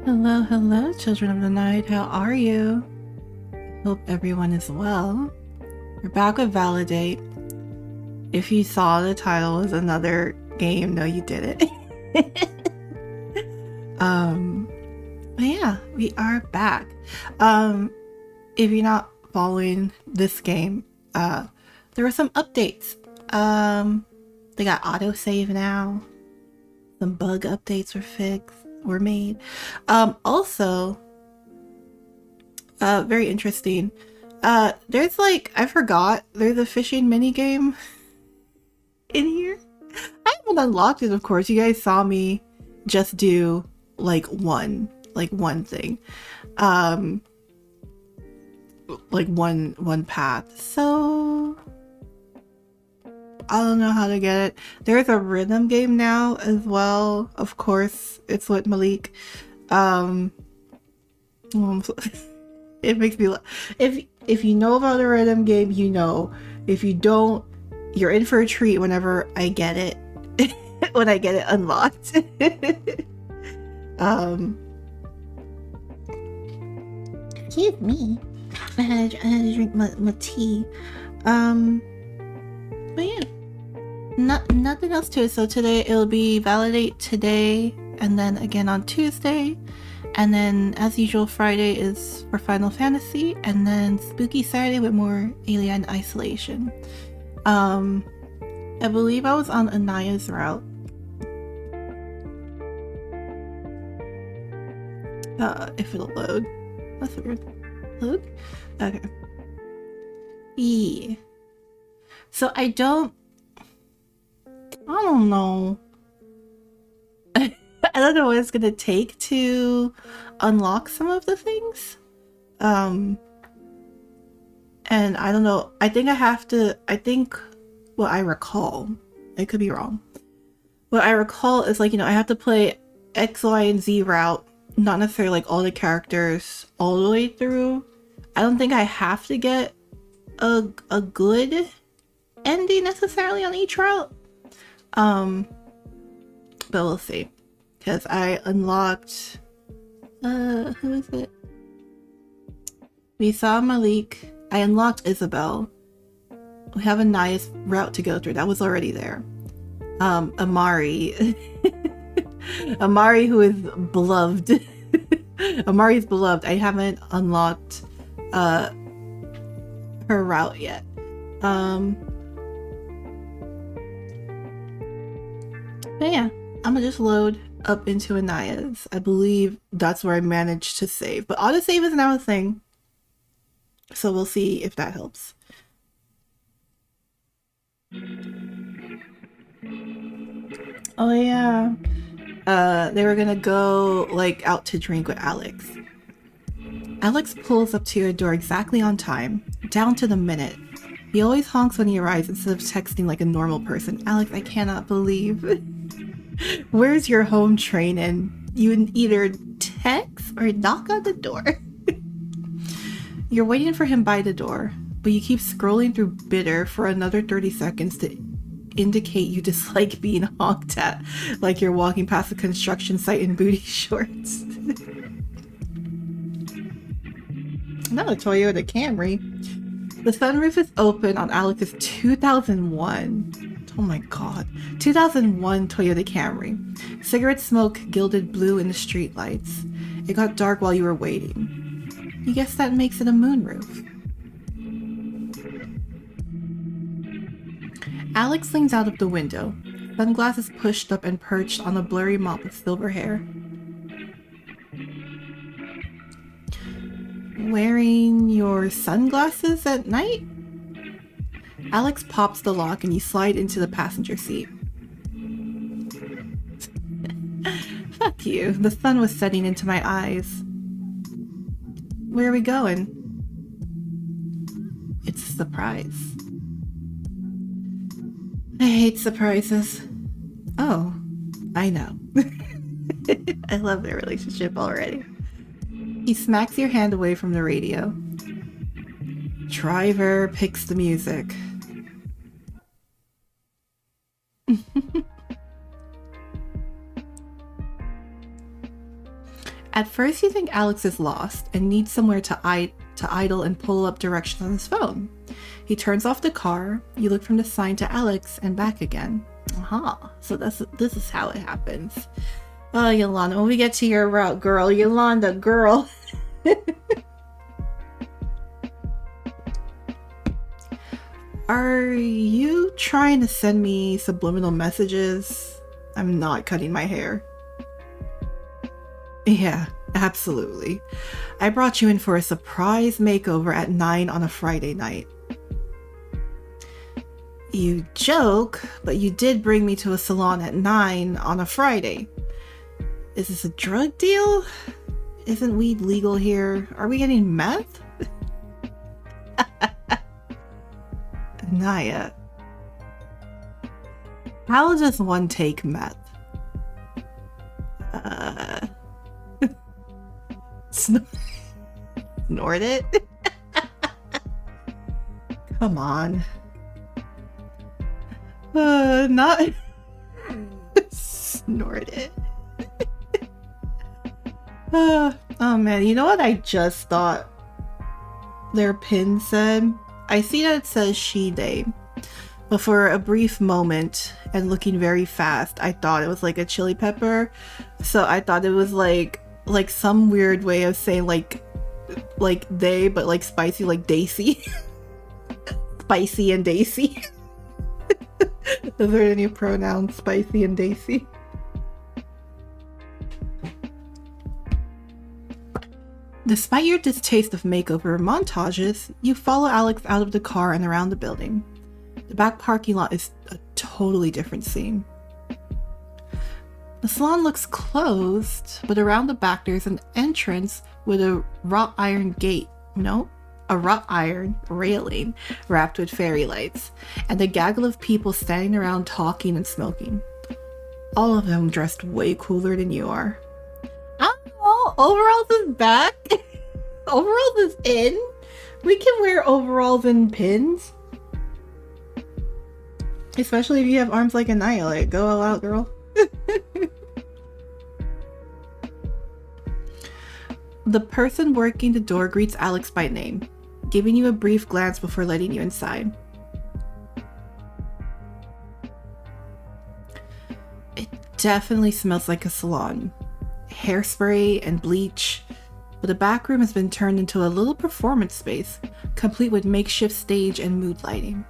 Hello, hello, children of the night. How are you? Hope everyone is well. We're back with ValiDate. If you saw the title was another game, no, you didn't. But yeah, we are back. If you're not following this game, there were some updates. They got autosave now. Some bug updates were made. Also, very interesting. There's I forgot, there's a fishing mini game in here. I haven't unlocked it, of course. You guys saw me just do one thing. One path. So I don't know how to get it. There's a rhythm game now as well. Of course, it's with Malik. It makes me if you know about a rhythm game, you know. If you don't, you're in for a treat whenever I get it. When I get it unlocked. Excuse me. I had to drink my tea. But yeah. Nothing else to it. So today it'll be ValiDate today, and then again on Tuesday, and then as usual Friday is for Final Fantasy, and then Spooky Saturday with more Alien Isolation. I believe I was on Anaya's route. If it'll load. That's weird. Load? Okay. Yeah. So I don't know. I don't know what it's gonna take to unlock some of the things. And I don't know. I think what I recall, I could be wrong. What I recall is I have to play X, Y, and Z route, not necessarily all the characters all the way through. I don't think I have to get a good ending necessarily on each route. But we'll see. Because I unlocked who is it? We saw Malik. I unlocked Isabel. We have a nice route to go through. That was already there. Amari. Amari, who is beloved. Amari's beloved. I haven't unlocked her route yet. But yeah, I'm gonna just load up into Anaya's. I believe that's where I managed to save. But autosave is now a thing. So we'll see if that helps. Oh yeah. They were gonna go out to drink with Alex. Alex pulls up to your door exactly on time, down to the minute. He always honks when he arrives instead of texting like a normal person. Alex, I cannot believe. Where's your home training? You either text or knock on the door. You're waiting for him by the door, but you keep scrolling through Bitter for another 30 seconds to indicate you dislike being honked at, like you're walking past a construction site in booty shorts. Not a Toyota Camry. The sunroof is open on Alex's 2001. Oh my god. 2001 Toyota Camry. Cigarette smoke gilded blue in the streetlights. It got dark while you were waiting. You guess that makes it a moonroof. Alex leans out of the window, sunglasses pushed up and perched on a blurry mop of silver hair. Wearing your sunglasses at night? Alex pops the lock and you slide into the passenger seat. Fuck you. The sun was setting into my eyes. Where are we going? It's a surprise. I hate surprises. Oh, I know. I love their relationship already. He smacks your hand away from the radio. Driver picks the music. At first, you think Alex is lost and needs somewhere to idle and pull up directions on his phone. He turns off the car. You look from the sign to Alex and back again. Aha, so this is how it happens. Oh, Yolanda, when we get to your route, girl. Yolanda, girl. Are you trying to send me subliminal messages? I'm not cutting my hair. Yeah, absolutely. I brought you in for a surprise makeover at 9 on a Friday night. You joke, but you did bring me to a salon at 9 on a Friday. Is this a drug deal? Isn't weed legal here? Are we getting meth? Naya. How does one take meth? Snort it? Come on. Not snort it. Oh man, you know what I just thought their pin said? I see that it says she, they, but for a brief moment and looking very fast, I thought it was like a chili pepper. So I thought it was like some weird way of saying like they, but like spicy, like Daisy. Spicy and Daisy. Are there any pronouns, Spicy and Daisy? Despite your distaste of makeover montages, you follow Alex out of the car and around the building. The back parking lot is a totally different scene. The salon looks closed, but around the back there's an entrance with a wrought iron gate. No, a wrought iron railing wrapped with fairy lights, and a gaggle of people standing around talking and smoking. All of them dressed way cooler than you are. Overalls is back. Overalls is in. We can wear overalls and pins. Especially if you have arms like Anaya. Like, go all out, girl. The person working the door greets Alex by name, giving you a brief glance before letting you inside. It definitely smells like a salon. Hairspray and bleach, but the back room has been turned into a little performance space, complete with makeshift stage and mood lighting.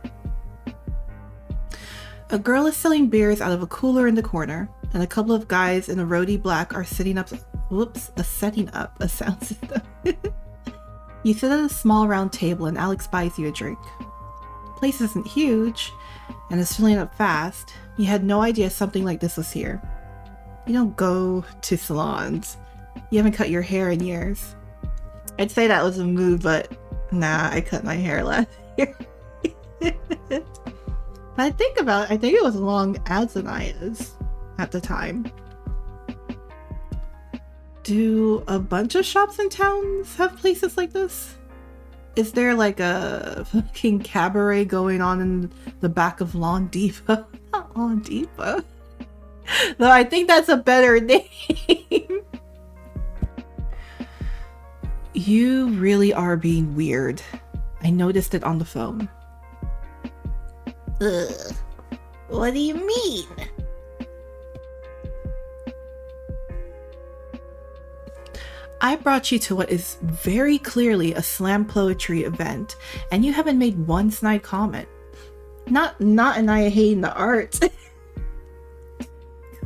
A girl is selling beers out of a cooler in the corner, and a couple of guys in a roadie black are setting up a sound system. You sit at a small round table and Alex buys you a drink. The place isn't huge, and it's filling up fast. You had no idea something like this was here. You don't go to salons. You haven't cut your hair in years. I'd say that was a move, but nah, I cut my hair last year. But I think it was long as Anaya's at the time. Do a bunch of shops in towns have places like this? Is there like a fucking cabaret going on in the back of Lawn Depot? Not Lawn Depot. Though I think that's a better name. You really are being weird. I noticed it on the phone. Ugh. What do you mean? I brought you to what is very clearly a slam poetry event, and you haven't made one snide comment. Not Anaya hating the art.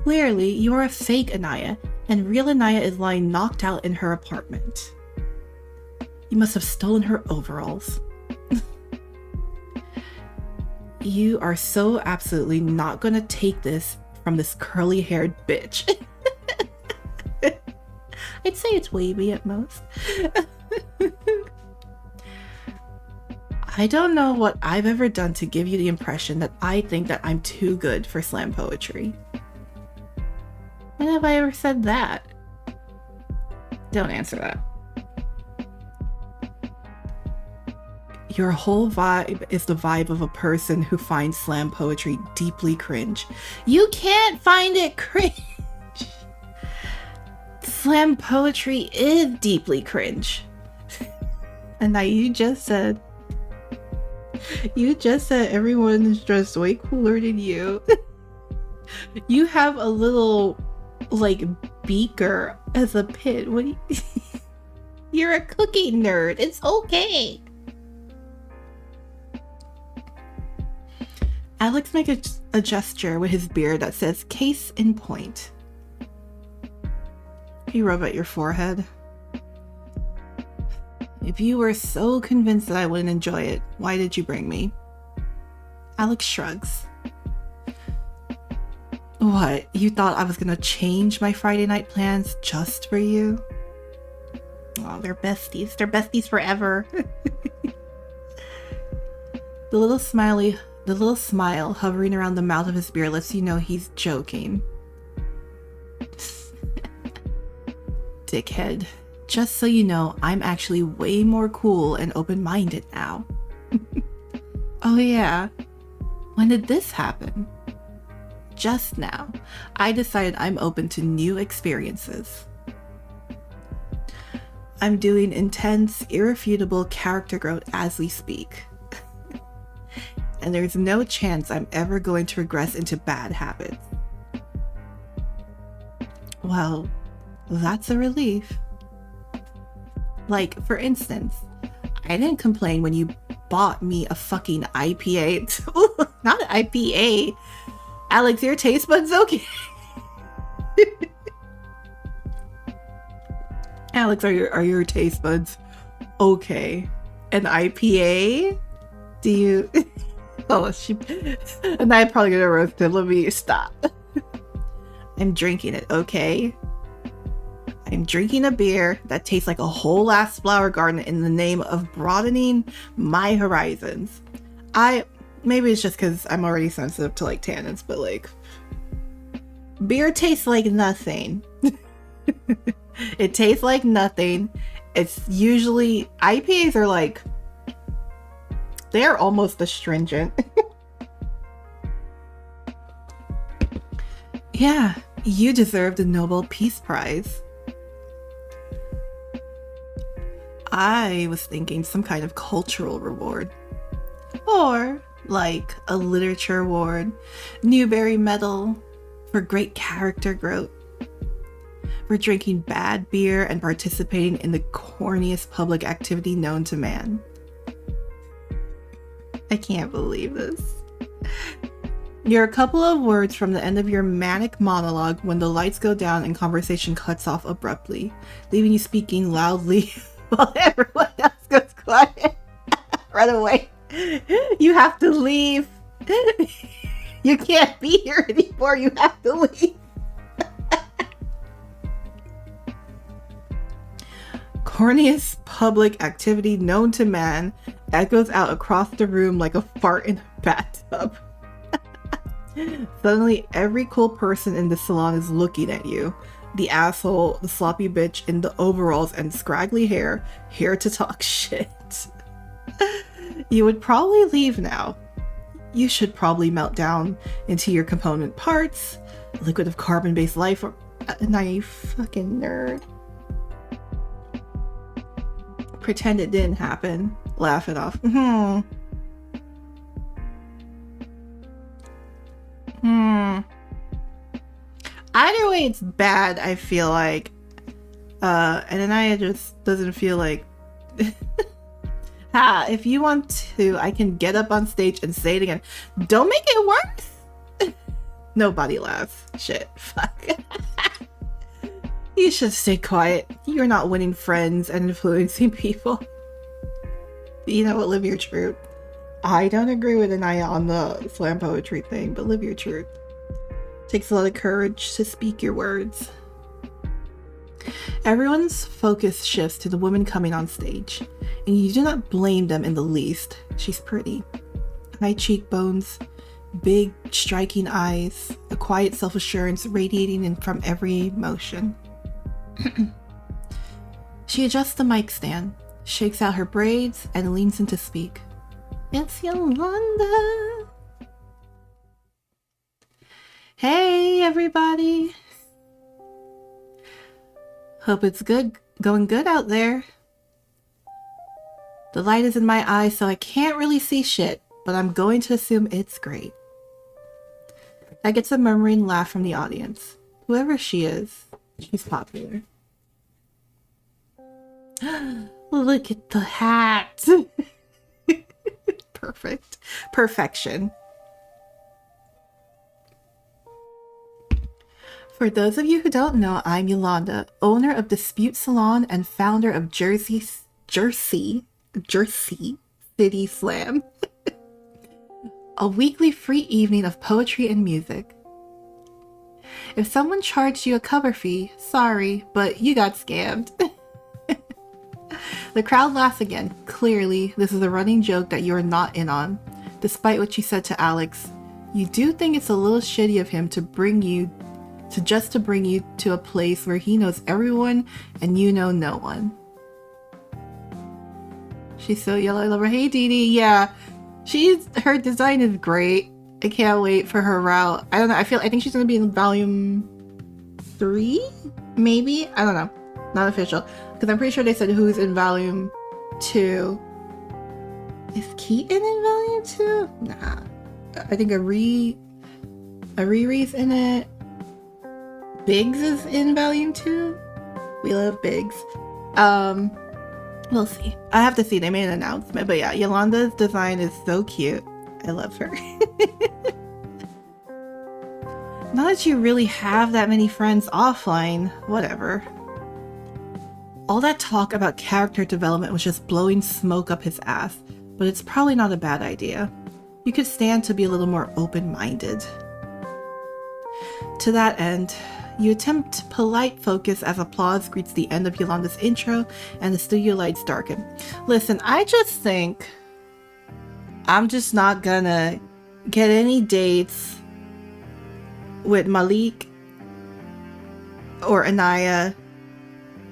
Clearly, you are a fake Anaya, and real Anaya is lying knocked out in her apartment. You must have stolen her overalls. You are so absolutely not gonna take this from this curly-haired bitch. I'd say it's wavy at most. I don't know what I've ever done to give you the impression that I think that I'm too good for slam poetry. When have I ever said that? Don't answer that. Your whole vibe is the vibe of a person who finds slam poetry deeply cringe. You can't find it cringe. Slam poetry is deeply cringe. And now you just said everyone is dressed way cooler than you. You have a little, like, beaker as a pin. What do you... You're a cookie nerd. It's okay. Alex makes a gesture with his beard that says case in point. He rub at your forehead. If you were so convinced that I wouldn't enjoy it, why did you bring me? Alex shrugs. What, you thought I was gonna change my Friday night plans just for you? Oh, they're besties. They're besties forever. The little smile hovering around the mouth of his beard lets you know he's joking. Dickhead. Just so you know, I'm actually way more cool and open-minded now. Oh yeah. When did this happen? Just now. I decided I'm open to new experiences. I'm doing intense, irrefutable character growth as we speak. And there's no chance I'm ever going to regress into bad habits. Well, that's a relief. Like, for instance, I didn't complain when you bought me a fucking IPA. Not an IPA. Alex, your taste buds okay? Alex, are your taste buds okay? An IPA? Do you... Oh, she... And I'm probably gonna roast him. Let me stop. I'm drinking it, okay? I'm drinking a beer that tastes like a whole ass flower garden in the name of broadening my horizons. Maybe it's just because I'm already sensitive to like tannins, but like... Beer tastes like nothing. It tastes like nothing. It's usually... IPAs are like... They're almost astringent. Yeah, you deserve the Nobel Peace Prize. I was thinking some kind of cultural reward. Or, like, a literature award, Newbery Medal, for great character growth, for drinking bad beer and participating in the corniest public activity known to man. I can't believe this. You're a couple of words from the end of your manic monologue when the lights go down and conversation cuts off abruptly, leaving you speaking loudly while everyone else goes quiet. Right away. You have to leave. You can't be here anymore. You have to leave. Corniest public activity known to man echoes out across the room like a fart in a bathtub. Suddenly, every cool person in the salon is looking at you. The asshole, the sloppy bitch in the overalls and scraggly hair, here to talk shit. You would probably leave now. You should probably melt down into your component parts, liquid of carbon-based life, or now you fucking nerd. Pretend it didn't happen. Laugh it off. Either way, it's bad, I feel like. And Anaya just doesn't feel like... if you want to, I can get up on stage and say it again. Don't make it worse! Nobody laughs. Shit. Fuck. You should stay quiet. You're not winning friends and influencing people. You know what? Live your truth. I don't agree with Anaya on the slam poetry thing, but live your truth. Takes a lot of courage to speak your words. Everyone's focus shifts to the woman coming on stage, and you do not blame them in the least. She's pretty. High cheekbones, big, striking eyes, a quiet self-assurance radiating from every motion. She adjusts the mic stand, shakes out her braids, and leans in to speak. It's Yolanda. Hey, everybody. Hope it's going good out there. The light is in my eyes, so I can't really see shit, but I'm going to assume it's great. That gets a murmuring laugh from the audience. Whoever she is, she's popular. Look at the hat! Perfect. Perfection. For those of you who don't know, I'm Yolanda, owner of Dispute Salon and founder of Jersey City Slam. A weekly free evening of poetry and music. If someone charged you a cover fee, sorry, but you got scammed. The crowd laughs again. Clearly, this is a running joke that you're not in on. Despite what you said to Alex, you do think it's a little shitty of him to bring you to a place where he knows everyone and you know no one. She's so yellow, I love her. Hey Dee Dee, yeah. Her design is great. I can't wait for her route. I don't know, I think she's gonna be in volume 3? Maybe? I don't know. Not official. Because I'm pretty sure they said who's in volume 2. Is Keaton in volume 2? Nah. I think Ariri's in it. Biggs is in volume 2. We love Biggs. We'll see. I have to see. They made an announcement. But yeah, Yolanda's design is so cute. I love her. Not that you really have that many friends offline. Whatever. All that talk about character development was just blowing smoke up his ass. But it's probably not a bad idea. You could stand to be a little more open-minded. To that end, you attempt polite focus as applause greets the end of Yolanda's intro and the studio lights darken. Listen, I just think I'm just not gonna get any dates with Malik or Anaya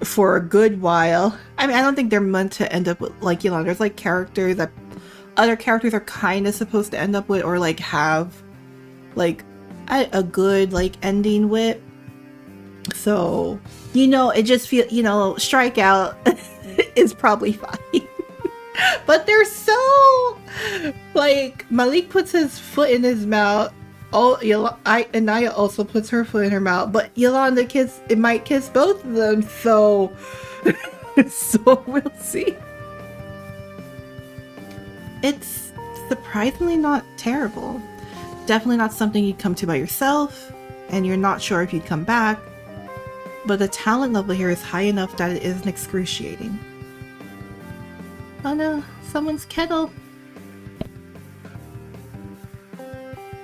for a good while. I mean, I don't think they're meant to end up with like Yolanda. There's like characters that other characters are kind of supposed to end up with or like have like a good like ending with. So, you know, it just feels, you know, Strikeout is probably fine. But they're so, like, Malik puts his foot in his mouth. Oh, Anaya also puts her foot in her mouth. But Yolanda might kiss both of them. So, so we'll see. It's surprisingly not terrible. Definitely not something you'd come to by yourself. And you're not sure if you'd come back. But the talent level here is high enough that it isn't excruciating. Oh no, someone's kettle.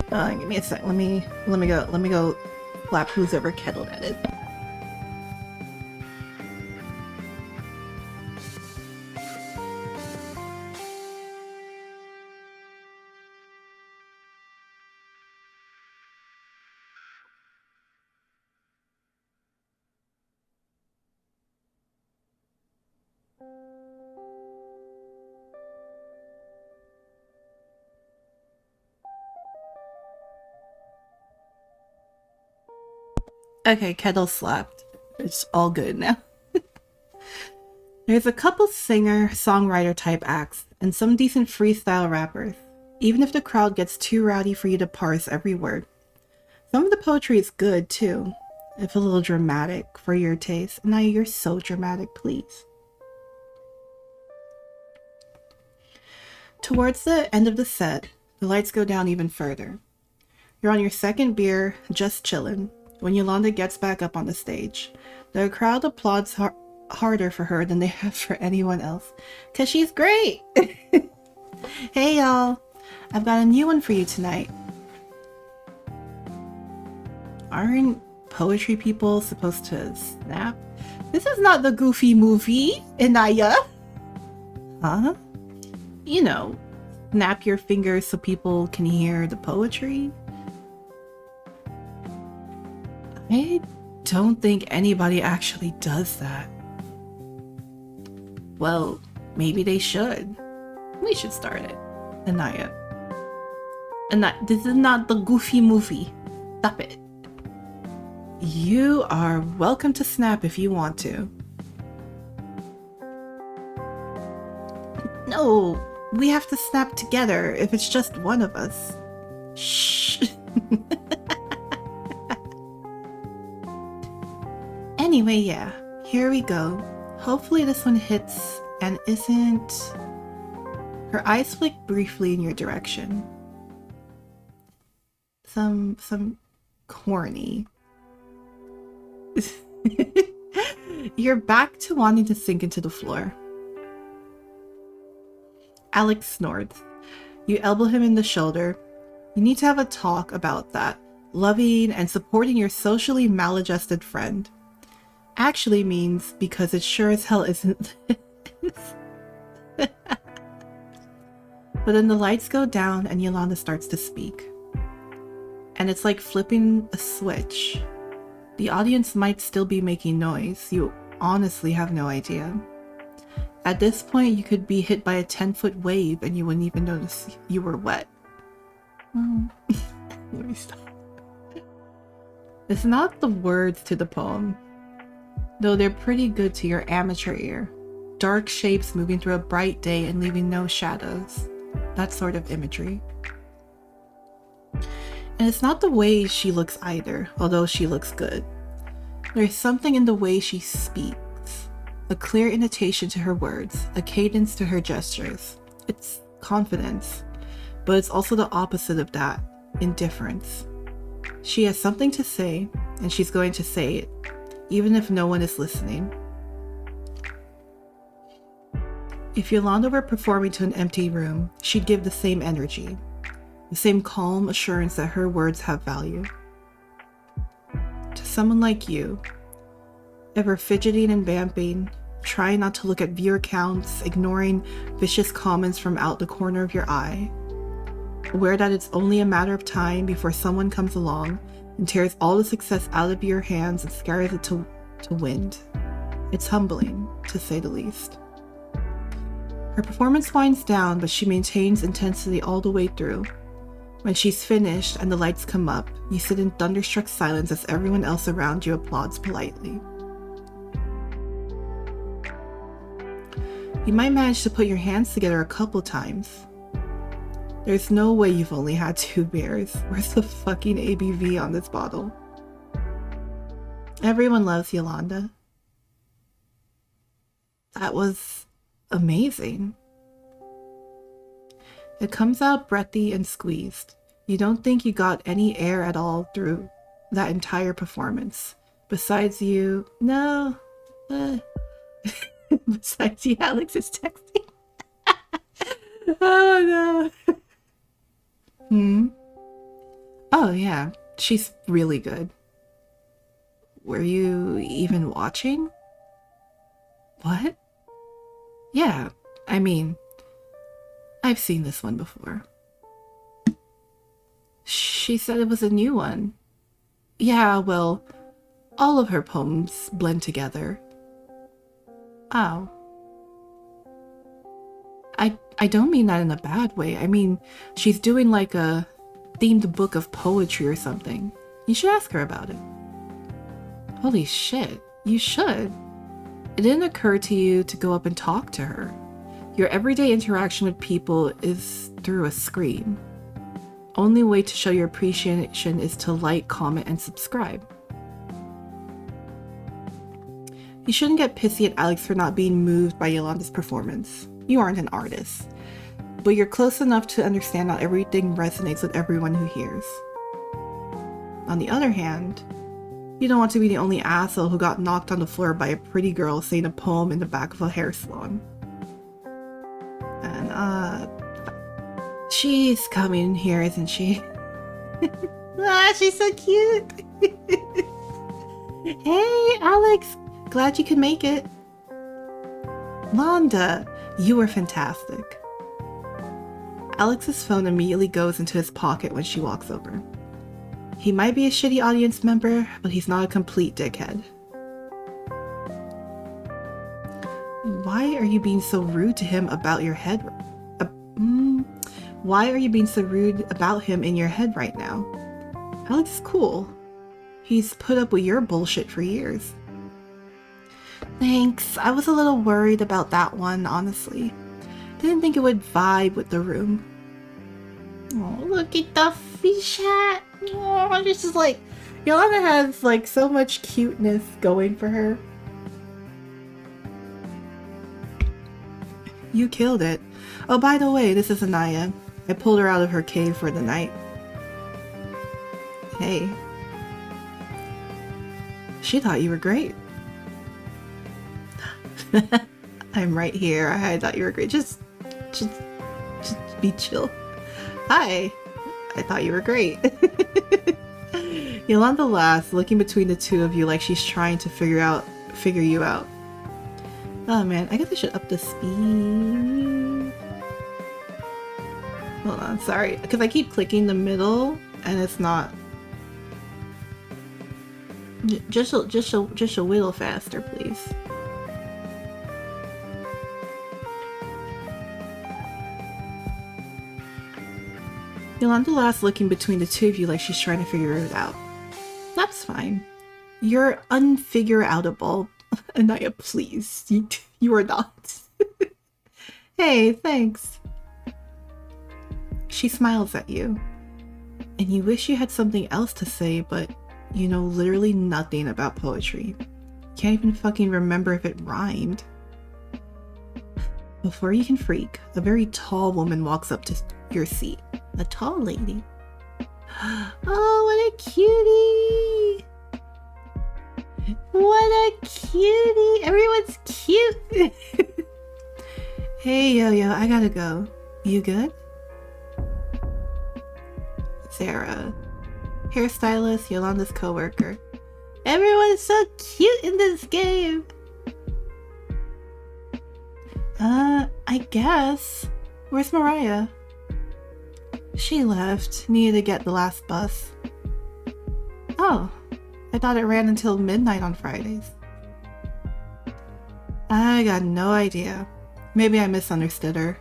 Give me a sec. Let me go slap whoever kettle that is. Okay, kettle slapped. It's all good now. There's a couple singer-songwriter type acts, and some decent freestyle rappers, even if the crowd gets too rowdy for you to parse every word. Some of the poetry is good, too, if a little dramatic for your taste. Now you're so dramatic, please. Towards the end of the set, the lights go down even further. You're on your second beer, just chillin', when Yolanda gets back up on the stage. The crowd applauds harder for her than they have for anyone else, cause she's great. Hey y'all, I've got a new one for you tonight. Aren't poetry people supposed to snap? This is not the Goofy movie, Anaya. Huh? You know, snap your fingers so people can hear the poetry. I don't think anybody actually does that. Well, maybe they should. We should start it. Anaya. This is not the Goofy movie. Stop it. You are welcome to snap if you want to. No, we have to snap together if it's just one of us. Shh. Anyway, yeah, here we go. Hopefully this one hits and isn't... Her eyes flick briefly in your direction. Some corny. You're back to wanting to sink into the floor. Alex snorts. You elbow him in the shoulder. You need to have a talk about that. Loving and supporting your socially maladjusted friend. Actually means because it sure as hell isn't. But then the lights go down and Yolanda starts to speak. And it's like flipping a switch. The audience might still be making noise. You honestly have no idea. At this point, you could be hit by a 10-foot wave and you wouldn't even notice you were wet. Let me stop. It's not the words to the poem, though they're pretty good to your amateur ear. Dark shapes moving through a bright day and leaving no shadows. That sort of imagery. And it's not the way she looks either, although she looks good. There's something in the way she speaks. A clear intonation to her words, a cadence to her gestures. It's confidence, but it's also the opposite of that, indifference. She has something to say, and she's going to say it, even if no one is listening. If Yolanda were performing to an empty room, she'd give the same energy, the same calm assurance that her words have value. To someone like you, ever fidgeting and vamping, trying not to look at viewer counts, ignoring vicious comments from out the corner of your eye, aware that it's only a matter of time before someone comes along and tears all the success out of your hands and scatters it to wind. It's humbling, to say the least. Her performance winds down, but she maintains intensity all the way through. When she's finished and the lights come up, you sit in thunderstruck silence as everyone else around you applauds politely. You might manage to put your hands together a couple times. There's no way you've only had 2 beers. Where's the fucking ABV on this bottle? Everyone loves Yolanda. That was amazing. It comes out breathy and squeezed. You don't think you got any air at all through that entire performance. Besides you, no. Besides you, Alex is texting. Oh no. Oh yeah, she's really good. Were you even watching? What? Yeah, I mean, I've seen this one before. She said it was a new one. Yeah, well, all of her poems blend together. Oh. I don't mean that in a bad way. I mean, she's doing like a themed book of poetry or something. You should ask her about it. Holy shit, you should. It didn't occur to you to go up and talk to her. Your everyday interaction with people is through a screen. Only way to show your appreciation is to like, comment, and subscribe. You shouldn't get pissy at Alex for not being moved by Yolanda's performance. You aren't an artist. But you're close enough to understand not everything resonates with everyone who hears. On the other hand, you don't want to be the only asshole who got knocked on the floor by a pretty girl saying a poem in the back of a hair salon. And, she's coming here, isn't she? She's so cute. Hey, Alex. Glad you could make it. Londa, you were fantastic. Alex's phone immediately goes into his pocket when she walks over. He might be a shitty audience member, but he's not a complete dickhead. Why are you being so rude to him about your head? Why are you being so rude about him in your head right now? Alex is cool. He's put up with your bullshit for years. Thanks. I was a little worried about that one, honestly. Didn't think it would vibe with the room. Oh, look at the fish hat. Oh, this is like... Yolanda has like so much cuteness going for her. You killed it. Oh, by the way, this is Anaya. I pulled her out of her cave for the night. Hey. She thought you were great. I'm right here. I thought you were great. Just be chill. Hi. I thought you were great. Yolanda laughs, looking between the two of you like she's trying to figure you out. Oh man, I guess I should up the speed. Hold on, sorry, because I keep clicking the middle and it's not. Just a little faster, please. Yolanda laughs, looking between the two of you like she's trying to figure it out. That's fine. You're unfigure-outable. Anaya, please. You are not. Hey, thanks. She smiles at you. And you wish you had something else to say, but you know literally nothing about poetry. Can't even fucking remember if it rhymed. Before you can freak, a very tall woman walks up to your seat. A tall lady. Oh, what a cutie! What a cutie! Everyone's cute! Hey, Yo-Yo, I gotta go. You good? Sarah. Hairstylist, Yolanda's coworker. Everyone's so cute in this game! I guess. Where's Mariah? She left. Needed to get the last bus. Oh, I thought it ran until midnight on Fridays. I got no idea. Maybe I misunderstood her.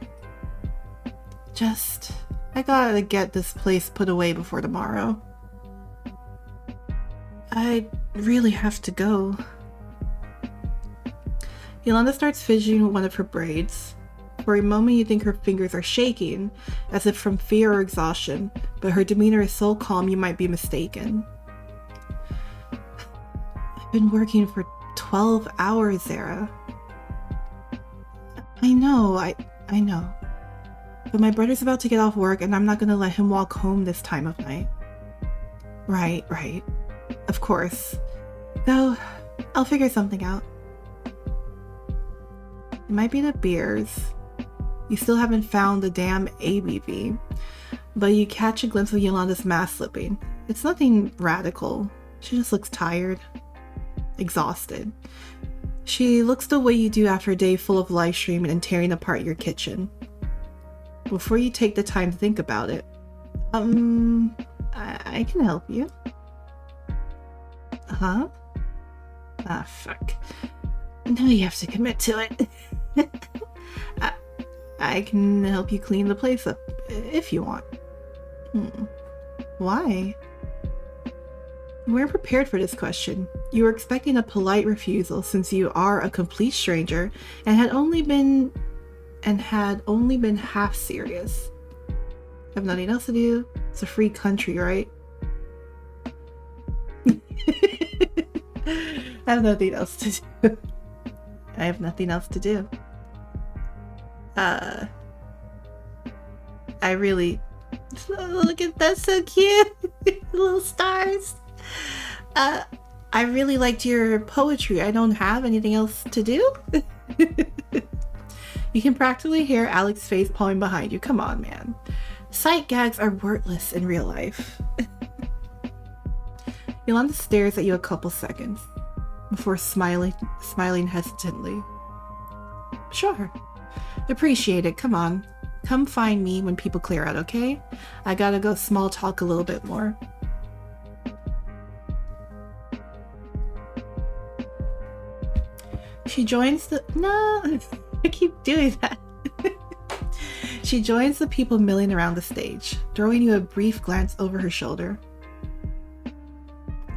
I gotta get this place put away before tomorrow. I really have to go. Yolanda starts fidgeting with one of her braids. For a moment you think her fingers are shaking, as if from fear or exhaustion, but her demeanor is so calm you might be mistaken. I've been working for 12 hours, Zara. I know. But my brother's about to get off work and I'm not gonna let him walk home this time of night. Right. Of course. Though, I'll figure something out. It might be the beers. You still haven't found the damn ABV, but you catch a glimpse of Yolanda's mask slipping. It's nothing radical. She just looks tired, exhausted. She looks the way you do after a day full of live streaming and tearing apart your kitchen. Before you take the time to think about it, I can help you. Huh? Ah, fuck. Now you have to commit to it. I can help you clean the place up, if you want. Why? You weren't prepared for this question. You were expecting a polite refusal since you are a complete stranger and had only been half serious. Have nothing else to do? It's a free country, right? I have nothing else to do. I have nothing else to do. I really... Look at that, so cute! Little stars! I really liked your poetry. I don't have anything else to do. You can practically hear Alex's face palming behind you. Come on, man. Sight gags are worthless in real life. Yolanda stares at you a couple seconds before smiling hesitantly. Sure. Appreciate it. Come on. Come find me when people clear out, okay? I gotta go small talk a little bit more. She joins the... No! I keep doing that. She joins the people milling around the stage, throwing you a brief glance over her shoulder.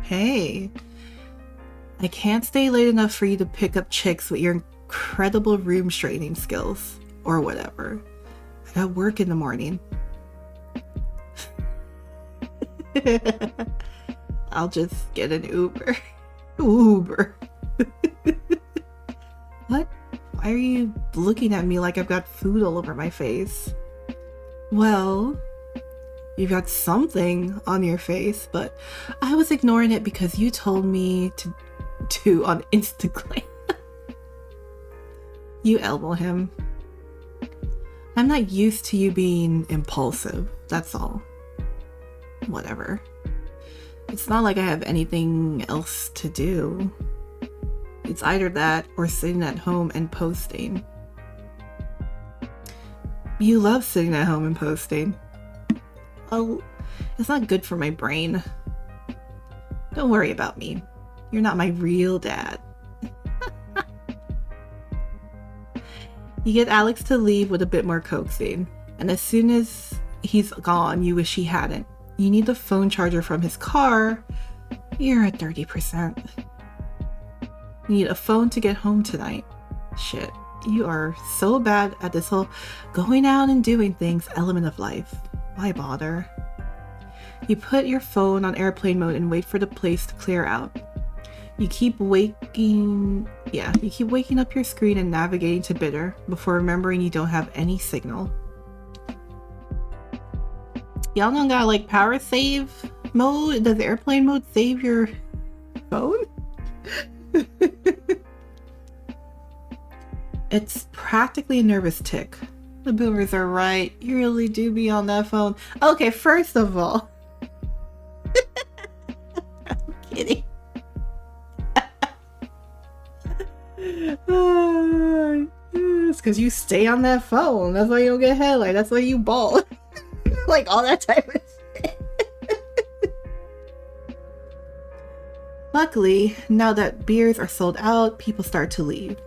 Hey, I can't stay late enough for you to pick up chicks with your incredible room straightening skills. Or whatever. I got work in the morning. I'll just get an Uber. Uber. What? Why are you looking at me like I've got food all over my face? Well, you've got something on your face, but I was ignoring it because you told me to on Instagram. You elbow him. I'm not used to you being impulsive, that's all. Whatever. It's not like I have anything else to do. It's either that or sitting at home and posting. You love sitting at home and posting. Oh, it's not good for my brain. Don't worry about me. You're not my real dad. You get Alex to leave with a bit more coaxing, and as soon as he's gone, you wish he hadn't. You need the phone charger from his car. You're at 30%. You need a phone to get home tonight. Shit, you are so bad at this whole going out and doing things element of life. Why bother? You put your phone on airplane mode and wait for the place to clear out. You keep waking up your screen and navigating to bidder before remembering you don't have any signal. Y'all don't got like power save mode? Does airplane mode save your phone? It's practically a nervous tick. The boomers are right. You really do be on that phone. Okay, first of all. I'm kidding. It's because you stay on that phone. That's why you don't get headlight. That's why you ball. Like all that type of shit. Luckily, now that beers are sold out, people start to leave.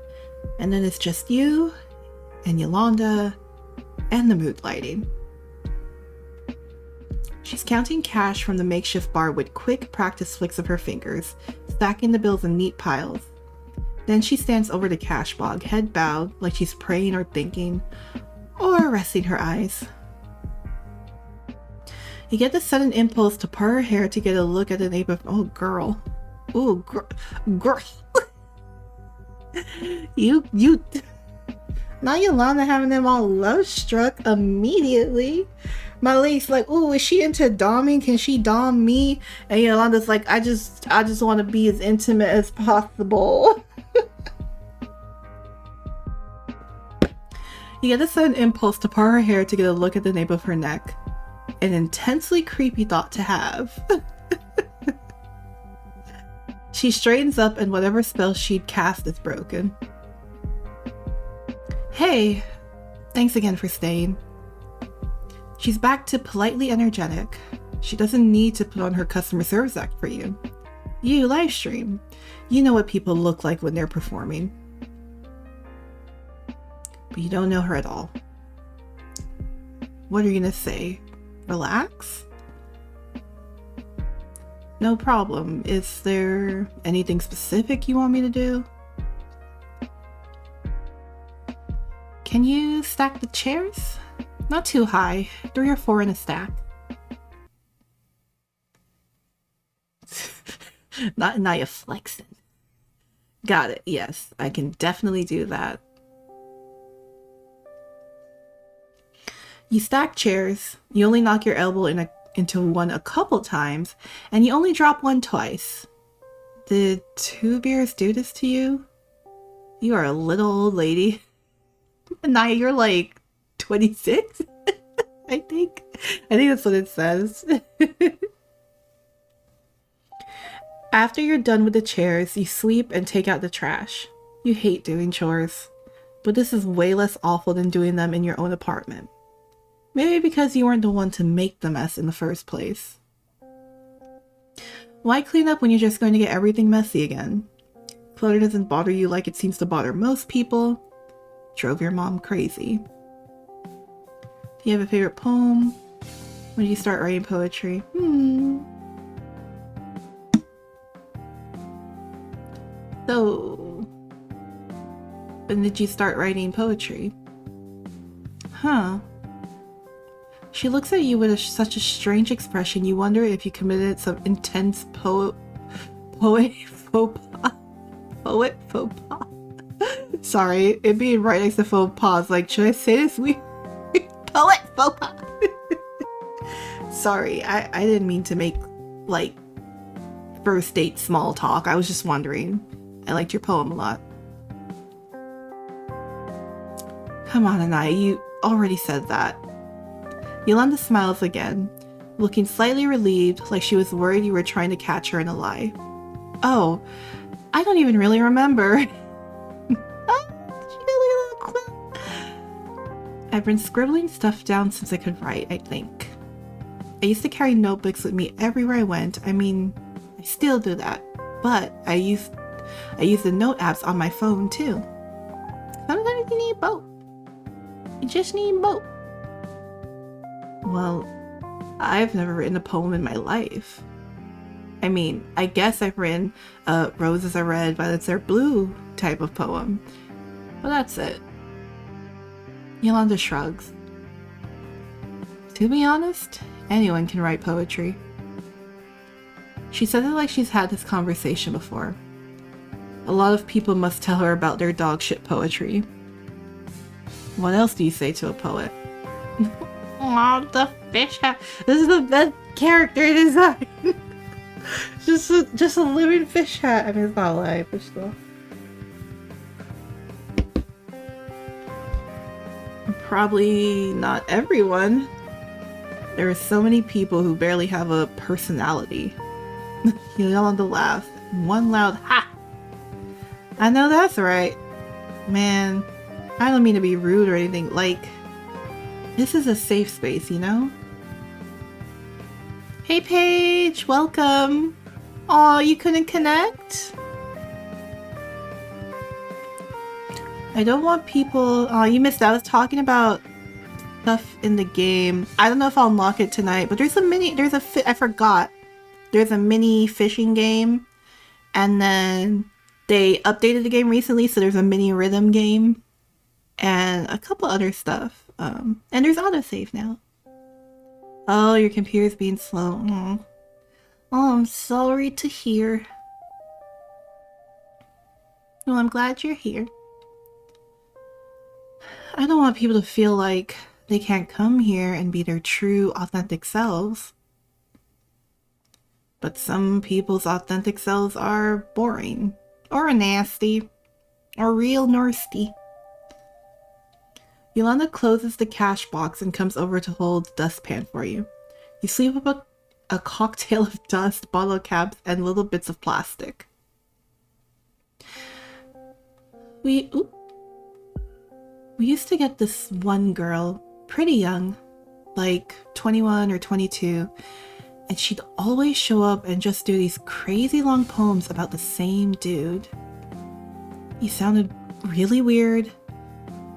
And then it's just you and Yolanda and the mood lighting. She's counting cash from the makeshift bar with quick practice flicks of her fingers, stacking the bills in neat piles. Then she stands over the cash bog, head bowed, like she's praying or thinking, or resting her eyes. You get the sudden impulse to part her hair to get a look at the neighbor. Oh, girl. Oh, girl. you. Now Yolanda having them all love struck immediately. My lady's like, ooh, is she into doming? Can she dom me? And Yolanda's like, I just want to be as intimate as possible. You get a sudden impulse to part her hair to get a look at the nape of her neck. An intensely creepy thought to have. She straightens up and whatever spell she'd cast is broken. Hey, thanks again for staying. She's back to politely energetic. She doesn't need to put on her customer service act for you. You live stream. You know what people look like when they're performing. But you don't know her at all. What are you gonna say? Relax? No problem. Is there anything specific you want me to do? Can you stack the chairs? Not too high. 3 or 4 in a stack. Not you flexing. Got it. Yes, I can definitely do that. You stack chairs. You only knock your elbow into one a couple times, and you only drop one twice. Did 2 beers do this to you? You are a little old lady. Naya, you're like 26? I think that's what it says. After you're done with the chairs, you sweep and take out the trash. You hate doing chores, but this is way less awful than doing them in your own apartment. Maybe because you weren't the one to make the mess in the first place. Why clean up when you're just going to get everything messy again? Clutter doesn't bother you like it seems to bother most people. Drove your mom crazy. Do you have a favorite poem? When did you start writing poetry? When did you start writing poetry? Huh. She looks at you with such a strange expression. You wonder if you committed some intense poet faux pas. Poet faux pas. Sorry, it being right next to faux pas. Like, should I say this weird? Poet faux pas. Sorry, I didn't mean to make, like, first date small talk. I was just wondering. I liked your poem a lot. Come on, Anaya, you already said that. Yolanda smiles again, looking slightly relieved, like she was worried you were trying to catch her in a lie. Oh, I don't even really remember. I've been scribbling stuff down since I could write, I think. I used to carry notebooks with me everywhere I went. I mean, I still do that, but I use the note apps on my phone too. Sometimes you need both. You just need both. Well, I've never written a poem in my life. I mean, I guess I've written a roses are red, violets are blue type of poem, but that's it. Yolanda shrugs. To be honest, anyone can write poetry. She says it like she's had this conversation before. A lot of people must tell her about their dog shit poetry. What else do you say to a poet? Oh, the fish hat. This is the best character design. just a living fish hat. I mean, it's not a live fish though. Probably not everyone. There are so many people who barely have a personality. Yolanda laughs. One loud ha! I know that's right. Man, I don't mean to be rude or anything. Like, this is a safe space, you know? Hey Paige, welcome. Aw, you couldn't connect? I don't want people... Oh, you missed out. I was talking about stuff in the game. I don't know if I'll unlock it tonight, but there's a mini... I forgot. There's a mini fishing game. And then they updated the game recently, so there's a mini rhythm game. And a couple other stuff. And there's autosave now. Oh, your computer's being slow. Oh, I'm sorry to hear. Well, I'm glad you're here. I don't want people to feel like they can't come here and be their true, authentic selves. But some people's authentic selves are boring, or nasty, or real nasty. Yolanda closes the cash box and comes over to hold the dustpan for you. You sweep up a cocktail of dust, bottle caps, and little bits of plastic. We used to get this one girl, pretty young, like 21 or 22, and she'd always show up and just do these crazy long poems about the same dude. He sounded really weird,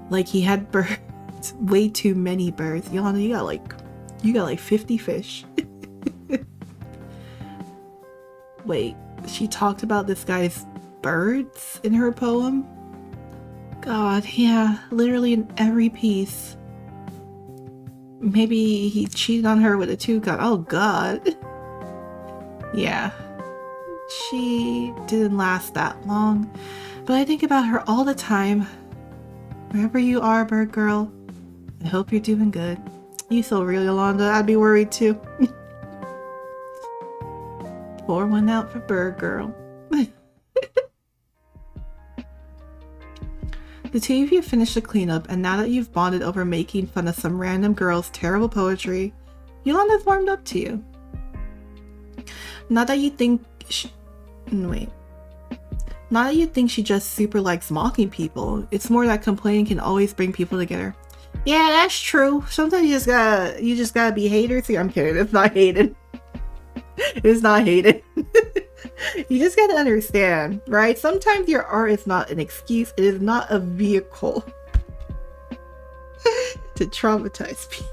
like he had birds, way too many birds. Yolanda, you got like 50 fish. Wait, she talked about this guy's birds in her poem? God, yeah, literally in every piece. Maybe he cheated on her with a toucan. Oh God. Yeah. She didn't last that long, but I think about her all the time. Wherever you are, bird girl, I hope you're doing good. You so real, Yolanda. I'd be worried too. Pour one out for bird girl. The two of you finished the cleanup, and now that you've bonded over making fun of some random girl's terrible poetry, Yolanda's warmed up to you. Not that you think she just super likes mocking people. It's more that complaining can always bring people together. Yeah, that's true. Sometimes you just gotta be haters. I'm kidding. It's not hated. It's not hated. You just gotta understand, right? Sometimes your art is not an excuse. It is not a vehicle to traumatize people.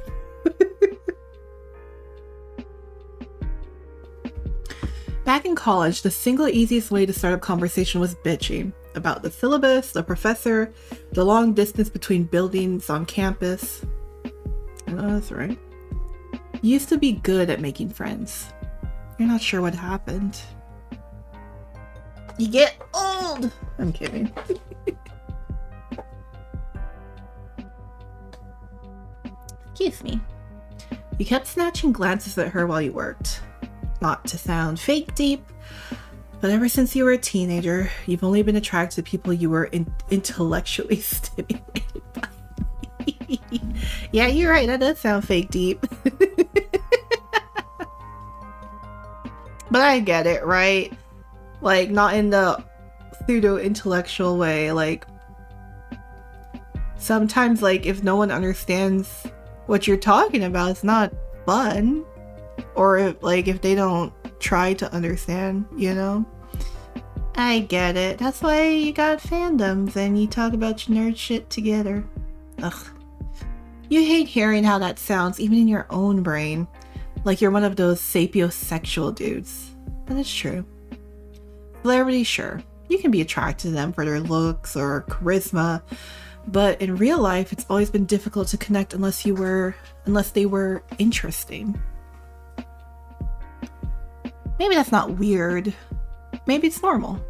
Back in college, the single easiest way to start a conversation was bitching. about the syllabus, the professor, the long distance between buildings on campus. Oh, that's right. You used to be good at making friends. You're not sure what happened. You get old! I'm kidding. Excuse me. You kept snatching glances at her while you worked. Not to sound fake deep, but ever since you were a teenager, you've only been attracted to people you were intellectually stimulated by. Yeah, you're right. That does sound fake deep. But I get it, right? Like, not in the pseudo-intellectual way. Like, sometimes, like, if no one understands what you're talking about, it's not fun. Or, if they don't try to understand, you know? I get it. That's why you got fandoms and you talk about your nerd shit together. Ugh. You hate hearing how that sounds, even in your own brain. Like you're one of those sapiosexual dudes. But it's true. Celebrity, sure. You can be attracted to them for their looks or charisma. But in real life, it's always been difficult to connect unless they were interesting. Maybe that's not weird. Maybe it's normal.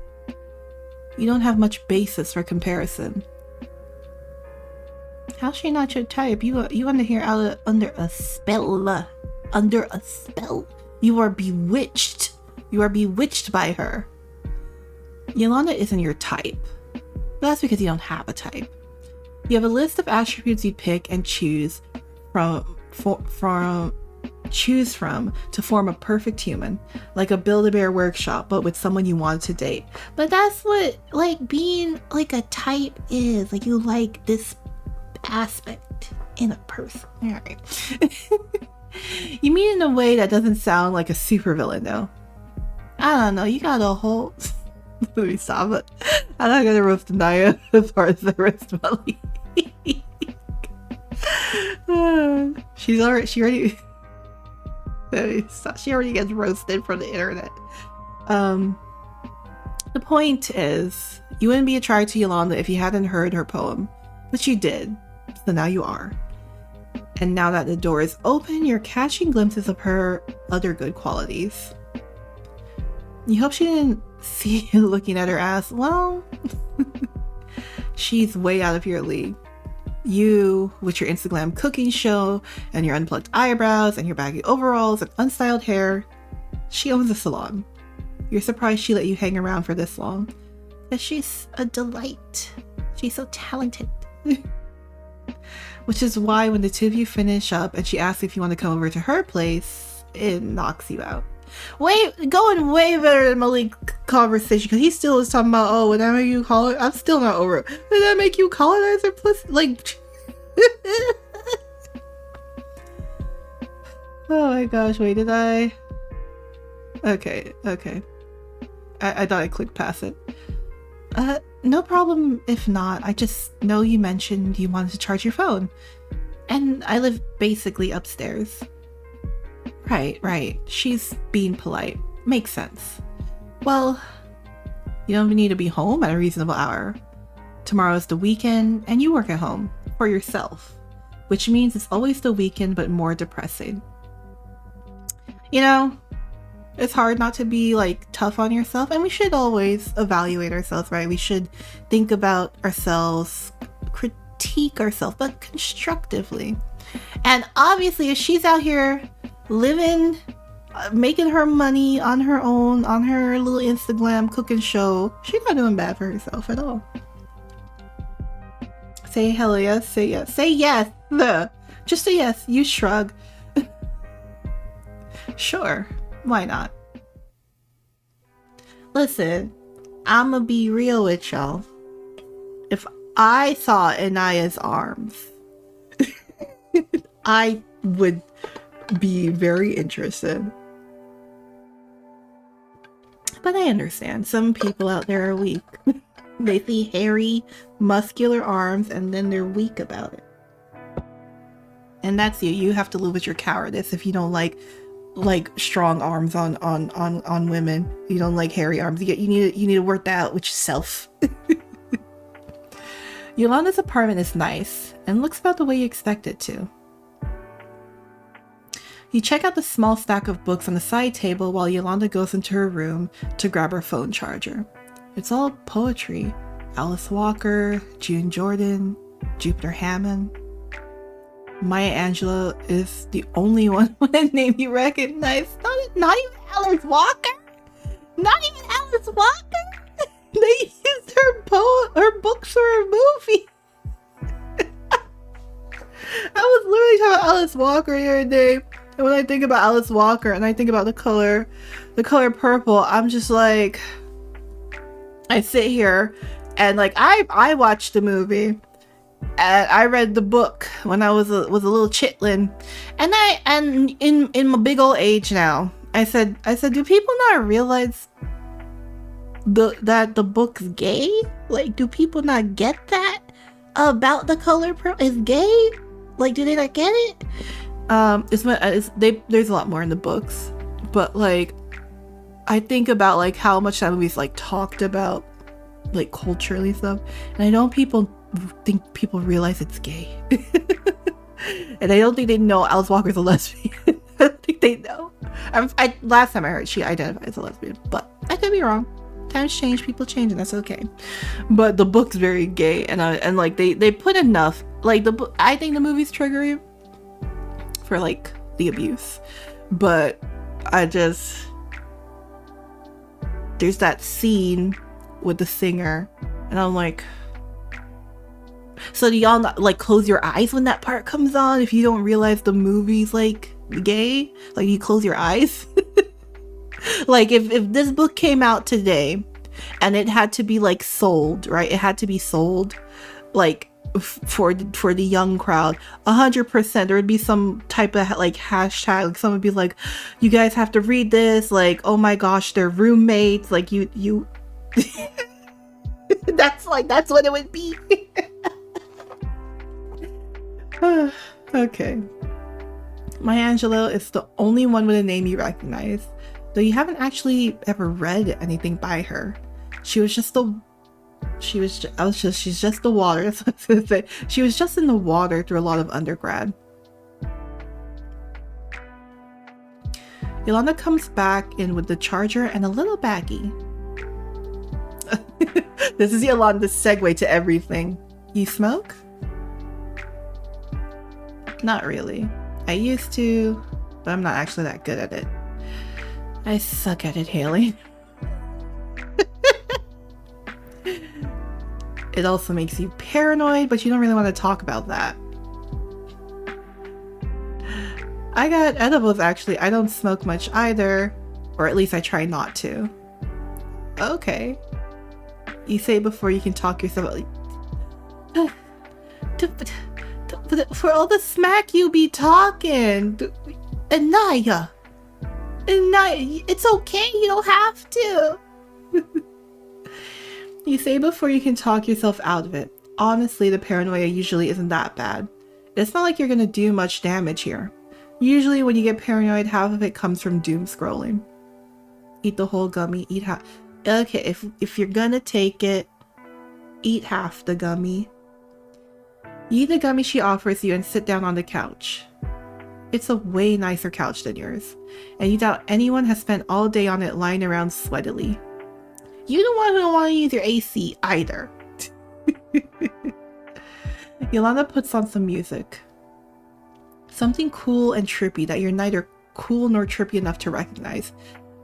You don't have much basis for comparison. How's she not your type? You under here under a spell. Under a spell. You are bewitched. You are bewitched by her. Yolanda isn't your type. But that's because you don't have a type. You have a list of attributes you pick and choose from to form a perfect human, like a Build-A-Bear workshop, but with someone you want to date. But that's what, like, being like a type is. Like, you like this aspect in a person. All right. You mean in a way that doesn't sound like a supervillain, though. I don't know. You got a whole. Let me stop it. I'm not gonna roast Naya as far as the rest of my league. She already gets roasted from the internet. The point is, you wouldn't be attracted to Yolanda if you hadn't heard her poem, but you did, so now you are. And now that the door is open, you're catching glimpses of her other good qualities. You hope she didn't see you looking at her ass. Well, she's way out of your league. You, with your Instagram cooking show, and your unplugged eyebrows, and your baggy overalls, and unstyled hair, she owns a salon. You're surprised she let you hang around for this long. But she's a delight. She's so talented. Which is why when the two of you finish up and she asks if you want to come over to her place, it knocks you out. Going way better than Malik's conversation, because he still was talking about, oh, whenever you call it, I'm still not over it. Did that make you colonizer pussy? Like, oh my gosh, wait, did I? Okay. I thought I clicked past it. No problem if not. I just know you mentioned you wanted to charge your phone. And I live basically upstairs. Right. She's being polite. Makes sense. Well, you don't need to be home at a reasonable hour. Tomorrow's the weekend, and you work at home for yourself. Which means it's always the weekend, but more depressing. You know, it's hard not to be, like, tough on yourself, and we should always evaluate ourselves, right? We should think about ourselves, critique ourselves, but constructively. And obviously, if she's out here living, making her money on her own, on her little Instagram cooking show, she's not doing bad for herself at all. Say hell yes, say yes. Say yes! Just say yes, you shrug. Sure, why not? Listen, I'ma be real with y'all. If I saw Anaya's arms, I would be very interested. But I understand, some people out there are weak. They see hairy, muscular arms and then they're weak about it. And that's you. You have to live with your cowardice if you don't like like strong arms on women. You don't like hairy arms. You need to work that out with yourself. Yolanda's apartment is nice and looks about the way you expect it to. You check out the small stack of books on the side table while Yolanda goes into her room to grab her phone charger. It's all poetry. Alice Walker, June Jordan, Jupiter Hammond. Maya Angelou is the only one with a name you recognize. Not even Alice Walker? Not even Alice Walker? They used her books for a movie. I was literally talking about Alice Walker the other day. And when I think about Alice Walker and I think about the color purple, I'm just like, I sit here and like I watched the movie and I read the book when I was a little chitlin, and in my big old age now, I said, do people not realize that the book's gay? Like, do people not get that about the color purple is gay? Like, do they not get it? There's a lot more in the books, but like I think about like how much that movie's like talked about like culturally stuff, and I don't think people realize it's gay. And I don't think they know Alice Walker's a lesbian. I don't think they know. Last time I heard, she identified as a lesbian, but I could be wrong. Times change, people change, and that's okay. But the book's very gay, and like they put enough, like I think the movie's triggering for like the abuse, but there's that scene with the singer, and I'm like, so do y'all not like close your eyes when that part comes on if you don't realize the movie's like gay? Like, you close your eyes? Like if this book came out today and it had to be like sold, right? It had to be sold like for the young crowd, 100% there would be some type of like hashtag, like someone would be like, you guys have to read this, like, oh my gosh, they're roommates, like you that's what it would be. Okay. Maya Angelou is the only one with a name you recognize, though you haven't actually ever read anything by her. She's just the water. That's what I was gonna say. She was just in the water through a lot of undergrad. Yolanda comes back in with the charger and a little baggie. This is Yolanda's segue to everything. You smoke? Not really. I used to, but I'm not actually that good at it. I suck at inhaling. It also makes you paranoid, but you don't really want to talk about that. I got edibles actually. I don't smoke much either, or at least I try not to. Okay. You say before you can talk yourself out. For all the smack you be talking. Anaya, it's okay. You don't have to. You say before you can talk yourself out of it. Honestly, the paranoia usually isn't that bad. It's not like you're gonna do much damage here. Usually when you get paranoid, half of it comes from doom scrolling. Eat the whole gummy, eat half. Okay, if you're gonna take it, eat half the gummy. You eat the gummy she offers you and sit down on the couch. It's a way nicer couch than yours, and you doubt anyone has spent all day on it lying around sweatily. You don't want to use your AC either. Yolanda puts on some music. Something cool and trippy that you're neither cool nor trippy enough to recognize.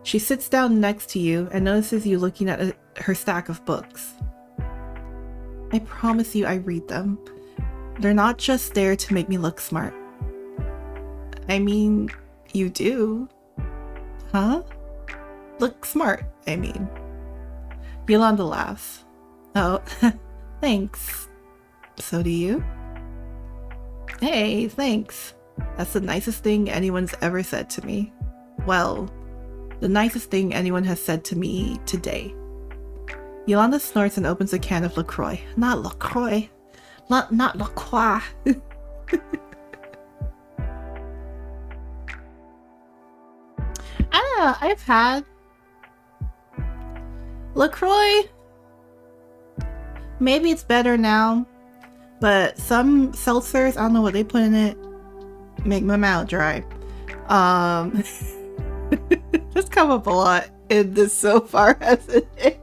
She sits down next to you and notices you looking at her stack of books. I promise you I read them. They're not just there to make me look smart. I mean, you do. Huh? Look smart, I mean. Yolanda laughs. Oh, thanks. So do you? Hey, thanks. That's the nicest thing anyone's ever said to me. Well, the nicest thing anyone has said to me today. Yolanda snorts and opens a can of LaCroix. Not LaCroix. Not LaCroix. Yeah, I've had LaCroix. Maybe it's better now, but some seltzers, I don't know what they put in it, make my mouth dry. That's come up a lot in this so far, hasn't it?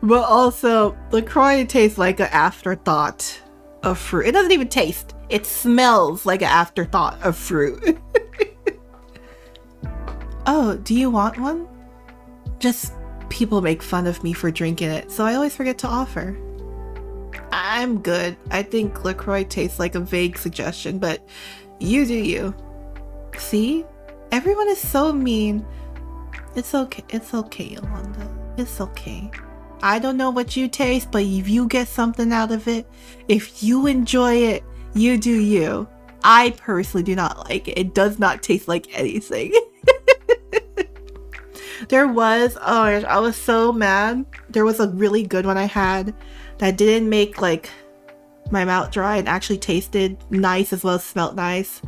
But also, LaCroix tastes like an afterthought of fruit. It doesn't even taste. It smells like an afterthought of fruit. Oh, do you want one? Just people make fun of me for drinking it, so I always forget to offer. I'm good. I think LaCroix tastes like a vague suggestion, but you do you. See? Everyone is so mean. It's okay. It's okay, Yolanda. It's okay. I don't know what you taste, but if you get something out of it, if you enjoy it, you do you. I personally do not like it. It does not taste like anything. There was, oh my gosh, I was so mad. There was a really good one I had that didn't make like my mouth dry and actually tasted nice as well as smelled nice.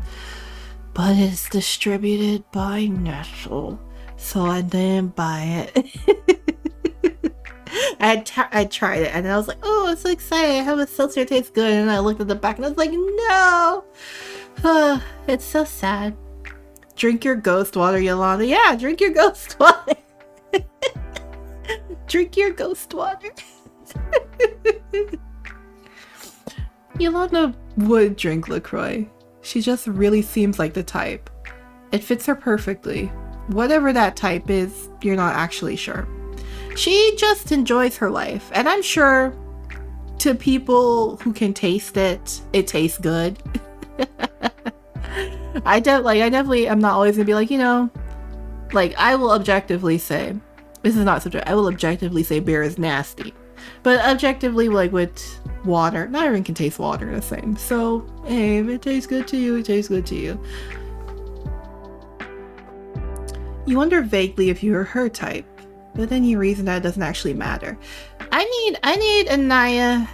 But it's distributed by Nestle, so I didn't buy it. I tried it and I was like, oh, I'm so excited. I have a seltzer, it tastes good. And I looked at the back and I was like, no. It's so sad. Drink your ghost water, Yolanda. Yeah, drink your ghost water. Drink your ghost water. Yolanda would drink LaCroix. She just really seems like the type. It fits her perfectly. Whatever that type is, you're not actually sure. She just enjoys her life. And I'm sure to people who can taste it, it tastes good. I definitely am not always gonna be like, you know, like I will objectively say, this is not subjective, I will objectively say beer is nasty. But objectively, like with water, not everyone can taste water the same. So, hey, if it tastes good to you, it tastes good to you. You wonder vaguely if you were her type, but then you reason that it doesn't actually matter. I need Anaya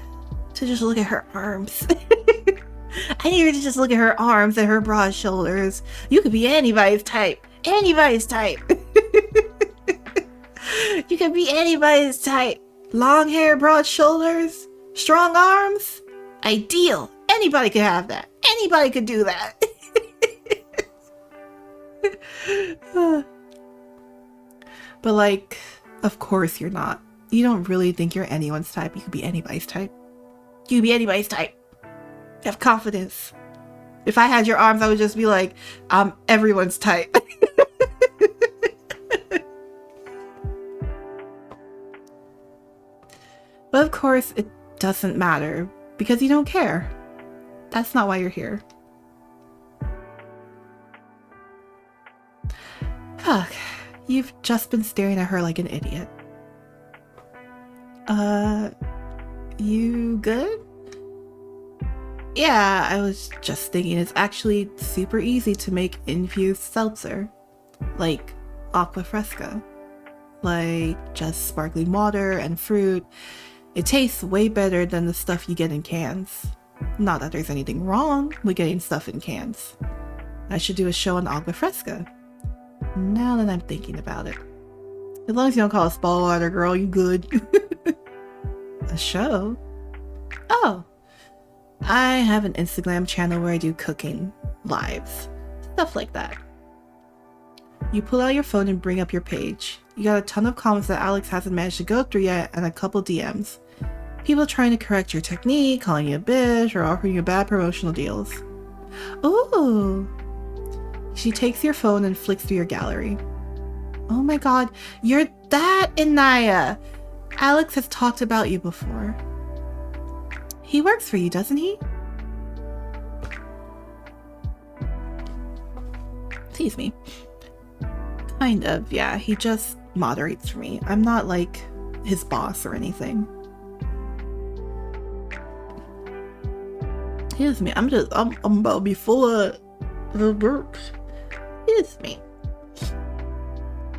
to just look at her arms. I need her to just look at her arms and her broad shoulders. You could be anybody's type. Anybody's type. You could be anybody's type. Long hair, broad shoulders, strong arms. Ideal. Anybody could have that. Anybody could do that. But like, of course you're not. You don't really think you're anyone's type. You could be anybody's type. You could be anybody's type. Have confidence. If I had your arms, I would just be like, I'm everyone's type. But of course, it doesn't matter because you don't care. That's not why you're here. Fuck. You've just been staring at her like an idiot. You good? Yeah, I was just thinking it's actually super easy to make infused seltzer. Like aqua fresca. Like just sparkling water and fruit. It tastes way better than the stuff you get in cans. Not that there's anything wrong with getting stuff in cans. I should do a show on aqua fresca. Now that I'm thinking about it. As long as you don't call it spa water, girl, you good. A show? Oh. I have an Instagram channel where I do cooking lives. Stuff like that. You pull out your phone and bring up your page. You got a ton of comments that Alex hasn't managed to go through yet and a couple DMs. People trying to correct your technique, calling you a bitch, or offering you bad promotional deals. Ooh. She takes your phone and flicks through your gallery. Oh my god, you're that Anaya! Alex has talked about you before. He works for you, doesn't he? Excuse me. Kind of, yeah. He just moderates for me. I'm not like his boss or anything. Excuse me. I'm about to be full of the burps. Excuse me.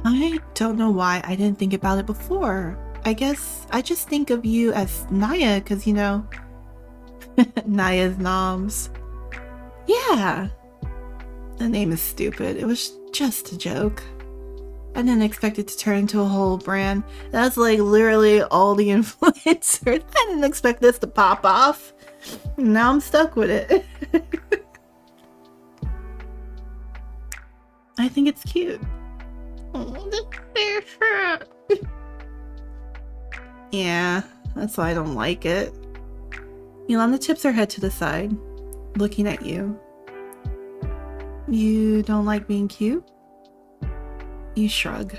I don't know why I didn't think about it before. I guess I just think of you as Naya because, you know, Naya's noms. Yeah. The name is stupid. It was just a joke. I didn't expect it to turn into a whole brand. That's like literally all the influencers. I didn't expect this to pop off. Now I'm stuck with it. I think it's cute. Oh, yeah, that's why I don't like it. Yolanda tips her head to the side, looking at you. You don't like being cute? You shrug.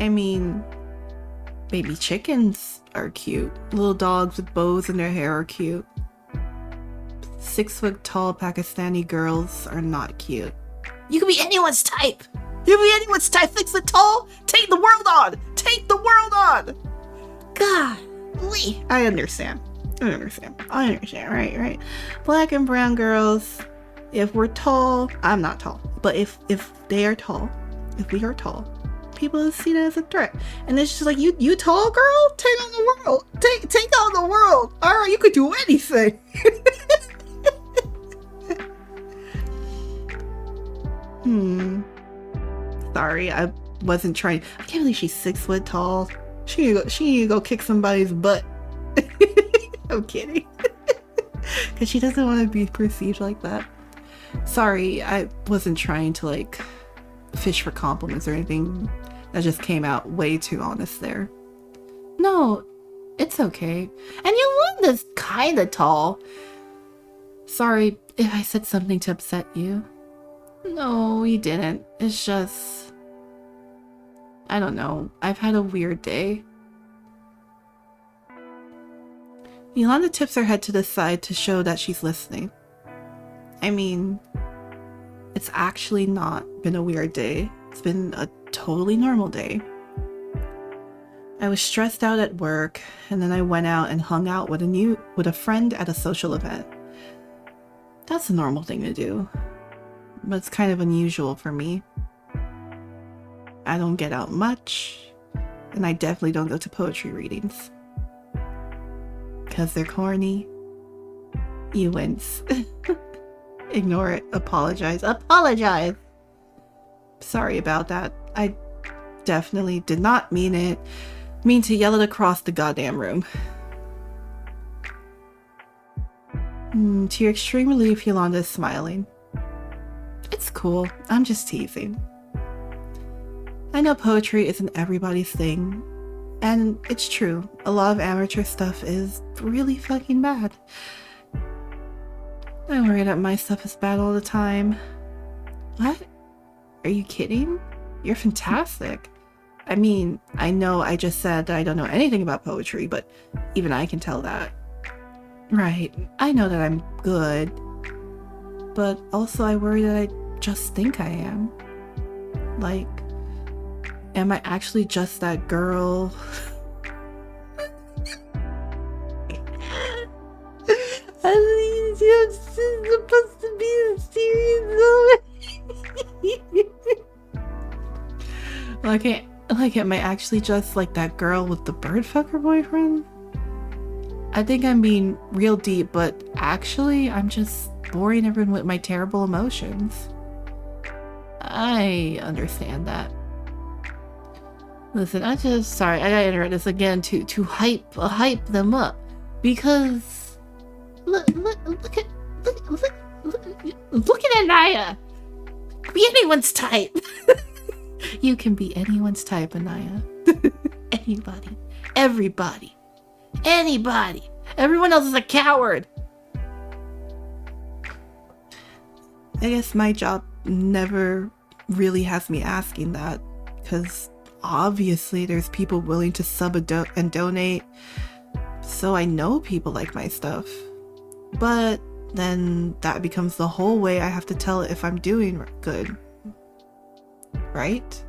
I mean, baby chickens are cute. Little dogs with bows in their hair are cute. 6-foot-tall Pakistani girls are not cute. You can be anyone's type! You can be anyone's type! 6 foot tall! Take the world on! Take the world on! Golly! I understand. Right. Black and brown girls, if we're tall, I'm not tall, but if they are tall, if we are tall, people see that as a threat. And it's just like, you tall girl? Take on the world. Take on the world. Alright, you could do anything. Sorry, I wasn't trying. I can't believe she's 6 foot tall. She need to go kick somebody's butt. I'm kidding. Because she doesn't want to be perceived like that. Sorry, I wasn't trying to like fish for compliments or anything. That just came out way too honest there. No, it's okay. And Yolanda's kinda tall. Sorry if I said something to upset you. No, you didn't. It's just... I don't know. I've had a weird day. Yolanda tips her head to the side to show that she's listening. I mean, it's actually not been a weird day. It's been a totally normal day. I was stressed out at work, and then I went out and hung out with a friend at a social event. That's a normal thing to do, but it's kind of unusual for me. I don't get out much, and I definitely don't go to poetry readings. Because they're corny. You wince. Ignore it. Apologize. Apologize! Sorry about that. I definitely did not mean to yell it across the goddamn room. To your extreme relief, Yolanda is smiling. It's cool. I'm just teasing. I know poetry isn't everybody's thing, and it's true. A lot of amateur stuff is really fucking bad. I worry that my stuff is bad all the time. What? Are you kidding? You're fantastic. I mean, I know I just said that I don't know anything about poetry, but even I can tell that. Right, I know that I'm good, but also I worry that I just think I am. Like, am I actually just that girl? I mean, you're supposed to be serious. Like, am I actually just like that girl with the bird fucker boyfriend? I think I'm being real deep, but actually, I'm just boring everyone with my terrible emotions. I understand that. Listen, sorry, I gotta interrupt this again to hype them up, because look at Anaya. Be anyone's type. You can be anyone's type, Anaya. Anybody, everybody, anybody. Everyone else is a coward. I guess my job never really has me asking that, because obviously there's people willing to sub and donate, so I know people like my stuff. But then that becomes the whole way I have to tell if I'm doing good, right?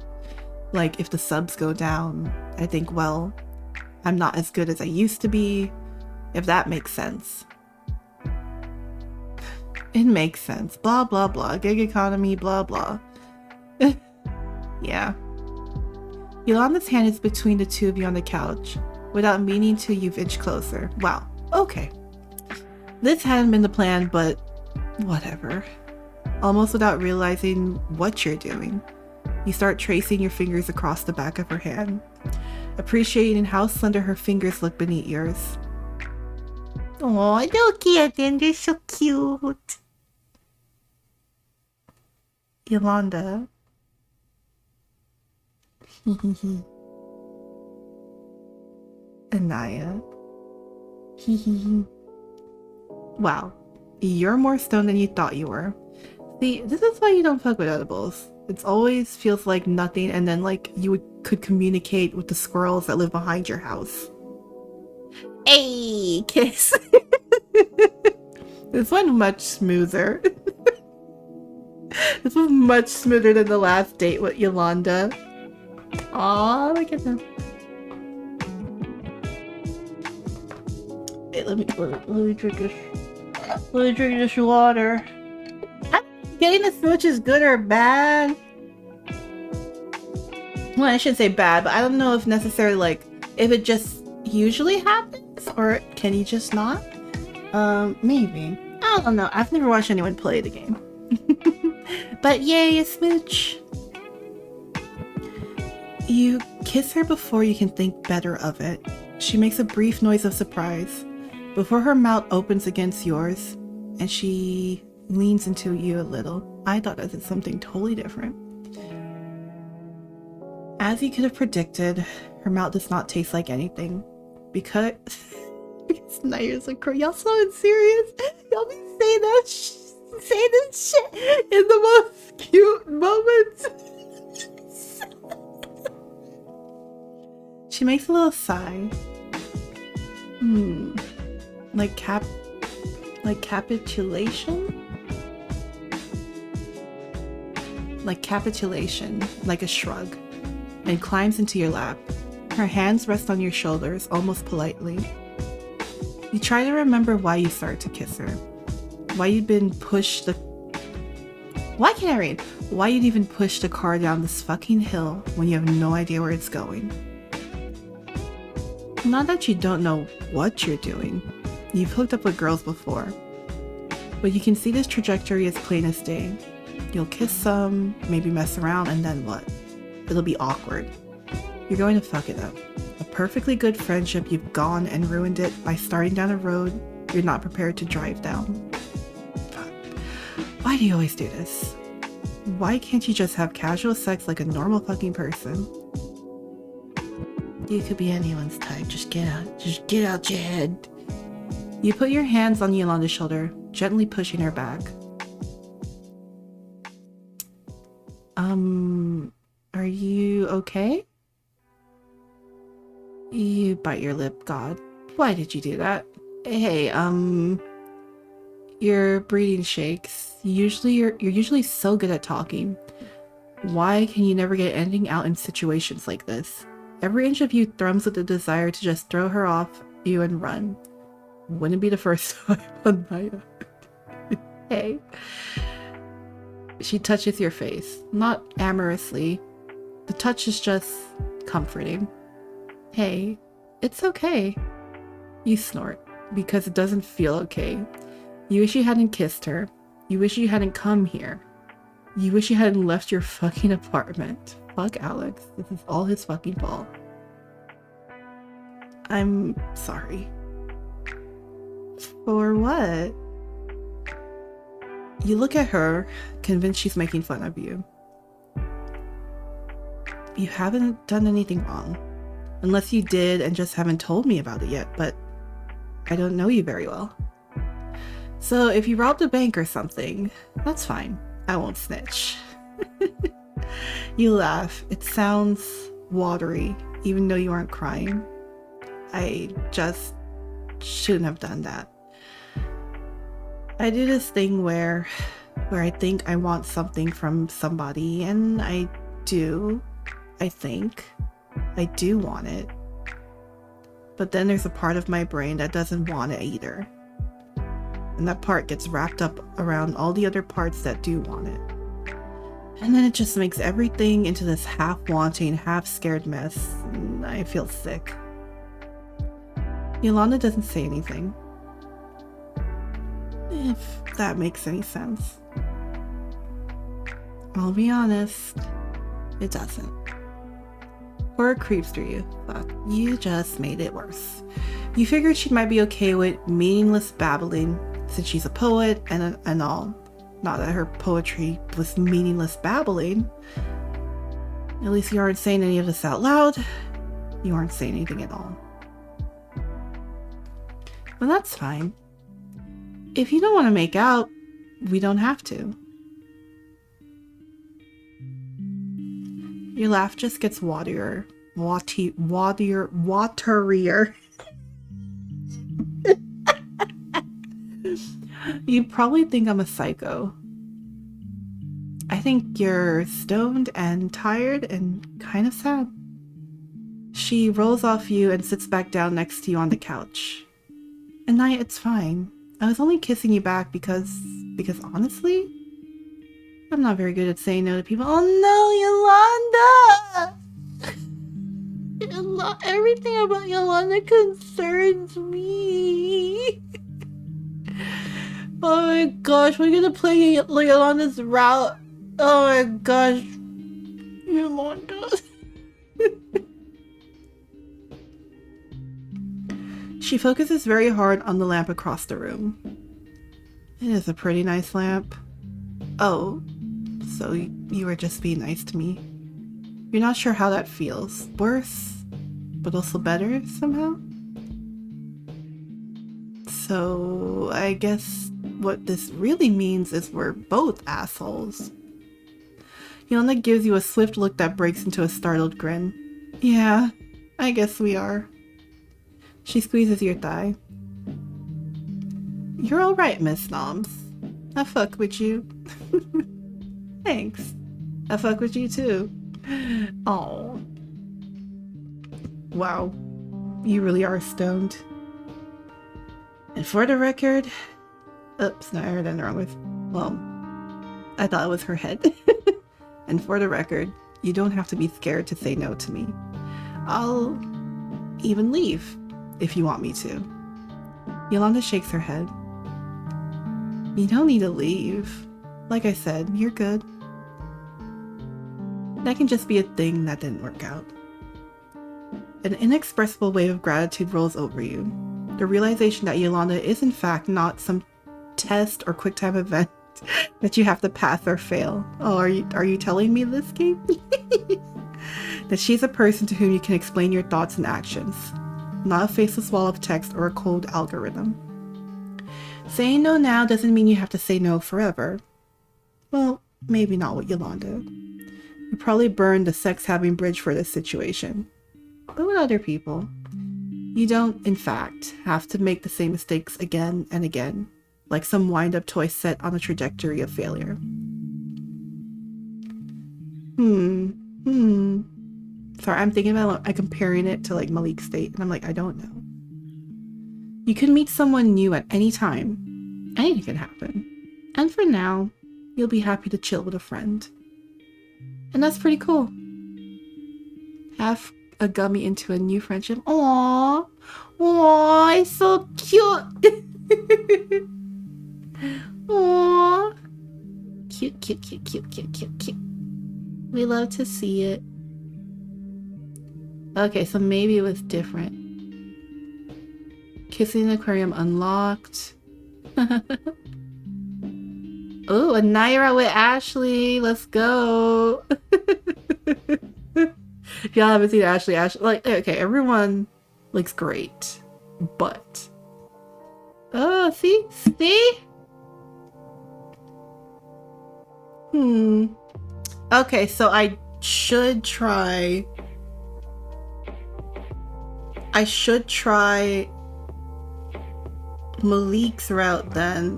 Like, if the subs go down, I think, well, I'm not as good as I used to be, if that makes sense. It makes sense. Blah, blah, blah. Gig economy, blah, blah. Yeah. Yolanda's hand is between the two of you on the couch. Without meaning to, you've inched closer. Wow. Okay. This hadn't been the plan, but whatever. Almost without realizing what you're doing. You start tracing your fingers across the back of her hand, appreciating how slender her fingers look beneath yours. Oh, look at them, they're so cute. Yolanda. Anaya. Wow, you're more stoned than you thought you were. See, this is why you don't fuck with edibles. It always feels like nothing, and then like you could communicate with the squirrels that live behind your house. Hey, kiss. This one much smoother. This was much smoother than the last date with Yolanda. Aw, look at them. Hey, let me drink this. Let me drink this water. Getting the smooch is good or bad? Well, I shouldn't say bad, but I don't know if necessarily like if it just usually happens or can you just not? Maybe. I don't know. I've never watched anyone play the game. But yay, a smooch. You kiss her before you can think better of it. She makes a brief noise of surprise before her mouth opens against yours, and she leans into you a little. I thought this was something totally different. As you could have predicted, her mouth does not taste like anything. Because Naya's a crow. Y'all so serious? Y'all be saying that say this shit in the most cute moments. She makes a little sigh. Like capitulation? Like capitulation, like a shrug, and climbs into your lap. Her hands rest on your shoulders, almost politely. You try to remember why you started to kiss her. Why you'd been pushed the... Why can't I read? Why you'd even push the car down this fucking hill when you have no idea where it's going. Not that you don't know what you're doing. You've hooked up with girls before. But you can see this trajectory as plain as day. You'll kiss some, maybe mess around, and then what? It'll be awkward. You're going to fuck it up. A perfectly good friendship, you've gone and ruined it by starting down a road you're not prepared to drive down. God. Why do you always do this? Why can't you just have casual sex like a normal fucking person? You could be anyone's type. Just get out. Just get out your head. You put your hands on Yolanda's shoulder, gently pushing her back. Are you okay? You bite your lip. God, why did you do that? Hey, your breathing shakes. You're usually so good at talking. Why can you never get anything out in situations like this? Every inch of you thrums with the desire to just throw her off you and run. Wouldn't be the first time on Maya. Hey. She touches your face, not amorously. The touch is just comforting. Hey, it's okay. You snort, because it doesn't feel okay. You wish you hadn't kissed her. You wish you hadn't come here. You wish you hadn't left your fucking apartment. Fuck Alex. This is all his fucking fault. I'm sorry. For what? You look at her, convinced she's making fun of you. You haven't done anything wrong. Unless you did and just haven't told me about it yet, but I don't know you very well. So if you robbed a bank or something, that's fine. I won't snitch. You laugh. It sounds watery, even though you aren't crying. I just shouldn't have done that. I do this thing where I think I want something from somebody, and I do. I think I do want it. But then there's a part of my brain that doesn't want it either. And that part gets wrapped up around all the other parts that do want it. And then it just makes everything into this half-wanting, half-scared mess, and I feel sick. Yolanda doesn't say anything. If that makes any sense. I'll be honest. It doesn't. Or it creeps through you. Fuck, you just made it worse. You figured she might be okay with meaningless babbling since she's a poet and all. Not that her poetry was meaningless babbling. At least you aren't saying any of this out loud. You aren't saying anything at all. Well, that's fine. If you don't want to make out, we don't have to. Your laugh just gets waterier. Waterier. You probably think I'm a psycho. I think you're stoned and tired and kind of sad. She rolls off you and sits back down next to you on the couch. At night, it's fine. I was only kissing you back because honestly, I'm not very good at saying no to people. Oh no, Yolanda! Everything about Yolanda concerns me. Oh my gosh, we're gonna play Yolanda's route. Oh my gosh. Yolanda. She focuses very hard on the lamp across the room. It is a pretty nice lamp. Oh, so you were just being nice to me. You're not sure how that feels. Worse, but also better somehow? So I guess what this really means is we're both assholes. Yolanda gives you a swift look that breaks into a startled grin. Yeah, I guess we are. She squeezes your thigh. You're alright, Miss Noms. I fuck with you. Thanks. I fuck with you too. Oh. Wow. You really are stoned. And for the record... Oops, no, I heard that wrong with... Well, I thought it was her head. And for the record, you don't have to be scared to say no to me. I'll even leave if you want me to. Yolanda shakes her head. You don't need to leave. Like I said, you're good. That can just be a thing that didn't work out. An inexpressible wave of gratitude rolls over you. The realization that Yolanda is in fact not some test or quick time event that you have to pass or fail. Oh, are you telling me this, Kate? That she's a person to whom you can explain your thoughts and actions. Not a faceless wall of text or a cold algorithm. Saying no now doesn't mean you have to say no forever. Well, maybe not with Yolanda. You probably burned the sex-having bridge for this situation. But with other people, you don't, in fact, have to make the same mistakes again and again, like some wind-up toy set on a trajectory of failure. Sorry, I'm thinking about comparing it to like Malik's State, and I'm like, I don't know. You can meet someone new at any time. Anything can happen. And for now, you'll be happy to chill with a friend. And that's pretty cool. Have a gummy into a new friendship. Aww. Aww, it's so cute. Aww. Cute, cute, cute, cute, cute, cute, cute. We love to see it. Okay, so maybe it was different. Kissing the aquarium unlocked. Oh, a Naira with Ashley. Let's go. If y'all haven't seen Ashley, like, okay, everyone looks great, but oh, see? Okay, so I should try Malik's route then,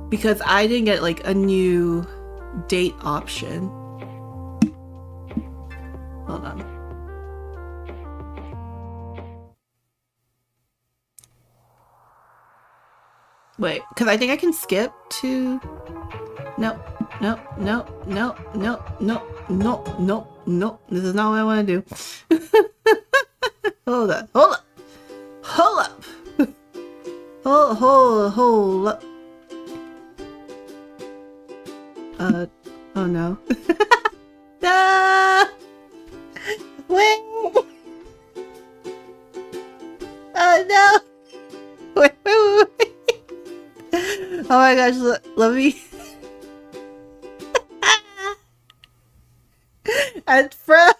because I didn't get like a new date option. Hold on. Wait, because I think I can skip to... No. This is not what I want to do. Hold up. Hold up. Oh no. No! Oh my gosh, let me... At first...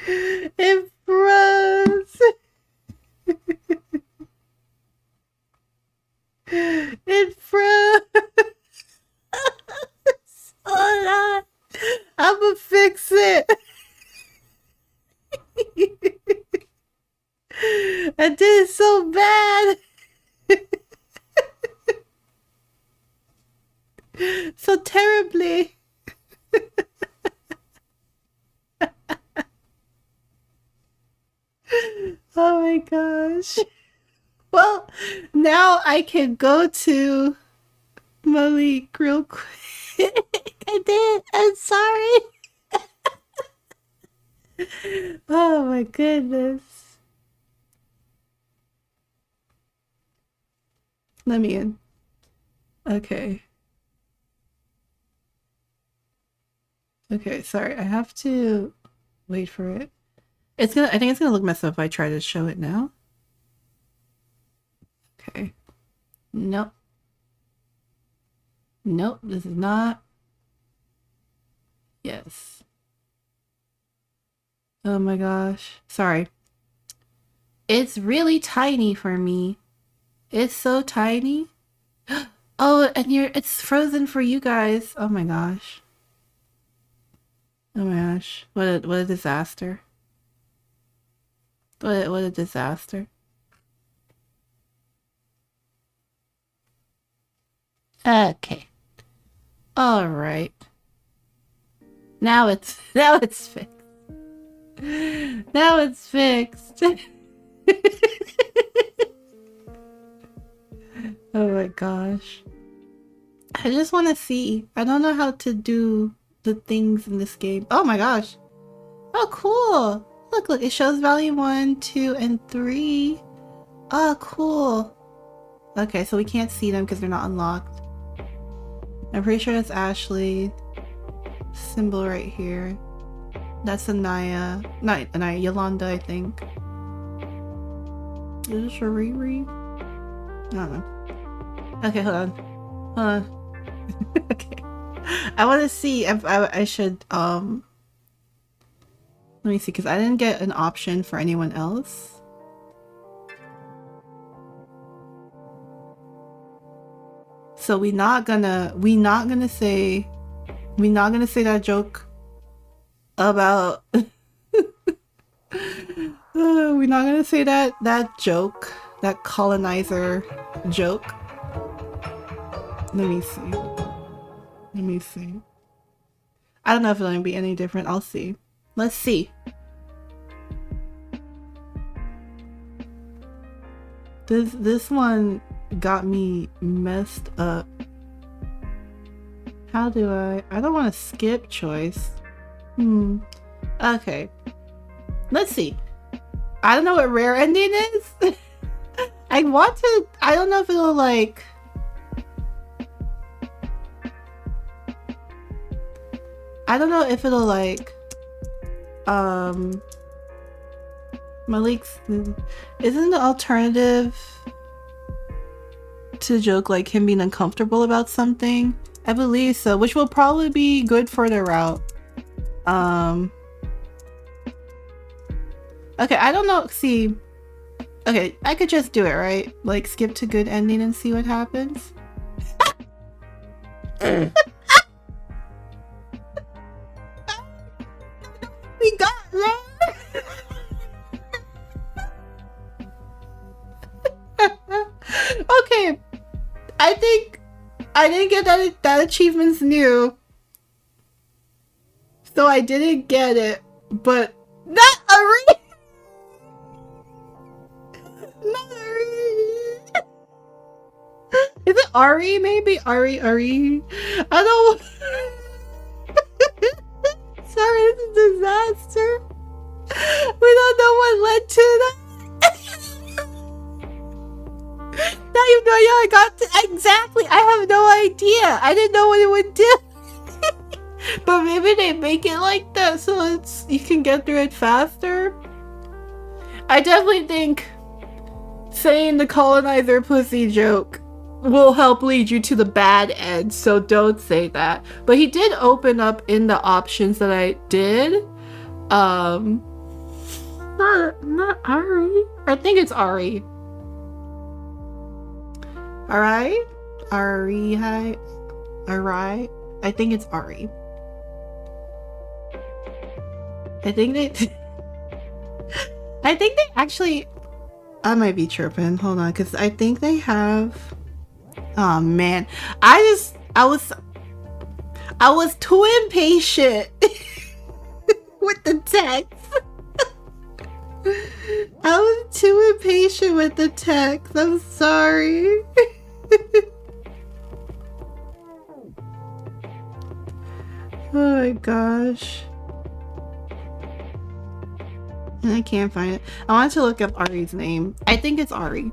It froze! It froze! Hold on! I'ma fix it! I did it so bad! So terribly! Oh my gosh. Well, now I can go to Malik real quick. I did. I'm sorry. Oh my goodness. Let me in. Okay. Okay, sorry. I have to wait for it. I think it's gonna look messed up if I try to show it now. Okay. Nope. Nope, this is not. Yes. Oh my gosh. Sorry. It's really tiny for me. It's so tiny. Oh, and it's frozen for you guys. Oh my gosh. Oh my gosh. What a disaster. What a disaster. Okay. All right. Now it's fixed. Now it's fixed. Oh my gosh. I just want to see. I don't know how to do the things in this game. Oh my gosh. Oh, cool. Look, it shows volume 1, 2, and 3. Oh, cool. Okay, so we can't see them because they're not unlocked. I'm pretty sure that's Ashley. Symbol right here. That's Anaya. Not Anaya, Yolanda, I think. Is this a Riri? I don't know. Okay, hold on. Hold on. Okay. I want to see if I should, let me see, because I didn't get an option for anyone else. So we're not gonna say that joke about we're not gonna say that joke, that colonizer joke. Let me see. I don't know if it'll be any different. I'll see. Let's see. This one got me messed up. How do I don't want to skip choice. Okay. Let's see. I don't know what rare ending is. I don't know if it'll like... I don't know if it'll like... Malik's... Isn't the alternative to joke like him being uncomfortable about something? I believe so, which will probably be good for the route. Okay, I don't know. See, okay, I could just do it, right? Like skip to good ending and see what happens. We got there. Okay, I think I didn't get that achievement's new, so I didn't get it. But not Arihi. Not Arihi. Is it Ari? Maybe Ari. I don't. Sorry, it's a disaster. We don't know what led to that. Not even know I got to, exactly. I have no idea. I didn't know what it would do. But maybe they make it like that so you can get through it faster. I definitely think saying the colonizer pussy joke will help lead you to the bad end, so don't say that. But he did open up in the options that I did. Not Ari. I think it's Ari. Alright? Arihi. Ari. I think it's Ari. I think they actually, I might be tripping. Hold on, because I think they have, oh man. I was too impatient with the text. I was too impatient with the text. I'm sorry. Oh my gosh. I can't find it. I wanted to look up Ari's name. I think it's Ari.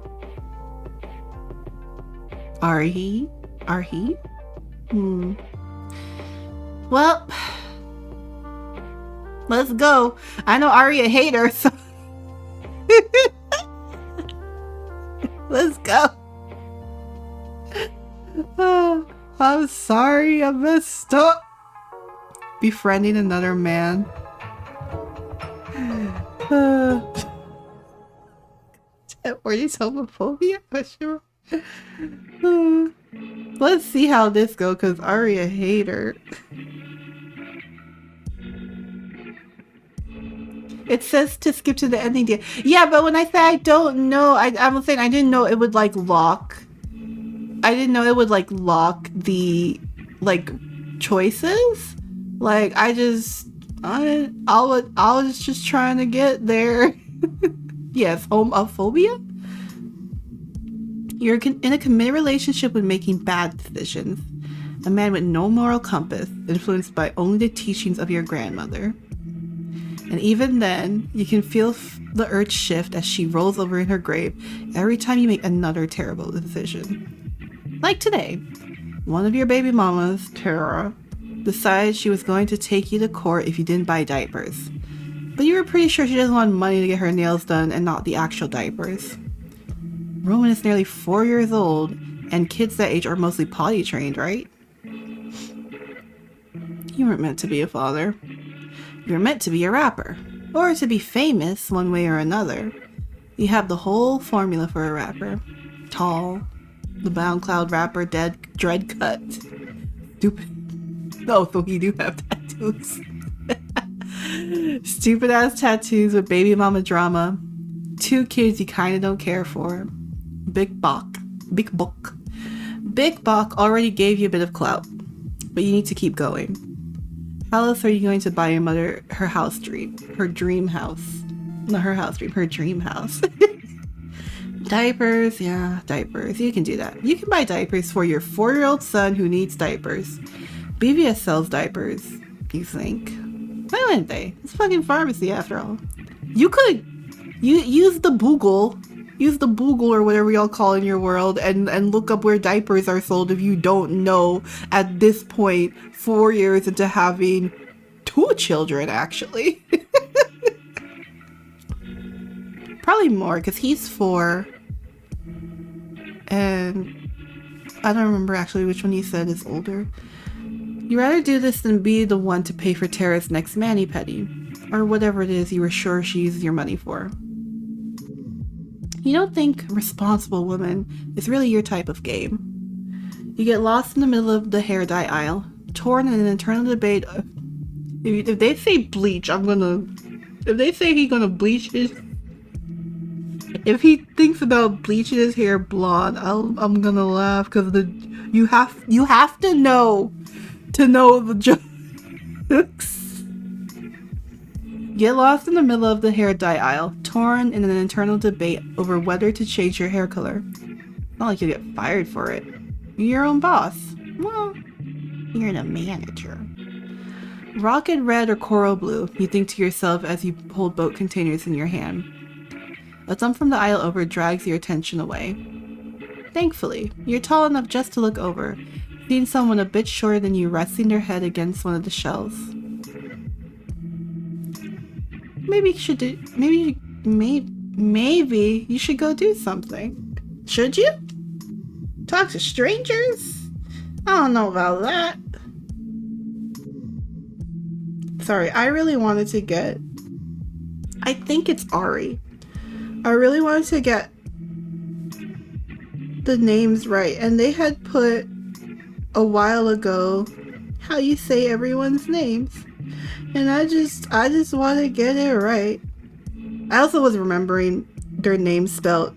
Arihi? Arihi? Well, let's go. I know Ari a hater, so let's go. Oh, I'm sorry, I messed up. Befriending another man. Or is homophobia? Let's see how this goes, because Ari a hater. It says to skip to the ending. Yeah, but when I say I don't know, I'm saying I didn't know it would like lock. I didn't know it would like lock the like choices. Like I was just trying to get there. Yes, homophobia. You're in a committed relationship with making bad decisions. A man with no moral compass, influenced by only the teachings of your grandmother. And even then, you can feel the urge shift as she rolls over in her grave every time you make another terrible decision. Like today, one of your baby mamas, Tara, decided she was going to take you to court if you didn't buy diapers. But you were pretty sure she doesn't want money to get her nails done and not the actual diapers. Roman is nearly 4 years old, and kids that age are mostly potty trained, right? You weren't meant to be a father. You were meant to be a rapper, or to be famous one way or another. You have the whole formula for a rapper. Tall, the Bound Cloud rapper, dread cut. Stupid. No, so you do have tattoos. Stupid ass tattoos with baby mama drama. 2 kids you kinda don't care for. Big Bok already gave you a bit of clout, but you need to keep going. How else are you going to buy your mother her house dream? Her dream house. Not her house dream, her dream house. Diapers, yeah, diapers. You can do that. You can buy diapers for your 4-year-old son who needs diapers. BVS sells diapers, you think. Why wouldn't they? It's fucking pharmacy after all. You could use the Google. Use the Google or whatever y'all call in your world and look up where diapers are sold if you don't know at this point, 4 years into having 2 children, actually. Probably more, because he's 4. And I don't remember actually which one you said is older. You'd rather do this than be the one to pay for Tara's next mani-pedi, or whatever it is you were sure she used your money for. You don't think responsible woman is really your type of game. You get lost in the middle of the hair dye aisle, torn in an internal debate. If they say bleach, if they say he's gonna bleach his, if he thinks about bleaching his hair blonde, I'm gonna laugh, because you have to know the jokes. Get lost in the middle of the hair dye aisle, torn in an internal debate over whether to change your hair color. Not like you'll get fired for it. You're your own boss. Well, you're the manager. Rocket red or coral blue, you think to yourself as you hold boat containers in your hand. A thump from the aisle over drags your attention away. Thankfully, you're tall enough just to look over, seeing someone a bit shorter than you resting their head against one of the shelves. Maybe maybe you should go do something. Should you? Talk to strangers? I don't know about that. Sorry, I really wanted to get... I think it's Ari. I really wanted to get the names right, and they had put a while ago how you say everyone's names, and I just want to get it right. I also was remembering their names spelled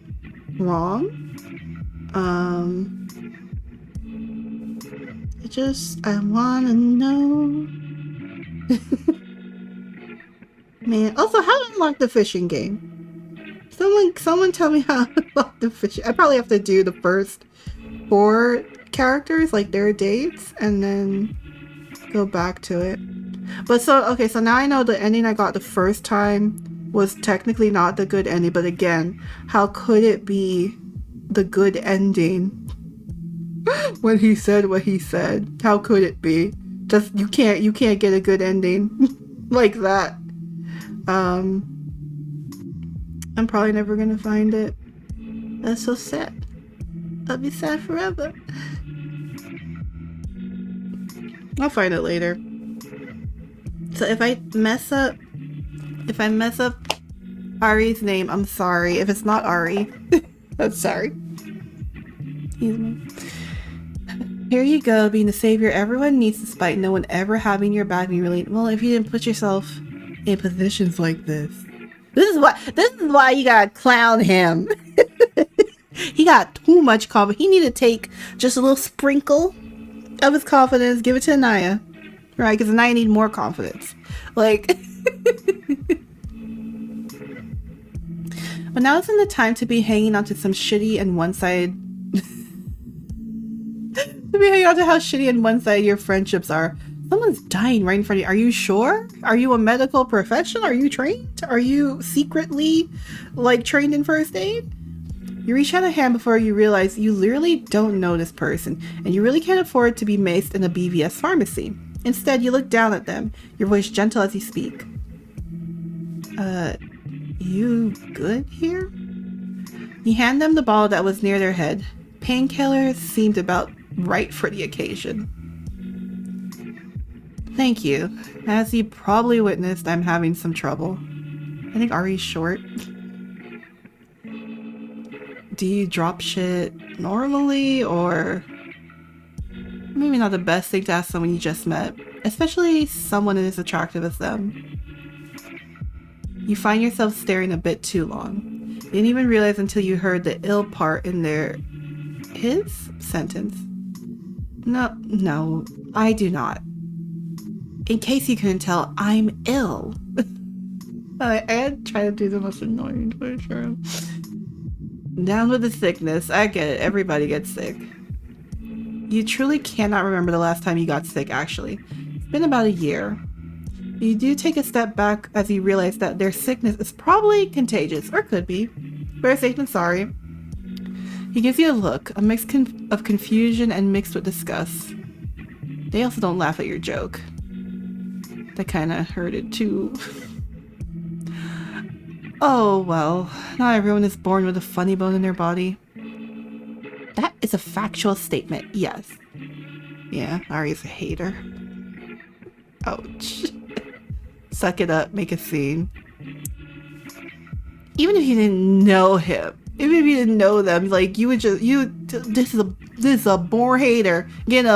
wrong. I wanna know. Man, also, how to unlock the fishing game? Someone tell me how to unlock the fishing. I probably have to do the first 4 characters, like their dates, and then go back to it. But okay, so now I know the ending I got the first time was technically not the good ending, but again, how could it be the good ending when he said what he said? How could it be? Just you can't get a good ending like that. I'm probably never gonna find it. That's so sad. I'll be sad forever. I'll find it later. So if I mess up Ari's name, I'm sorry. If it's not Ari, I'm sorry. Excuse me. Here you go, being the savior everyone needs despite no one ever having your back. Well, if you didn't put yourself in positions like this. This is why you gotta clown him. He got too much confidence. He need to take just a little sprinkle of his confidence, give it to Anaya. Right, because Anaya need more confidence. Like but now isn't the time to be hanging on to some shitty and one-sided to be hanging on to how shitty and one-sided your friendships are. Someone's dying right in front of you. Are you sure? Are you a medical professional? Are you trained? Are you secretly like trained in first aid? You reach out a hand before you realize you literally don't know this person, and you really can't afford to be maced in a BVS pharmacy. Instead, you look down at them, your voice gentle as you speak. You good here? You hand them the bottle that was near their head. Painkillers seemed about right for the occasion. Thank you. As you probably witnessed, I'm having some trouble. I think Ari's short. Do you drop shit normally, or maybe not the best thing to ask someone you just met, especially someone as attractive as them? You find yourself staring a bit too long. You didn't even realize until you heard the ill part in his sentence. No, I do not. In case you couldn't tell, I'm ill. I try to do the most annoying voice. Down with the sickness. I get it. Everybody gets sick. You truly cannot remember the last time you got sick, actually. It's been about a year. You do take a step back as you realize that their sickness is probably contagious, or could be. Better safe than sorry. He gives you a look, a mix of confusion and mixed with disgust. They also don't laugh at your joke. That kind of hurted too. Oh well, not everyone is born with a funny bone in their body. That is a factual statement, yes. Yeah, Ari's a hater. Ouch. Suck it up, make a scene. Even if you didn't know him, even if you didn't know them, like you would just this is a born hater getting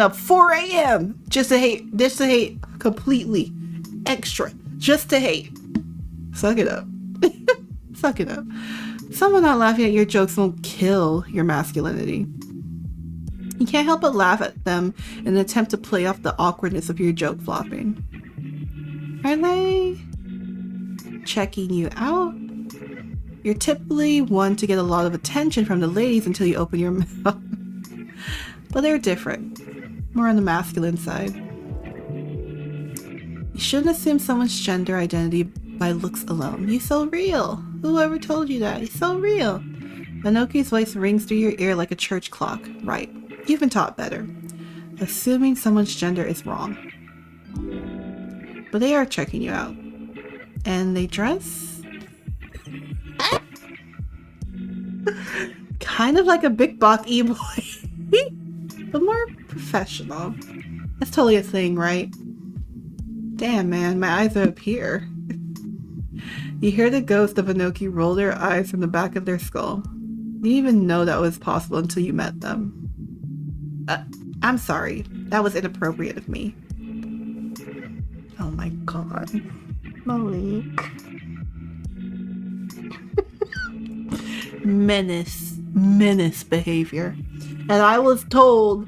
up 4 a.m. just to hate completely extra just to hate. Suck it up. Suck it up. Someone not laughing at your jokes won't kill your masculinity. You can't help but laugh at them in an attempt to play off the awkwardness of your joke flopping. Are they checking you out? You're typically one to get a lot of attention from the ladies until you open your mouth. But they're different. More on the masculine side. You shouldn't assume someone's gender identity by looks alone. You're so real. Whoever told you that? You're so real. Anoki's voice rings through your ear like a church clock. Right. You've been taught better. Assuming someone's gender is wrong. But they are checking you out. And they dress? Kind of like a big box e-boy, but more professional. That's totally a thing, right? Damn, man, my eyes are up here. You hear the ghost of Inoki roll their eyes from the back of their skull. You didn't even know that was possible until you met them. I'm sorry. That was inappropriate of me. Oh my god. Malik. Menace behavior. And I was told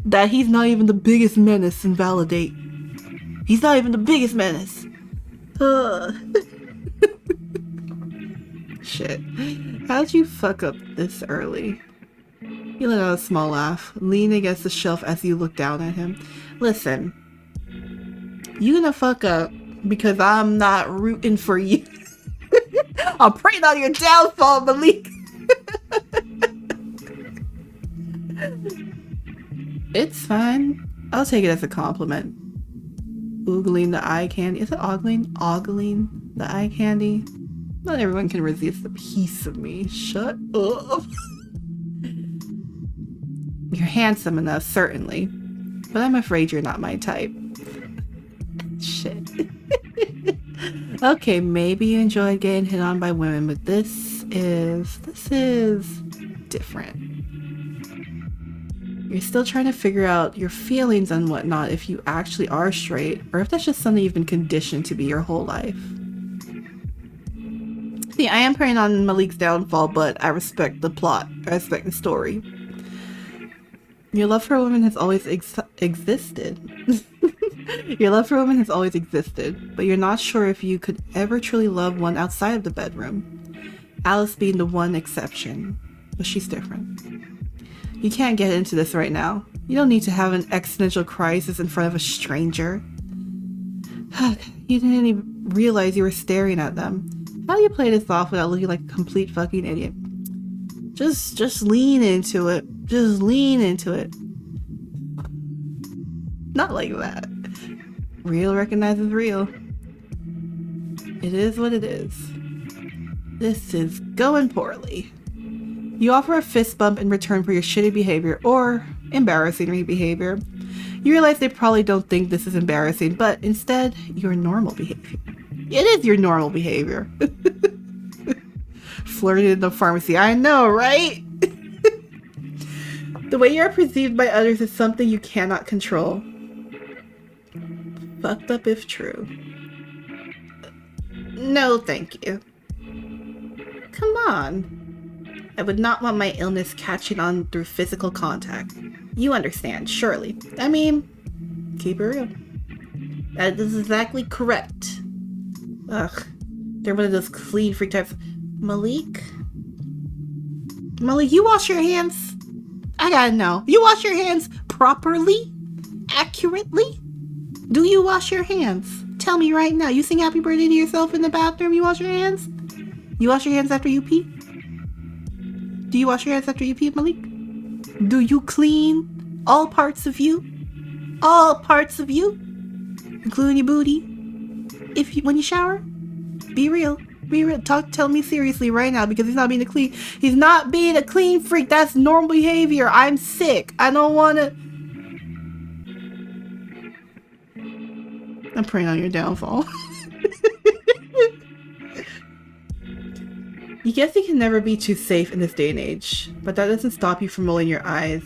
that he's not even the biggest menace in ValiDate. He's not even the biggest menace. Shit. How'd you fuck up this early? You let out a small laugh, lean against the shelf as you look down at him. Listen, you gonna fuck up because I'm not rooting for you. I'm praying on your downfall, Malik. It's fine. I'll take it as a compliment. Oogling the eye candy. Is it ogling? Ogling the eye candy? Not everyone can resist a piece of me. Shut up. You're handsome enough, certainly. But I'm afraid you're not my type. Shit. Okay, maybe you enjoyed getting hit on by women, but this is different. You're still trying to figure out your feelings and whatnot, if you actually are straight, or if that's just something you've been conditioned to be your whole life. See, I am preying on Malik's downfall, but I respect the plot. I respect the story. Your love for women has always existed. Your love for women has always existed, but you're not sure if you could ever truly love one outside of the bedroom. Alice being the one exception, but she's different. You can't get into this right now. You don't need to have an existential crisis in front of a stranger. You didn't even realize you were staring at them. How do you play this off without looking like a complete fucking idiot? Just lean into it. Just lean into it. Not like that. Real recognizes real. It is what it is. This is going poorly. You offer a fist bump in return for your shitty behavior or embarrassing behavior. You realize they probably don't think this is embarrassing, but instead, your normal behavior. It is your normal behavior. Flirting in the pharmacy. I know, right? The way you are perceived by others is something you cannot control. Fucked up if true. No, thank you. Come on. I would not want my illness catching on through physical contact. You understand, surely. I mean, keep it real. That is exactly correct. Ugh. They're one of those clean freak types. Malik, you wash your hands? I gotta know. You wash your hands properly? Accurately? Do you wash your hands? Tell me right now. You sing happy birthday to yourself in the bathroom? You wash your hands? You wash your hands after you pee? Do you wash your hands after you pee, Malik? Do you clean all parts of you? All parts of you? Including your booty? When you shower? Be real. Be real. Tell me seriously right now, because he's not being a clean freak. That's normal behavior. I'm sick. I don't want to. I'm praying on your downfall. You guess you can never be too safe in this day and age, but that doesn't stop you from rolling your eyes.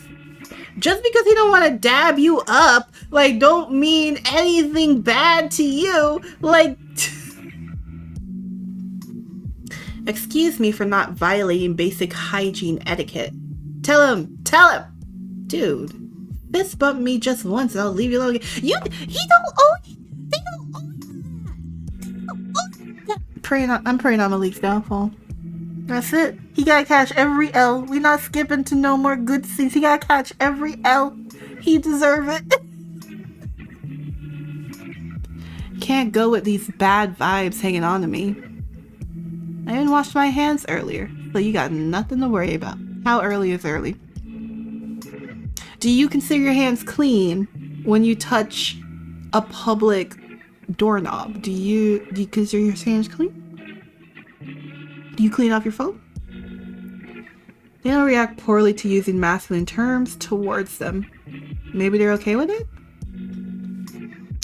Just because he don't want to dab you up, like, don't mean anything bad to you. Like, excuse me for not violating basic hygiene etiquette. Tell him, dude. Fist bump me just once and I'll leave you alone. They don't owe you that. I'm praying on Malik's downfall. That's it. He gotta catch every L. We not skipping to no more good scenes. He gotta catch every L. He deserve it. Can't go with these bad vibes hanging on to me. I even washed my hands earlier, so you got nothing to worry about. How early is early? Do you consider your hands clean when you touch a public doorknob? Do you consider your hands clean? You clean off your phone? They don't react poorly to using masculine terms towards them. Maybe they're okay with it?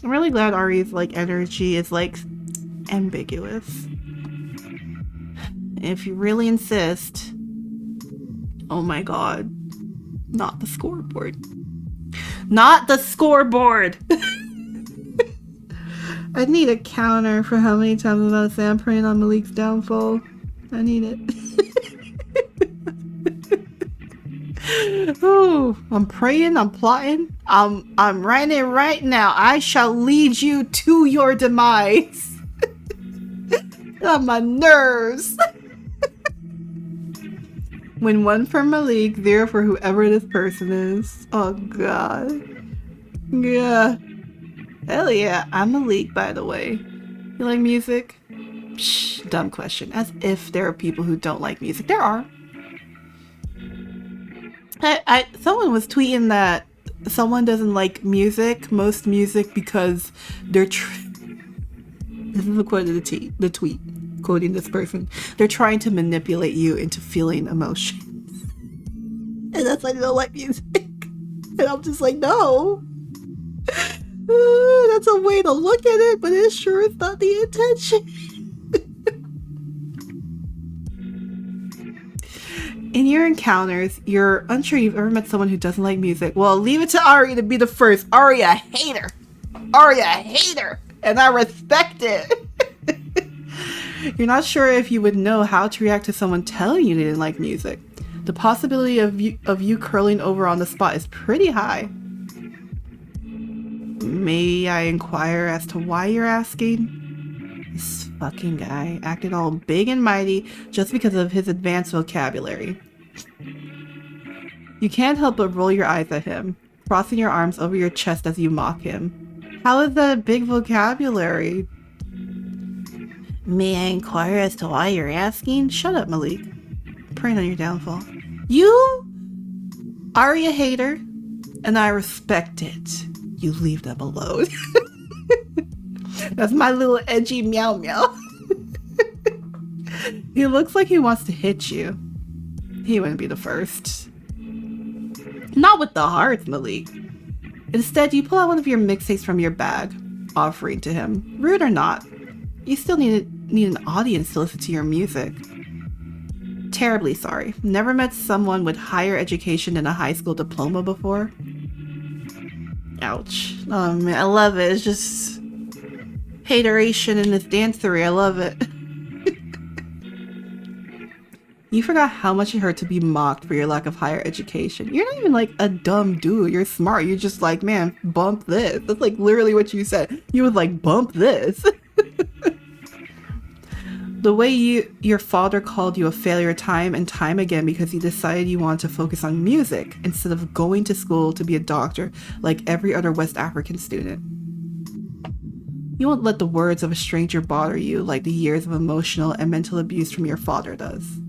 I'm really glad Ari's like energy is like ambiguous. If you really insist, oh my god, not the scoreboard. Not the scoreboard! I need a counter for how many times I'm about to say I'm praying on Malik's downfall. I need it. Ooh, I'm praying, I'm plotting, I'm writing it right now. I shall lead you to your demise. On my nerves. When 1 for Malik, 0 for whoever this person is. Oh god. Yeah. Hell yeah, I'm Malik, by the way. You like music? Psh, dumb question. As if there are people who don't like music. There are. Someone was tweeting that someone doesn't like music, most music, because they're this is a quote of the tweet, quoting this person. They're trying to manipulate you into feeling emotions. And that's why they don't like music. And I'm just like, no. That's a way to look at it, but it sure is not the intention. In your encounters, you're unsure you've ever met someone who doesn't like music. Well, leave it to Ari to be the first. Ari a hater. Ari a hater. And I respect it. You're not sure if you would know how to react to someone telling you they didn't like music. The possibility of you curling over on the spot is pretty high. May I inquire as to why you're asking? This fucking guy acted all big and mighty just because of his advanced vocabulary. You can't help but roll your eyes at him, crossing your arms over your chest as you mock him. How is that a big vocabulary? May I inquire as to why you're asking? Shut up, Malik. I'm praying on your downfall. You are a hater, and I respect it. You leave them alone. That's my little edgy meow meow. He looks like he wants to hit you. He wouldn't be the first. Not with the hearts, Malik. Instead, you pull out one of your mixtapes from your bag, offering to him. Rude or not, you still need an audience to listen to your music. Terribly sorry. Never met someone with higher education than a high school diploma before. Ouch. Oh man, I love it. It's just hateration in this dancery. I love it. You forgot how much it hurt to be mocked for your lack of higher education. You're not even like a dumb dude. You're smart. You're just like, man, bump this. That's like literally what you said. You was like, bump this. The way your father called you a failure time and time again because he decided you wanted to focus on music instead of going to school to be a doctor like every other West African student. You won't let the words of a stranger bother you like the years of emotional and mental abuse from your father does.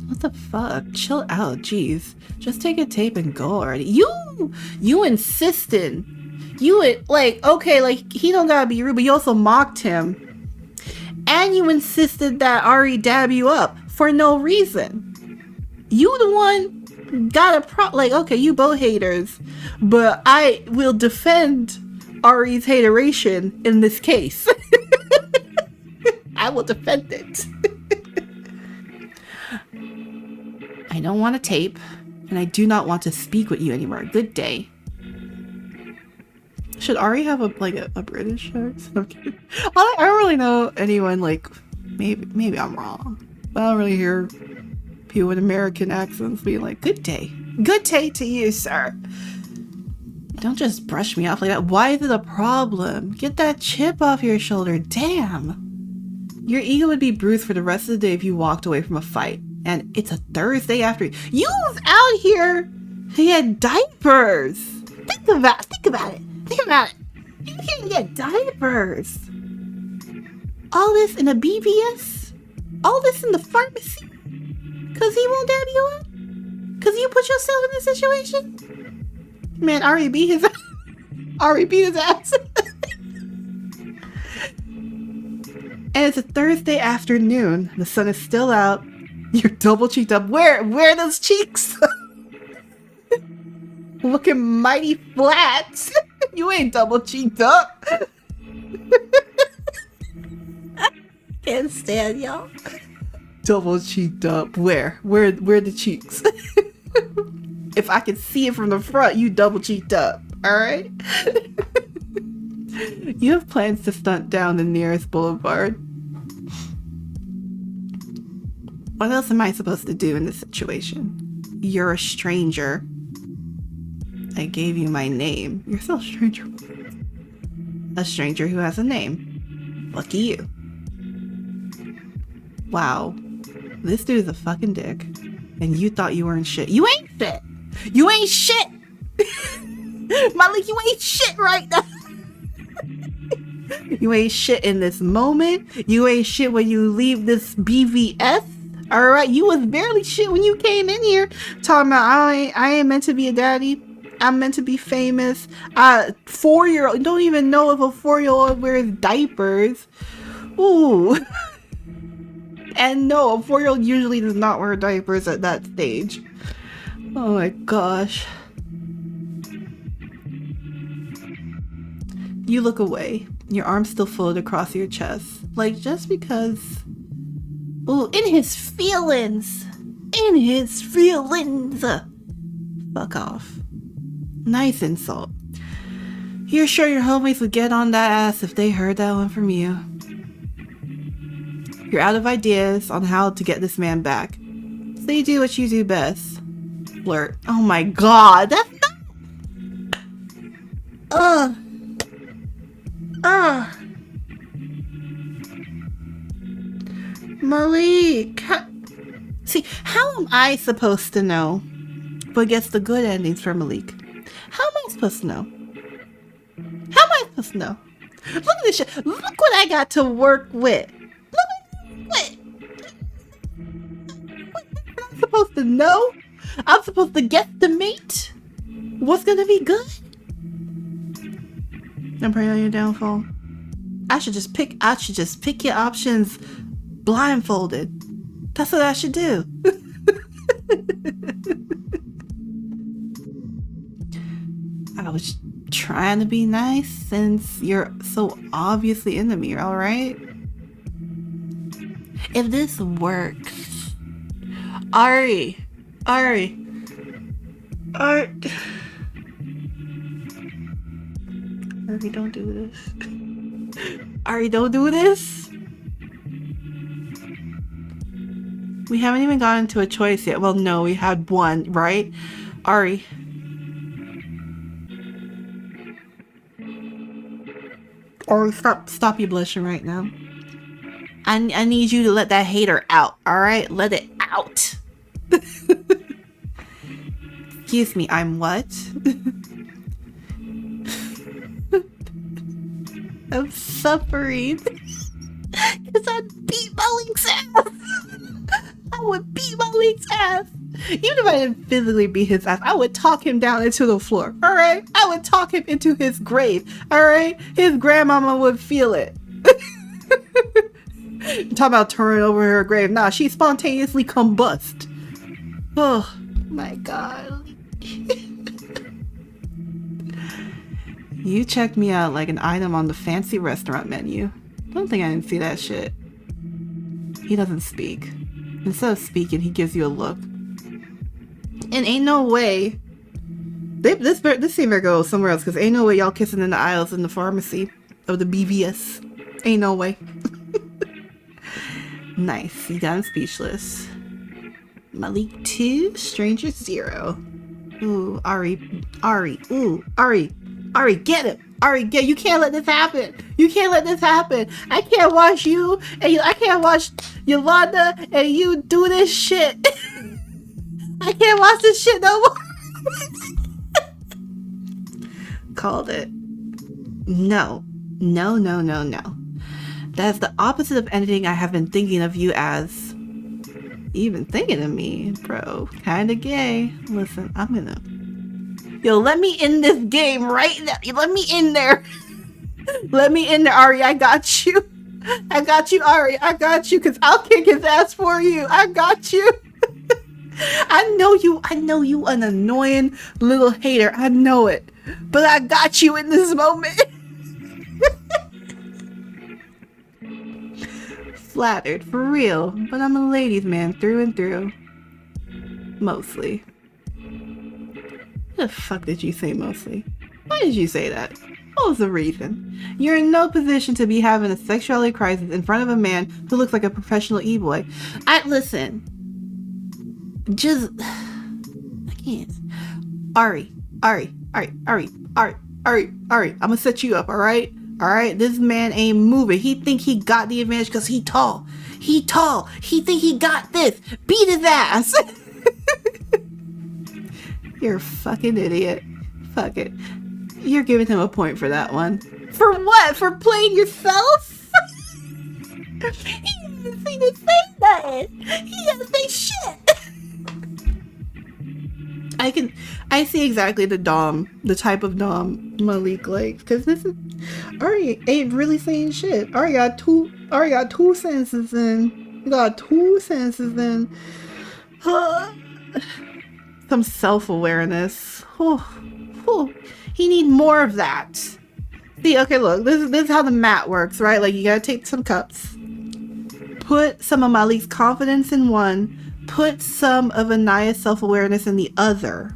What the fuck? Chill out, jeez. Just take a tape and go already. You insisted. Okay, like, he don't gotta be rude, but you also mocked him. And you insisted that Ari dab you up for no reason. You the one got okay, you both haters, but I will defend Ari's hateration in this case. I will defend it. I don't want a tape, and I do not want to speak with you anymore. Good day. Should Ari have a British accent? Okay. I don't really know anyone, like, maybe I'm wrong, but I don't really hear people with American accents being like, good day. Good day to you, sir. Don't just brush me off like that. Why is it a problem? Get that chip off your shoulder. Damn. Your ego would be bruised for the rest of the day if you walked away from a fight. And it's a Thursday after. You was out here. He had diapers. Think about it. Think about it. You can't get diapers. All this in a BVS? All this in the pharmacy? Cause he won't dab you up? Cause you put yourself in this situation? Man, Ari beat his ass. And it's a Thursday afternoon. The sun is still out. You're double cheeked up. Where are those cheeks? Looking mighty flat. You ain't double cheeked up. Can't stand y'all. Double cheeked up. Where are the cheeks? If I can see it from the front, you double cheeked up. All right. You have plans to stunt down the nearest boulevard. What else am I supposed to do in this situation? You're a stranger. I gave you my name. You're still a stranger. A stranger who has a name. Lucky you. Wow. This dude's a fucking dick. And you thought you weren't shit. You ain't shit! You ain't shit! Malik, you ain't shit right now! You ain't shit in this moment. You ain't shit when you leave this BVS. Alright, you was barely shit when you came in here. Talking about, I ain't meant to be a daddy. I'm meant to be famous. 4-year-old, don't even know if a 4-year-old wears diapers. Ooh. And no, a 4-year-old usually does not wear diapers at that stage. Oh my gosh. You look away. Your arms still folded across your chest. Like, just because... Ooh, in his feelings! In his feelings! Fuck off. Nice insult. You're sure your homies would get on that ass if they heard that one from you. You're out of ideas on how to get this man back. So you do what you do best. Flirt. Oh my god, that's not... Malik! See, how am I supposed to know what gets the good endings for Malik? How am I supposed to know? How am I supposed to know? Look at this shit. Look what I got to work with. Look what... I'm supposed to know? I'm supposed to guesstimate what's gonna be good? I'm praying on your downfall. I should just pick your options blindfolded. That's what I should do. I was trying to be nice since you're so obviously into me, alright? If this works... Ari, don't do this. Ari, don't do this. We haven't even gotten to a choice yet. Well, no, we had one, right? Ari. Ari, stop you blushing right now. I need you to let that hater out, alright? Let it out. Excuse me, I'm what? I'm suffering. Because I beat Malik's ass. I would beat Malik's ass. Even if I didn't physically beat his ass, I would talk him down into the floor. Alright? I would talk him into his grave. Alright? His grandmama would feel it. Talk about turning over her grave. Nah, she spontaneously combust. Oh my god. You checked me out like an item on the fancy restaurant menu. Don't think I didn't see that shit. He doesn't speak. Instead of speaking, he gives you a look. And ain't no way. This scene better go somewhere else, because ain't no way y'all kissing in the aisles in the pharmacy of the BVS. Ain't no way. Nice. You got him speechless. Malik 2, Stranger 0. Ooh, Ari. Ooh, Ari, get him. Ari, get. You can't let this happen. You can't let this happen. I can't watch you, and I can't watch Yolanda, and you do this shit. I can't watch this shit no more. Called it. No. That's the opposite of anything I have been thinking of you as. Even thinking of me, bro. Kinda gay. Listen, I'm gonna... Yo, let me in this game right now. Let me in there. Let me in there, Ari. I got you. I got you, Ari. I got you, because I'll kick his ass for you. I got you. I know you an annoying little hater. I know it. But I got you in this moment. Flattered, for real. But I'm a ladies' man through and through. Mostly. What the fuck did you say mostly? Why did you say that? What was the reason? You're in no position to be having a sexuality crisis in front of a man who looks like a professional e-boy. Listen. Just... I can't. Ari. I'ma set you up, alright? Alright? This man ain't moving. He think he got the advantage because he tall. He tall. He think he got this. Beat his ass. You're a fucking idiot. Fuck it. You're giving him a point for that one. For what? For playing yourself? He didn't see to say nothing. He didn't say shit. I see exactly the type of dom Malik likes, because this is Ari ain't really saying shit. Ari got two sentences in. You got 2 sentences in. Some self-awareness. He need more of that. See, okay, look, this is how the mat works, right? Like, you gotta take some cups, put some of Malik's confidence in one, put some of Anaya's self-awareness in the other,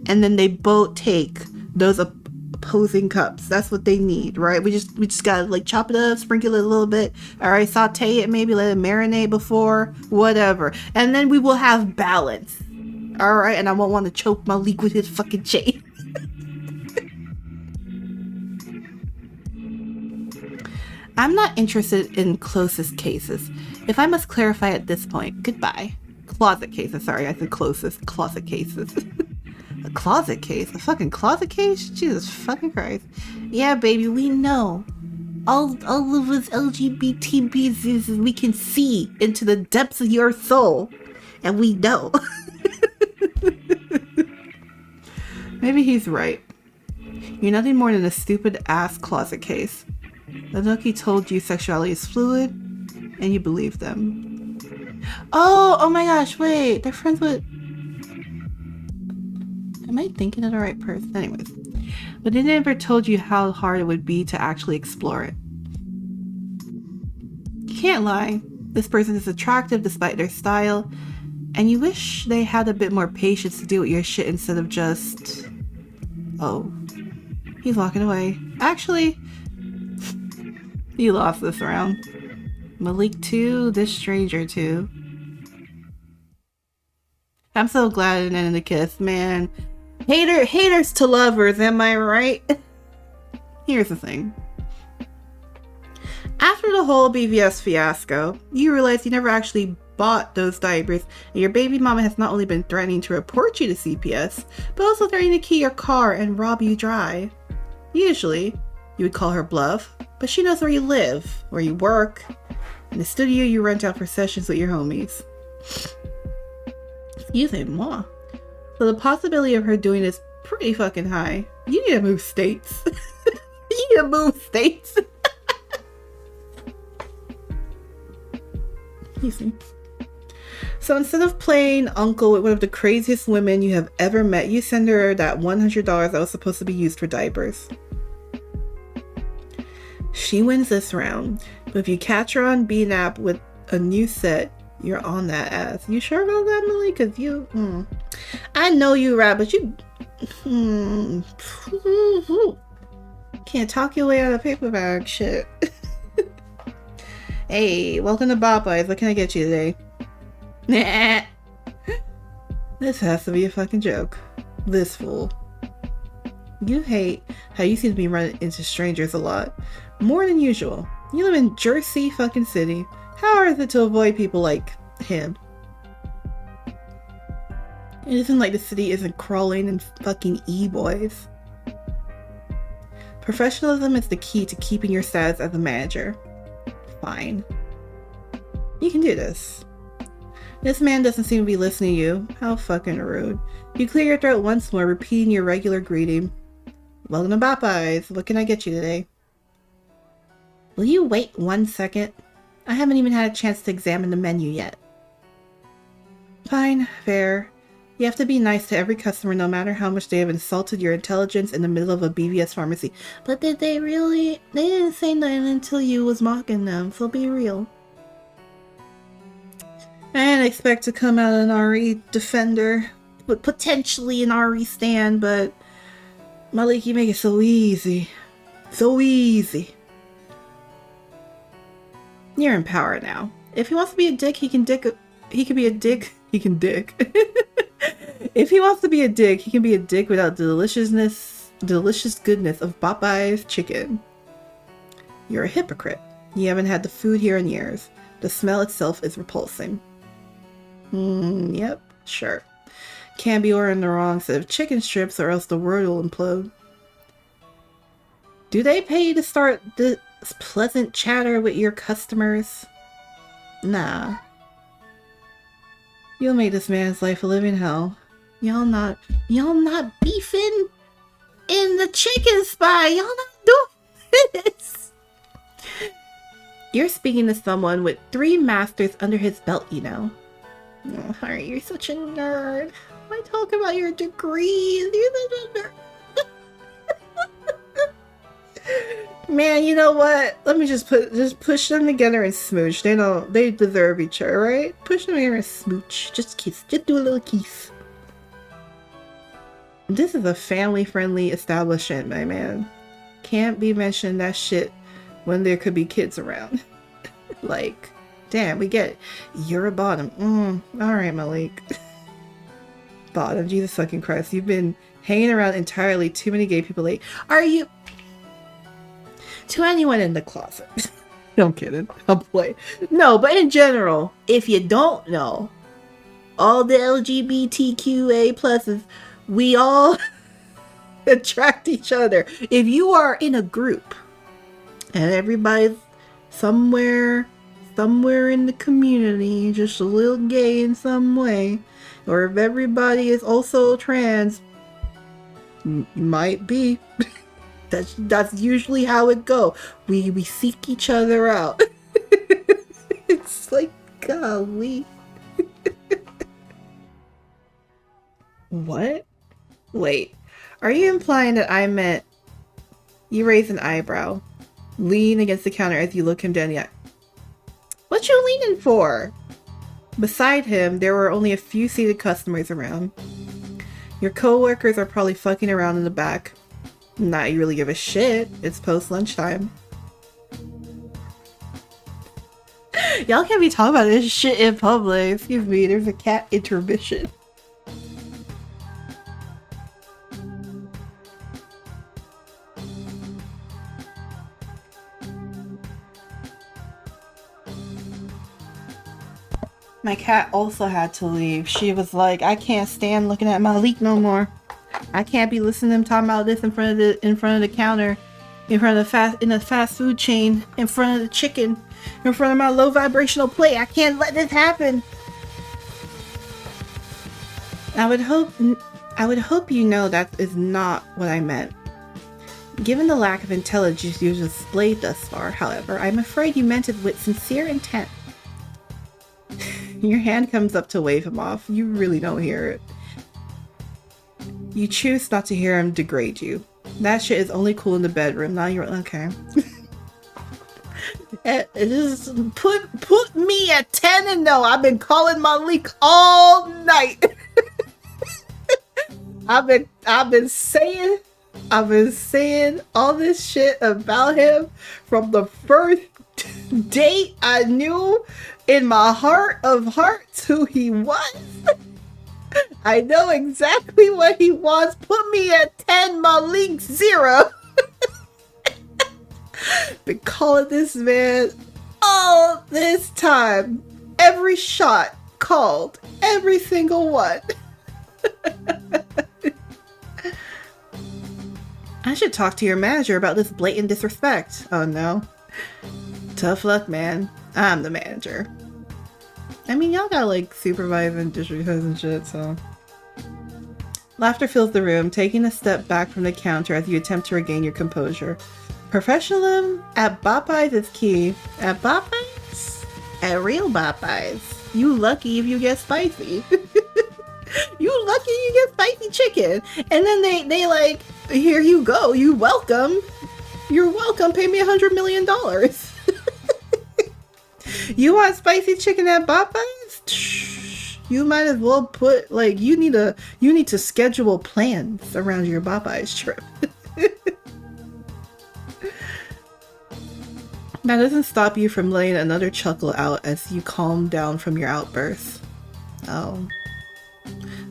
and then they both take those opposing cups. That's what they need, right? We just gotta like chop it up, sprinkle it a little bit, all right, saute it, maybe let it marinate before, whatever, and then we will have balance, all right? And I won't want to choke Malik with his fucking chain. I'm not interested in closest cases. If I must clarify at this point, goodbye. Closet cases, sorry, I said closest. Closet cases. A closet case? A fucking closet case? Jesus fucking Christ. Yeah, baby, we know. All of us LGBTBs, we can see into the depths of your soul. And we know. Maybe he's right. You're nothing more than a stupid ass closet case. Anuki told you sexuality is fluid, and you believe them. Oh my gosh, wait, they're friends with... Am I thinking of the right person? Anyways. But they never told you how hard it would be to actually explore it. You can't lie. This person is attractive despite their style, and you wish they had a bit more patience to deal with your shit instead of just... Oh. He's walking away. Actually... You lost this round. Malik 2, this stranger 2. I'm so glad it ended in a kiss, man. Haters to lovers, am I right? Here's the thing. After the whole BVS fiasco, you realize you never actually bought those diapers, and your baby mama has not only been threatening to report you to CPS, but also threatening to key your car and rob you dry. Usually, you would call her bluff, but she knows where you live, where you work, and the studio you rent out for sessions with your homies. Excusez-moi. So the possibility of her doing this is pretty fucking high. You need to move states. You need to move states. Excuse me. So instead of playing uncle with one of the craziest women you have ever met, you send her that $100 that was supposed to be used for diapers. She wins this round, but if you catch her on B-Nap with a new set, you're on that ass. You sure about that, Millie? Because you... I know you rap, but you... Can't talk your way out of paper bag shit. Hey, welcome to Popeyes. What can I get you today? Nah. This has to be a fucking joke. This fool. You hate how you seem to be running into strangers a lot. More than usual. You live in Jersey fucking City. How hard is it to avoid people like him? It isn't like the city isn't crawling in fucking e-boys. Professionalism is the key to keeping your status as a manager. Fine. You can do this. This man doesn't seem to be listening to you. How fucking rude. You clear your throat once more, repeating your regular greeting. Welcome to Popeyes. What can I get you today? Will you wait 1 second? I haven't even had a chance to examine the menu yet. Fine, fair. You have to be nice to every customer no matter how much they have insulted your intelligence in the middle of a BVS pharmacy. But did they really? They didn't say nothing until you was mocking them, so be real. I didn't expect to come out an RE defender, but potentially an RE stand, but Malik, you make it so easy. So easy. You're in power now. If he wants to be a dick, he can dick. He can be a dick. He can dick. If he wants to be a dick, he can be a dick without the delicious goodness of Popeye's chicken. You're a hypocrite. You haven't had the food here in years. The smell itself is repulsing. Yep, sure. Can't be ordering the wrong set of chicken strips or else the world will implode. Do they pay you to start this pleasant chatter with your customers? Nah. You'll make this man's life a living hell. Y'all not beefing in the chicken spot. Y'all not doing this. You're speaking to someone with 3 masters under his belt, you know. Oh, Harry, you're such a nerd. Why talk about your degrees? You're such a nerd. Man, you know what? Let me just push them together and smooch. They deserve each other, right? Push them together and smooch. Just kiss. Just do a little kiss. This is a family-friendly establishment, my man. Can't be mentioning that shit when there could be kids around. Like, damn, we get it. You're a bottom. Alright, Malik. Bottom, Jesus fucking Christ. You've been hanging around entirely too many gay people lately. Are you... To anyone in the closet. I'm kidding. I'm playing. No, but in general, if you don't know, all the LGBTQA pluses, we all attract each other. If you are in a group and everybody's somewhere in the community, just a little gay in some way, or if everybody is also trans, might be. That's usually how it go. We seek each other out. It's like, golly. What? Wait, are you implying that I meant... You raise an eyebrow, lean against the counter as you look him down the eye. What you leaning for? Beside him, there were only a few seated customers around. Your co-workers are probably fucking around in the back. Not you really give a shit. It's post lunchtime. Y'all can't be talking about this shit in public. Excuse me, there's a cat intermission. My cat also had to leave. She was like, I can't stand looking at Malik no more. I can't be listening to them talking about this in front of the counter, in front of the fast food chain, in front of the chicken, in front of my low vibrational plate. I can't let this happen. I would hope you know that is not what I meant. Given the lack of intelligence you've displayed thus far, however, I'm afraid you meant it with sincere intent. Your hand comes up to wave him off. You really don't hear it. You choose not to hear him degrade you. That shit is only cool in the bedroom. Now you're okay. Just put me at 10 and no. I've been calling Malik all night. I've been saying all this shit about him from the first date. I knew in my heart of hearts who he was. I know exactly what he wants. Put me at 10, Malik 0. Been calling this man all this time. Every shot called. Every single one. I should talk to your manager about this blatant disrespect. Oh no. Tough luck, man. I'm the manager. I mean, y'all got like supervise and district heads and shit, so. Laughter fills the room, taking a step back from the counter as you attempt to regain your composure. Professionalism at Popeyes is key. At Popeyes? At real Popeyes. You lucky if you get spicy. You lucky you get spicy chicken. And then they like, here you go. You welcome. You're welcome. Pay me $100 million. You want spicy chicken at Popeyes? You might as well put like you need to schedule plans around your Popeyes trip. That doesn't stop you from letting another chuckle out as you calm down from your outburst. Oh.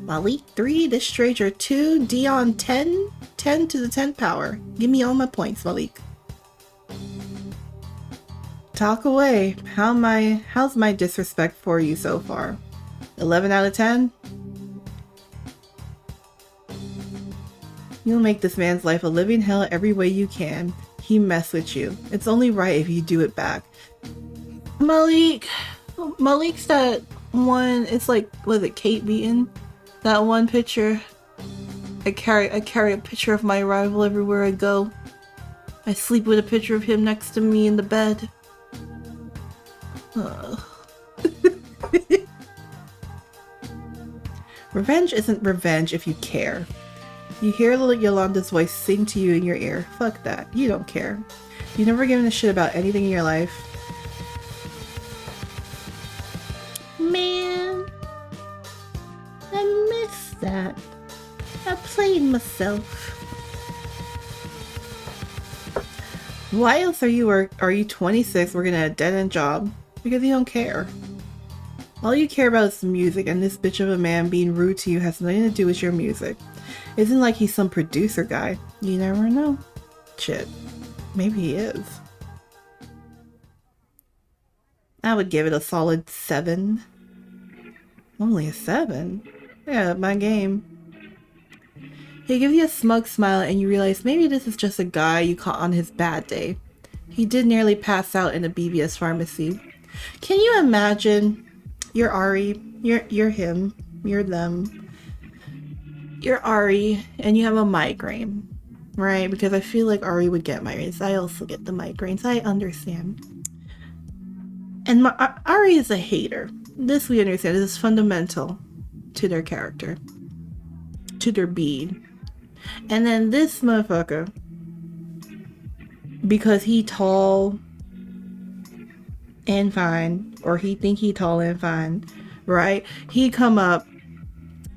Malik 3, this stranger 2, Dion 10, 10 to the 10th power. Give me all my points, Malik. Talk away. How's my disrespect for you so far? 11 out of 10? You'll make this man's life a living hell every way you can. He messed with you. It's only right if you do it back. Malik's that one, it's like, was it Kate Beaton? That one picture. I carry a picture of my rival everywhere I go. I sleep with a picture of him next to me in the bed. Revenge isn't revenge if you care. You hear Yolanda's voice sing to you in your ear. Fuck that. You don't care. You've never given a shit about anything in your life. Man, I miss that. I played myself. Why else are you 26 working at a dead-end job? Because you don't care. All you care about is the music, and this bitch of a man being rude to you has nothing to do with your music. Isn't like he's some producer guy. You never know. Shit. Maybe he is. I would give it a solid 7. Only a 7? Yeah, my game. He gives you a smug smile and you realize maybe this is just a guy you caught on his bad day. He did nearly pass out in a BVS pharmacy. Can you imagine? You're Ari, you're him, you're them. You're Ari and you have a migraine, right? Because I feel like Ari would get migraines. I also get the migraines. I understand. And Ari is a hater. This we understand. This is fundamental to their character, to their being. And then this motherfucker, because he tall and fine, or he think he tall and fine, right? He come up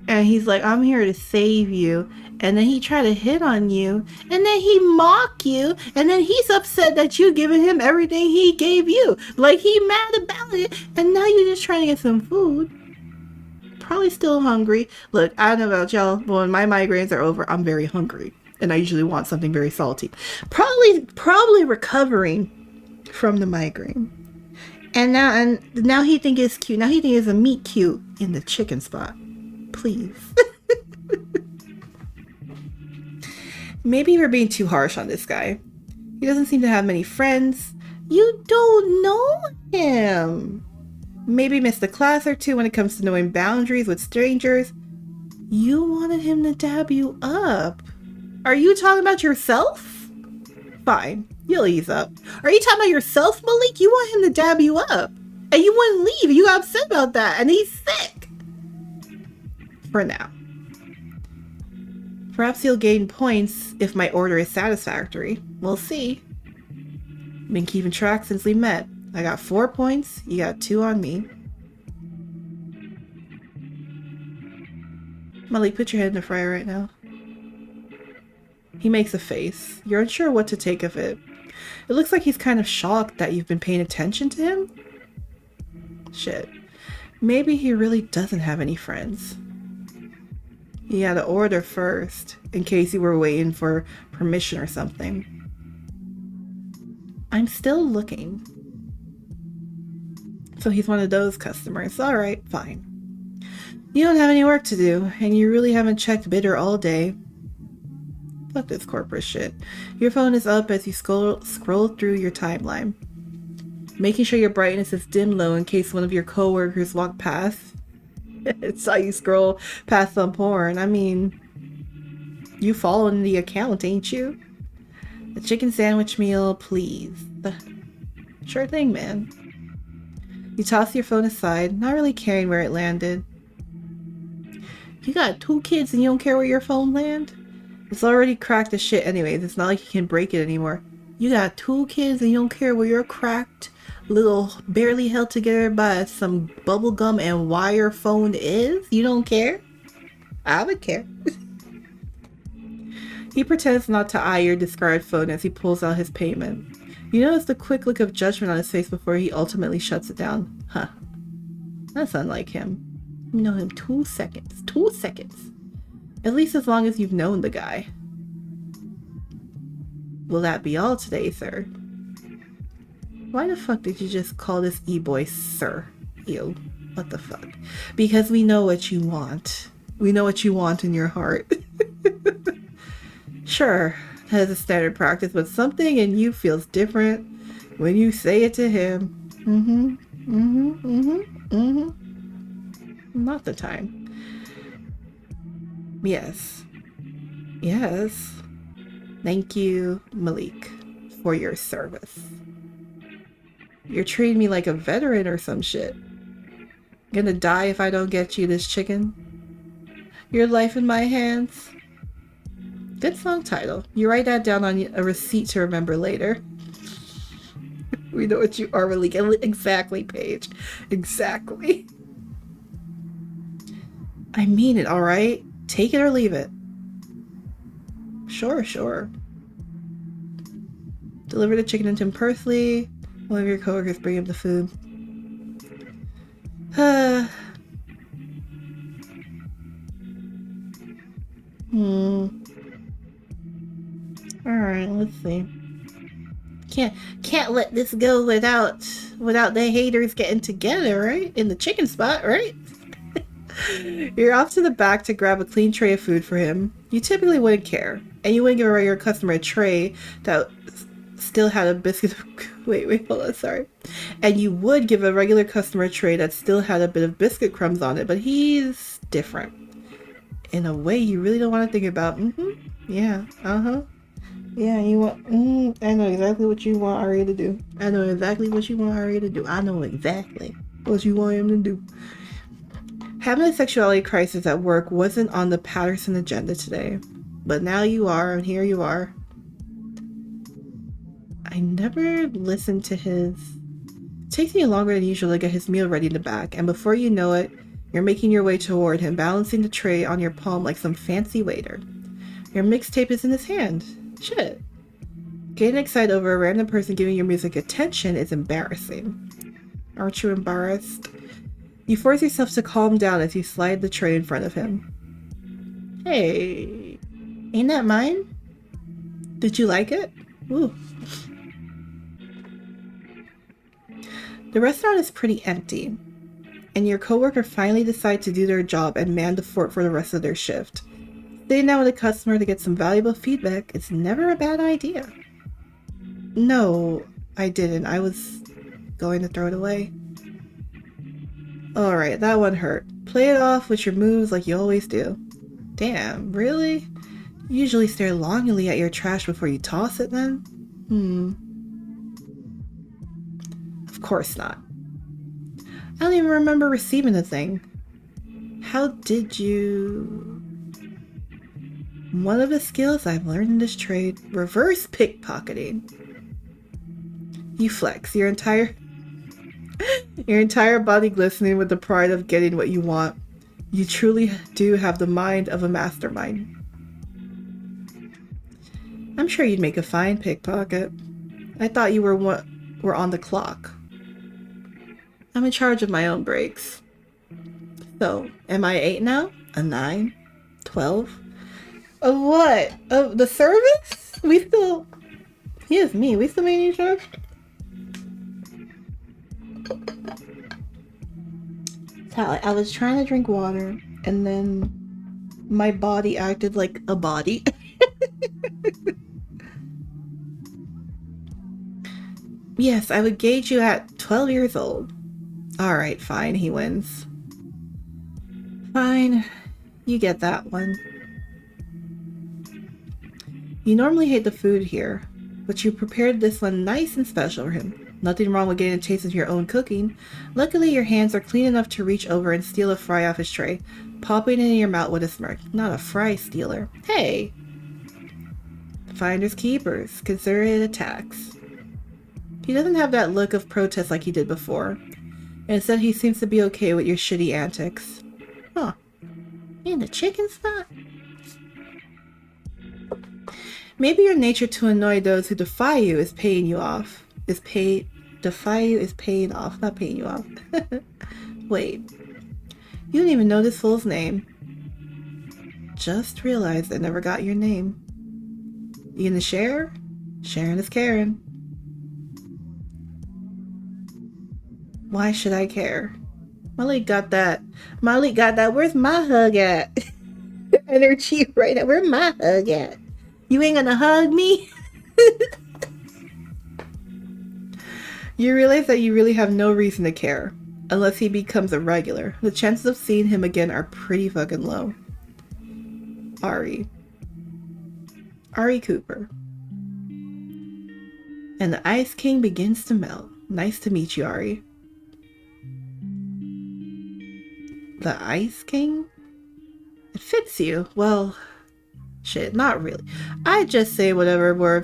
and he's like, I'm here to save you. And then he try to hit on you. And then he mock you. And then he's upset that you giving him everything he gave you. Like he mad about it. And now you're just trying to get some food. Probably still hungry. Look, I don't know about y'all, but when my migraines are over, I'm very hungry. And I usually want something very salty. Probably recovering from the migraine. And now he think it's cute. Now he think it's a meet cute in the chicken spot. Please. Maybe we're being too harsh on this guy. He doesn't seem to have many friends. You don't know him. Maybe missed a class or two when it comes to knowing boundaries with strangers. You wanted him to dab you up. Are you talking about yourself? Fine, you'll ease up. Are you talking about yourself, Malik? You want him to dab you up. And you wouldn't leave. You got upset about that. And he's sick. For now. Perhaps he'll gain points if my order is satisfactory. We'll see. Been keeping track since we met. I got 4 points. You got 2 on me. Malik, put your head in the fryer right now. He makes a face. You're unsure what to take of it. It looks like he's kind of shocked that you've been paying attention to him. Shit. Maybe he really doesn't have any friends. You had to order first, in case you were waiting for permission or something. I'm still looking. So he's one of those customers. Alright, fine. You don't have any work to do, and you really haven't checked bidder all day. Fuck this corporate shit. Your phone is up as you scroll through your timeline. Making sure your brightness is dim low in case one of your coworkers walk past. It's how you scroll past some porn. I mean, you following the account, ain't you? A chicken sandwich meal, please. Sure thing, man. You toss your phone aside, not really caring where it landed. You got 2 kids and you don't care where your phone land? It's already cracked as shit anyways. It's not like you can break it anymore. You got 2 kids and you don't care where your cracked, little, barely held together by some bubblegum and wire phone is? You don't care? I would care. He pretends not to eye your discarded phone as he pulls out his payment. You notice the quick look of judgment on his face before he ultimately shuts it down. Huh. That's unlike him. You know him 2 seconds. 2 seconds. At least as long as you've known the guy. Will that be all today, sir? Why the fuck did you just call this e-boy sir? Ew. What the fuck? Because we know what you want. We know what you want in your heart. Sure, that is a standard practice, but something in you feels different when you say it to him. Not the time. Yes. Yes. Thank you, Malik, for your service. You're treating me like a veteran or some shit. Gonna die if I don't get you this chicken. Your life in my hands. Good song title. You write that down on a receipt to remember later. We know what you are, Malik. Exactly, Paige. Exactly. I mean it, alright? Take it or leave it. Sure, sure. Deliver the chicken into him personally. One of your coworkers bring him the food. Alright, let's see. Can't let this go without the haters getting together, right? In the chicken spot, right? You're off to the back to grab a clean tray of food for him. You typically wouldn't care, and you wouldn't give a regular customer a tray that still had a biscuit. Wait, hold on, sorry. And you would give a regular customer a tray that still had a bit of biscuit crumbs on it, but he's different. In a way you really don't want to think about. Yeah, yeah, you want, I know exactly what you want Ari to do. I know exactly what you want Ari to do. I know exactly what you want him to do. Having a sexuality crisis at work wasn't on the Patterson agenda today. But now you are, and here you are. I never listened to his... It takes me longer than usual to get his meal ready in the back, and before you know it, you're making your way toward him, balancing the tray on your palm like some fancy waiter. Your mixtape is in his hand. Shit. Getting excited over a random person giving your music attention is embarrassing. Aren't you embarrassed? You force yourself to calm down as you slide the tray in front of him. Hey, ain't that mine? Did you like it? Ooh. The restaurant is pretty empty, and your coworker finally decides to do their job and man the fort for the rest of their shift. Sitting down with a customer to get some valuable feedback is never a bad idea. No, I didn't. I was going to throw it away. Alright, that one hurt. Play it off with your moves like you always do. Damn, really? You usually stare longingly at your trash before you toss it then? Of course not. I don't even remember receiving the thing. How did you... One of the skills I've learned in this trade, reverse pickpocketing. You flex, your entire body glistening with the pride of getting what you want. You truly do have the mind of a mastermind. I'm sure you'd make a fine pickpocket. I thought you were on the clock. I'm in charge of my own breaks. So, am I 8 now? A 9? 12? Of what? Of the service? We still... He me. We still made each other? I was trying to drink water, and then my body acted like a body. Yes, I would gauge you at 12 years old. Alright, fine, he wins. Fine, you get that one. You normally hate the food here. but you prepared this one nice and special for him. Nothing wrong with getting a taste of your own cooking. Luckily, your hands are clean enough to reach over and steal a fry off his tray, popping it in your mouth with a smirk. Not a fry stealer. Hey! Finders keepers. Consider it a tax. He doesn't have that look of protest like he did before. Instead, he seems to be okay with your shitty antics. Huh. In the chicken spot? Maybe your nature to annoy those who defy you is paying you off. Defy you is paying off, not paying you off. Wait. You didn't even know this fool's name. Just realized I never got your name. You gonna share? Sharing is caring. Why should I care? Malik got that. Malik got that. Where's my hug at? Energy right now. Where's my hug at? You ain't gonna hug me? You realize that you really have no reason to care. Unless he becomes a regular. The chances of seeing him again are pretty fucking low. Ari Cooper. And the Ice King begins to melt. Nice to meet you, Ari. The Ice King? It fits you. Well, shit, not really. I just say whatever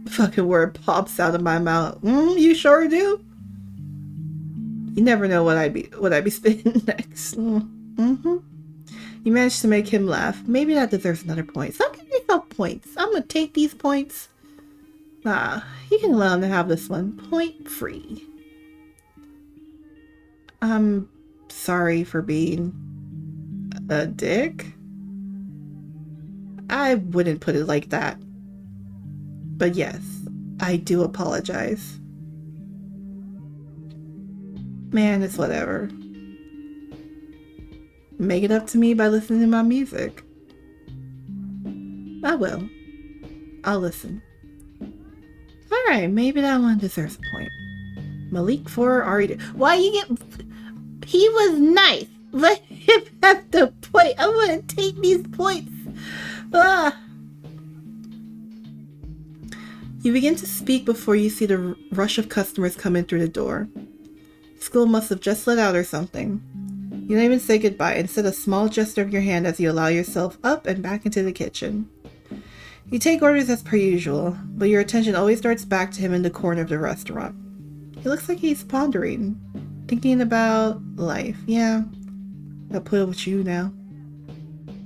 fucking word pops out of my mouth. You sure do? You never know what I'd be spitting next. You managed to make him laugh. Maybe that deserves another point. So give yourself points. I'm gonna take these points. Nah, you can allow him to have this one. Point free. I'm sorry for being a dick. I wouldn't put it like that. But yes, I do apologize. Man, it's whatever. Make it up to me by listening to my music. I will. I'll listen. Alright, maybe that one deserves a point. Malik for Ari. Why you get... He was nice. Let him have the point. I want to take these points. You begin to speak before you see the rush of customers coming through the door. School must have just let out or something. You don't even say goodbye. Instead, a small gesture of your hand as you allow yourself up and back into the kitchen. You take orders as per usual, but your attention always darts back to him in the corner of the restaurant. He looks like he's pondering, thinking about life. Yeah, I'll put it with you now.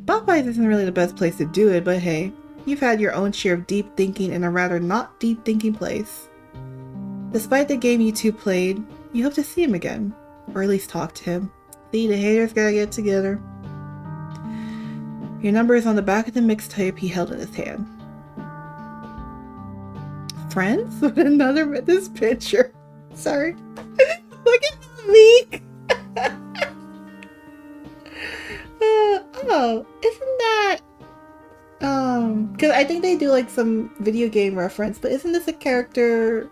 Popeyes isn't really the best place to do it, but hey, you've had your own share of deep thinking in a rather not deep thinking place. Despite the game you two played, you hope to see him again, or at least talk to him. See, the haters gotta get together. Your number is on the back of the mixtape he held in his hand. Friends with another with this picture. Sorry. Look at me. Oh, isn't that because I think they do like some video game reference, but isn't this a character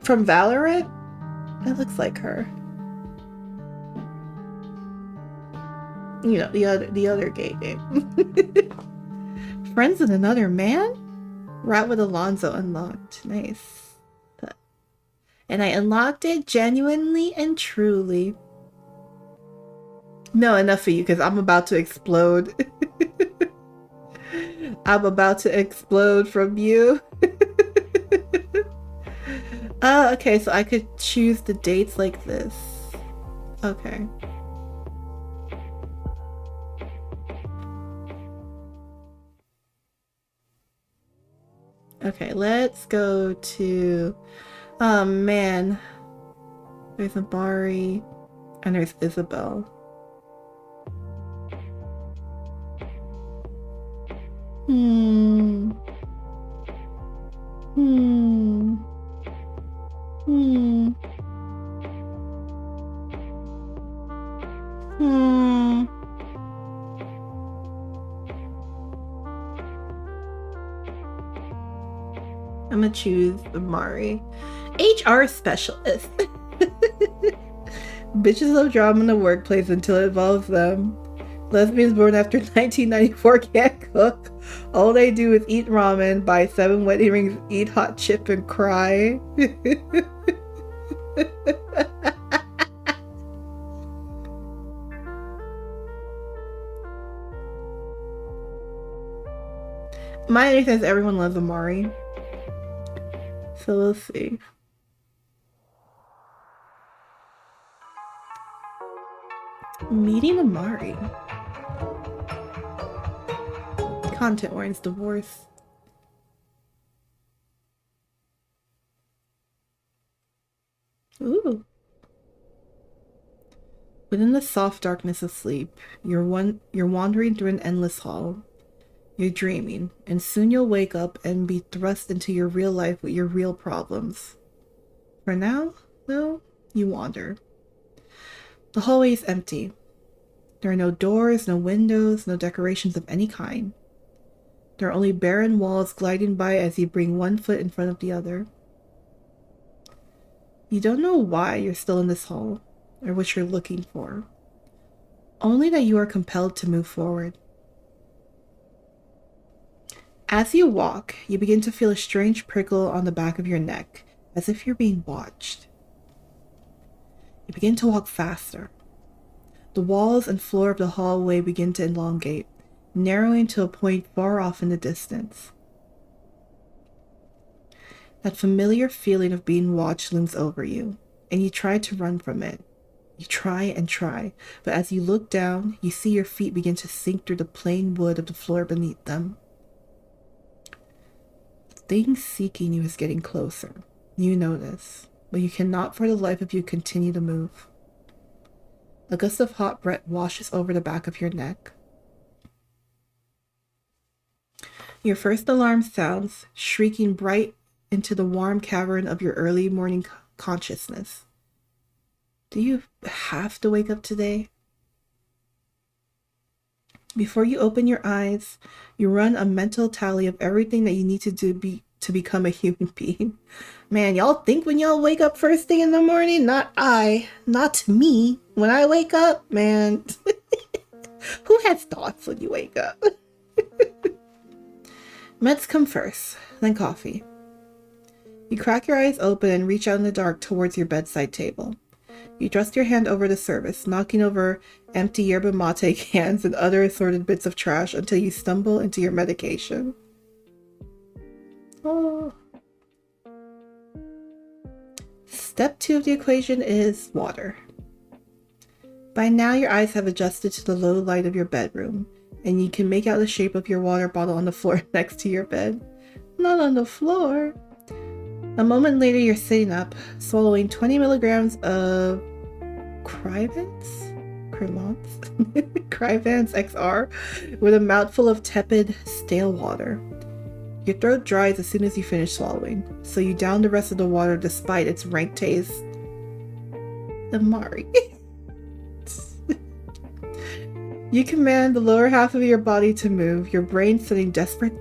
from Valorant? It looks like her. You know, the other gay game. Friends with another man? Route with Alonzo unlocked. Nice. And I unlocked it genuinely and truly. No, enough for you, because I'm about to explode. I'm about to explode from you. Okay, so I could choose the dates like this. Okay. Okay, let's go to... Oh, man. There's Abari, and there's Isabel. I'm gonna choose Amari. HR specialist. Bitches love drama in the workplace until it involves them. Lesbians born after 1994 can't cook. All they do is eat ramen, buy 7 wedding rings, eat hot chip, and cry. My understanding is everyone loves Amari. So we'll see. Meeting Amari. Content warnings, divorce. Ooh. Within the soft darkness of sleep, you're wandering through an endless hall. You're dreaming, and soon you'll wake up and be thrust into your real life with your real problems. For now, though, you wander. The hallway is empty. There are no doors, no windows, no decorations of any kind. There are only barren walls gliding by as you bring one foot in front of the other. You don't know why you're still in this hall, or what you're looking for. Only that you are compelled to move forward. As you walk, you begin to feel a strange prickle on the back of your neck, as if you're being watched. You begin to walk faster. The walls and floor of the hallway begin to elongate, narrowing to a point far off in the distance. That familiar feeling of being watched looms over you, and you try to run from it. You try and try, but as you look down, you see your feet begin to sink through the plain wood of the floor beneath them. The thing seeking you is getting closer. You know this, but you cannot for the life of you continue to move. A gust of hot breath washes over the back of your neck. Your first alarm sounds, shrieking bright into the warm cavern of your early morning consciousness. Do you have to wake up today? Before you open your eyes, you run a mental tally of everything that you need to do to become a human being. Man, y'all think when y'all wake up first thing in the morning? Not me. When I wake up, man. Who has thoughts when you wake up? Meds come first, then coffee. You crack your eyes open and reach out in the dark towards your bedside table. You thrust your hand over the service, knocking over empty yerba mate cans and other assorted bits of trash until you stumble into your medication. Oh. Step 2 of the equation is water. By now, your eyes have adjusted to the low light of your bedroom, and you can make out the shape of your water bottle on the floor next to your bed. Not on the floor. A moment later, you're sitting up, swallowing 20 milligrams of Crivance XR with a mouthful of tepid, stale water. Your throat dries as soon as you finish swallowing, so you down the rest of the water despite its rank taste. Amari. You command the lower half of your body to move, your brain sending desperate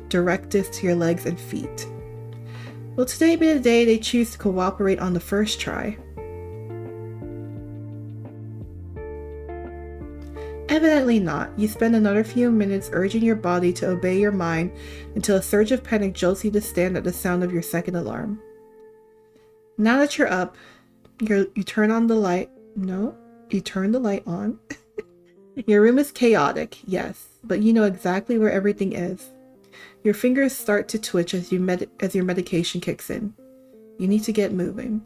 directives to your legs and feet. Will today be the day they choose to cooperate on the first try? Evidently not. You spend another few minutes urging your body to obey your mind until a surge of panic jolts you to stand at the sound of your second alarm. Now that you're up, you turn on the light. No, you turn the light on. Your room is chaotic, yes, but you know exactly where everything is. Your fingers start to twitch as your medication kicks in. You need to get moving.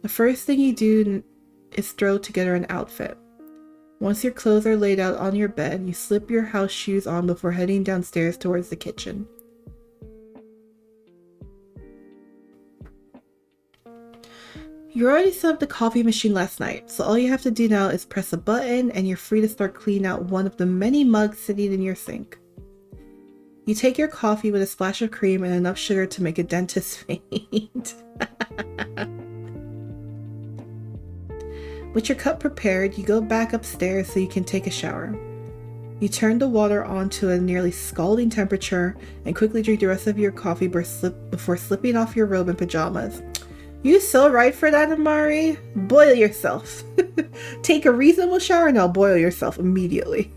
The first thing you do is throw together an outfit. Once your clothes are laid out on your bed, you slip your house shoes on before heading downstairs towards the kitchen. You already set up the coffee machine last night, so all you have to do now is press a button and you're free to start cleaning out one of the many mugs sitting in your sink. You take your coffee with a splash of cream and enough sugar to make a dentist faint. With your cup prepared, you go back upstairs so you can take a shower. You turn the water on to a nearly scalding temperature and quickly drink the rest of your coffee before slipping off your robe and pajamas. You so right for that, Amari. Boil yourself. Take a reasonable shower, now boil yourself immediately.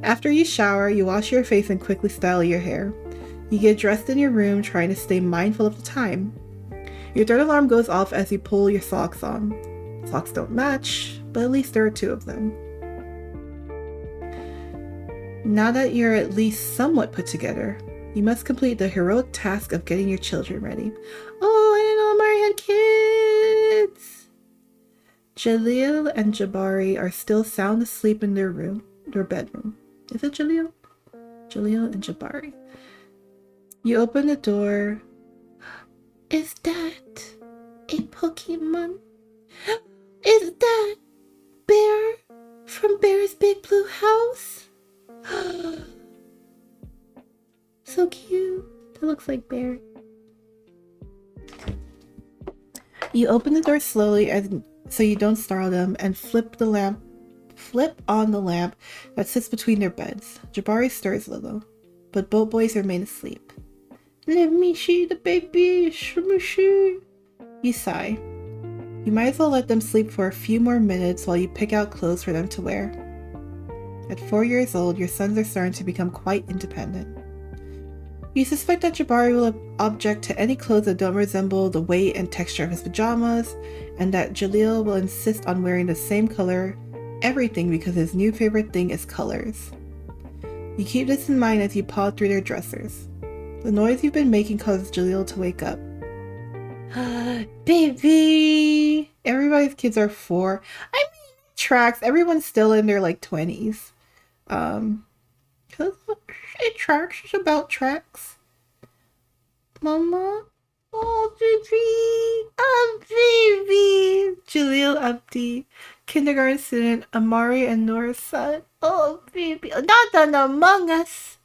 After you shower, you wash your face and quickly style your hair. You get dressed in your room, trying to stay mindful of the time. Your third alarm goes off as you pull your socks on. Socks don't match, but at least there are 2 of them. Now that you're at least somewhat put together, you must complete the heroic task of getting your children ready. Oh, I didn't know Mari had kids! Jaleel and Jabari are still sound asleep in their bedroom. Is it Jaleel? Jaleel and Jabari. You open the door. Is that a Pokemon? Is that Bear from Bear's Big Blue House? So cute. That looks like Bear. You open the door slowly so you don't startle them and flip on the lamp that sits between their beds. Jabari stirs a little, but both boys remain asleep. Let me see the baby. Let me see. You sigh. You might as well let them sleep for a few more minutes while you pick out clothes for them to wear. At 4 years old, your sons are starting to become quite independent. You suspect that Jabari will object to any clothes that don't resemble the weight and texture of his pajamas, and that Jaleel will insist on wearing the same color everything because his new favorite thing is colors. You keep this in mind as you paw through their dressers. The noise you've been making causes Jaleel to wake up. Baby! Everybody's kids are 4. I mean, tracks. Everyone's still in their 20s. Cause it tracks. It's about tracks. Mama? Oh, baby! Oh, baby! Jaleel Abdi, kindergarten student, Amari and Nora's son. Oh, baby! Not an Among Us!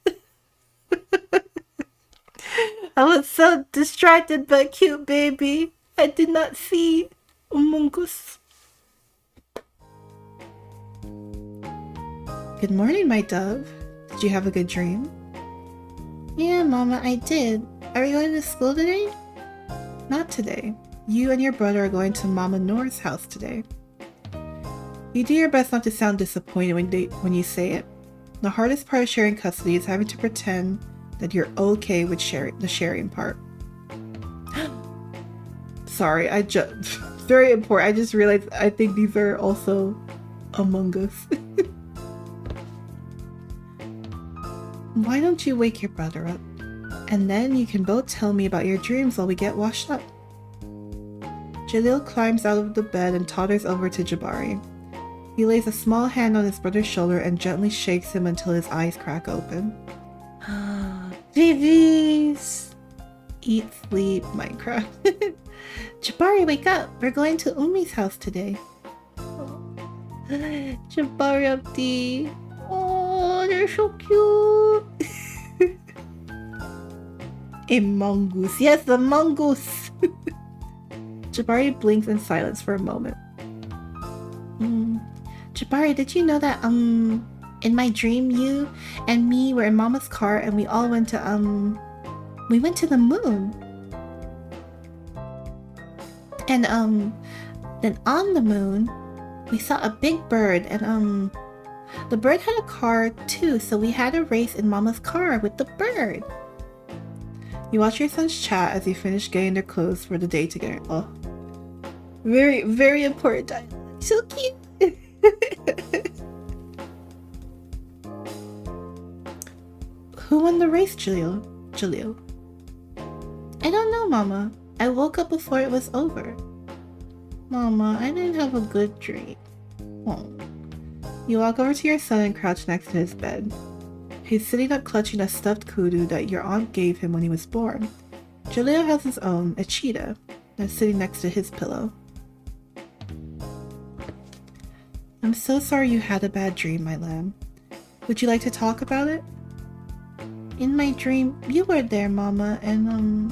I was so distracted by cute baby. I did not see Among Us. Good morning, my dove. Did you have a good dream? Yeah, Mama, I did. Are you going to school today? Not today. You and your brother are going to Mama Nora's house today. You do your best not to sound disappointed when you say it. The hardest part of sharing custody is having to pretend that you're okay with the sharing part. Sorry, very important. I just realized I think these are also Among Us. Why don't you wake your brother up? And then you can both tell me about your dreams while we get washed up. Jaleel climbs out of the bed and totters over to Jabari. He lays a small hand on his brother's shoulder and gently shakes him until his eyes crack open. Babies! Eat, sleep, Minecraft. Jabari, wake up! We're going to Umi's house today. Jabari Abdi. Oh, they're so cute. A mongoose. Yes, the mongoose. Jabari blinks in silence for a moment. Jabari, did you know that in my dream you and me were in Mama's car and we all went to the moon. And then on the moon we saw a big bird and the bird had a car too, so we had a race in Mama's car with the bird. You watch your sons chat as you finish getting their clothes for the day together. Oh, very, very important. So cute. Who won the race, Jaleel? I don't know, Mama. I woke up before it was over. Mama, I didn't have a good dream. Oh. You walk over to your son and crouch next to his bed. He's sitting up clutching a stuffed kudu that your aunt gave him when he was born. Jaleel has his own, a cheetah, that's sitting next to his pillow. I'm so sorry you had a bad dream, my lamb. Would you like to talk about it? In my dream, you were there, Mama, and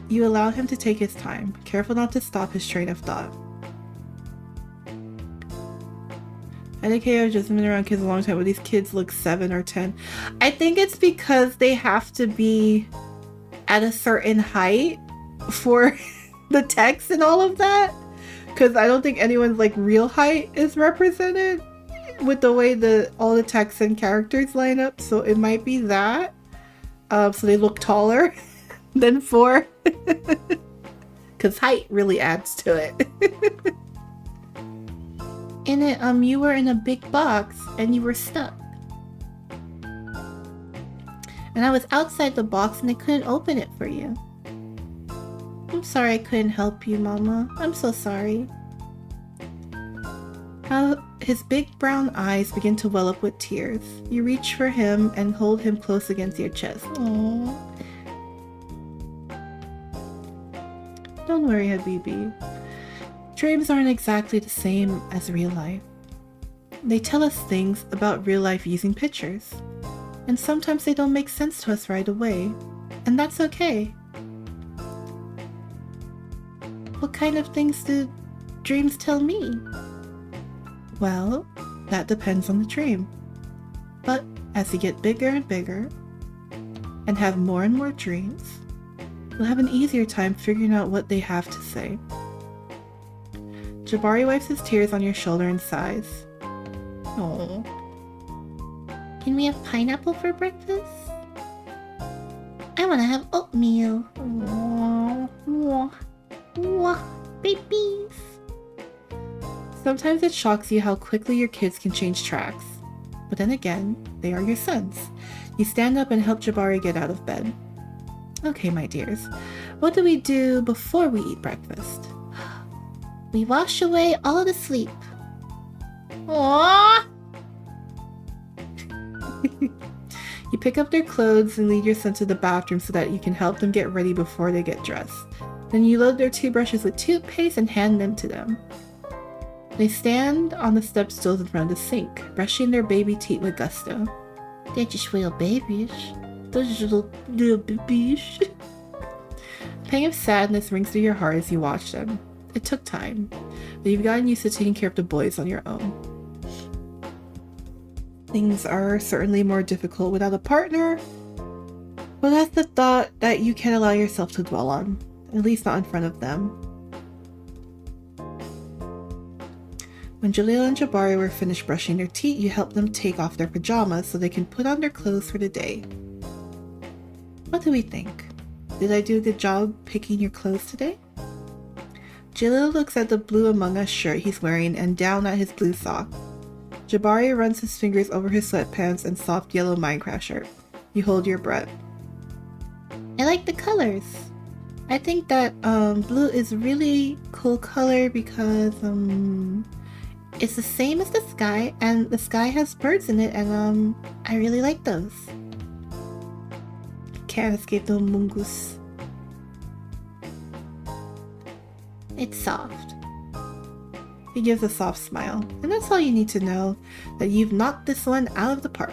You allow him to take his time, careful not to stop his train of thought. I think I've just been around kids a long time, but these kids look 7 or 10. I think it's because they have to be at a certain height for the text and all of that. Because I don't think anyone's real height is represented. with the way all the text and characters line up, so it might be that. So they look taller than 4. Because height really adds to it. In it, you were in a big box and you were stuck. And I was outside the box and I couldn't open it for you. I'm sorry I couldn't help you, Mama. I'm so sorry. How his big brown eyes begin to well up with tears. You reach for him and hold him close against your chest. Aww. Don't worry, Habibi. Dreams aren't exactly the same as real life. They tell us things about real life using pictures. And sometimes they don't make sense to us right away. And that's okay. What kind of things do dreams tell me? Well, that depends on the dream. But as you get bigger and bigger, and have more and more dreams, you'll have an easier time figuring out what they have to say. Jabari wipes his tears on your shoulder and sighs. Oh. Can we have pineapple for breakfast? I want to have oatmeal. Aww. Aww. Aww. Babies. Sometimes it shocks you how quickly your kids can change tracks. But then again, they are your sons. You stand up and help Jabari get out of bed. Okay, my dears. What do we do before we eat breakfast? We wash away all the sleep. Aww! You pick up their clothes and lead your son to the bathroom so that you can help them get ready before they get dressed. Then you load their toothbrushes with toothpaste and hand them to them. They stand on the step stools in front of the sink, brushing their baby teeth with gusto. They're just real babies. Those little babies. A pang of sadness rings through your heart as you watch them. It took time, but you've gotten used to taking care of the boys on your own. Things are certainly more difficult without a partner, but that's the thought that you can't allow yourself to dwell on, at least not in front of them. When Jaleel and Jabari were finished brushing their teeth, you helped them take off their pajamas so they can put on their clothes for the day. What do we think? Did I do a good job picking your clothes today? Jaleel looks at the blue Among Us shirt he's wearing and down at his blue sock. Jabari runs his fingers over his sweatpants and soft yellow Minecraft shirt. You hold your breath. I like the colors. I think that blue is a really cool color because it's the same as the sky, and the sky has birds in it, and I really like those. Can't escape the mungus. It's soft. He gives a soft smile, and that's all you need to know, that you've knocked this one out of the park.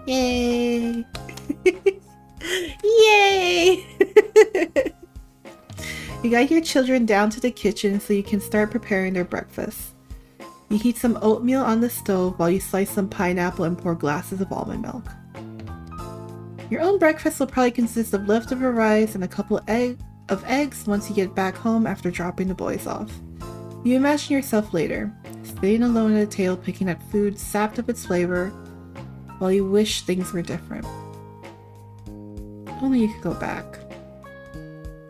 Yay! Yay! You got your children down to the kitchen so you can start preparing their breakfast. You heat some oatmeal on the stove while you slice some pineapple and pour glasses of almond milk. Your own breakfast will probably consist of leftover rice and a couple of eggs once you get back home after dropping the boys off. You imagine yourself later, sitting alone at a table picking at food sapped of its flavor, while you wish things were different. Only you could go back.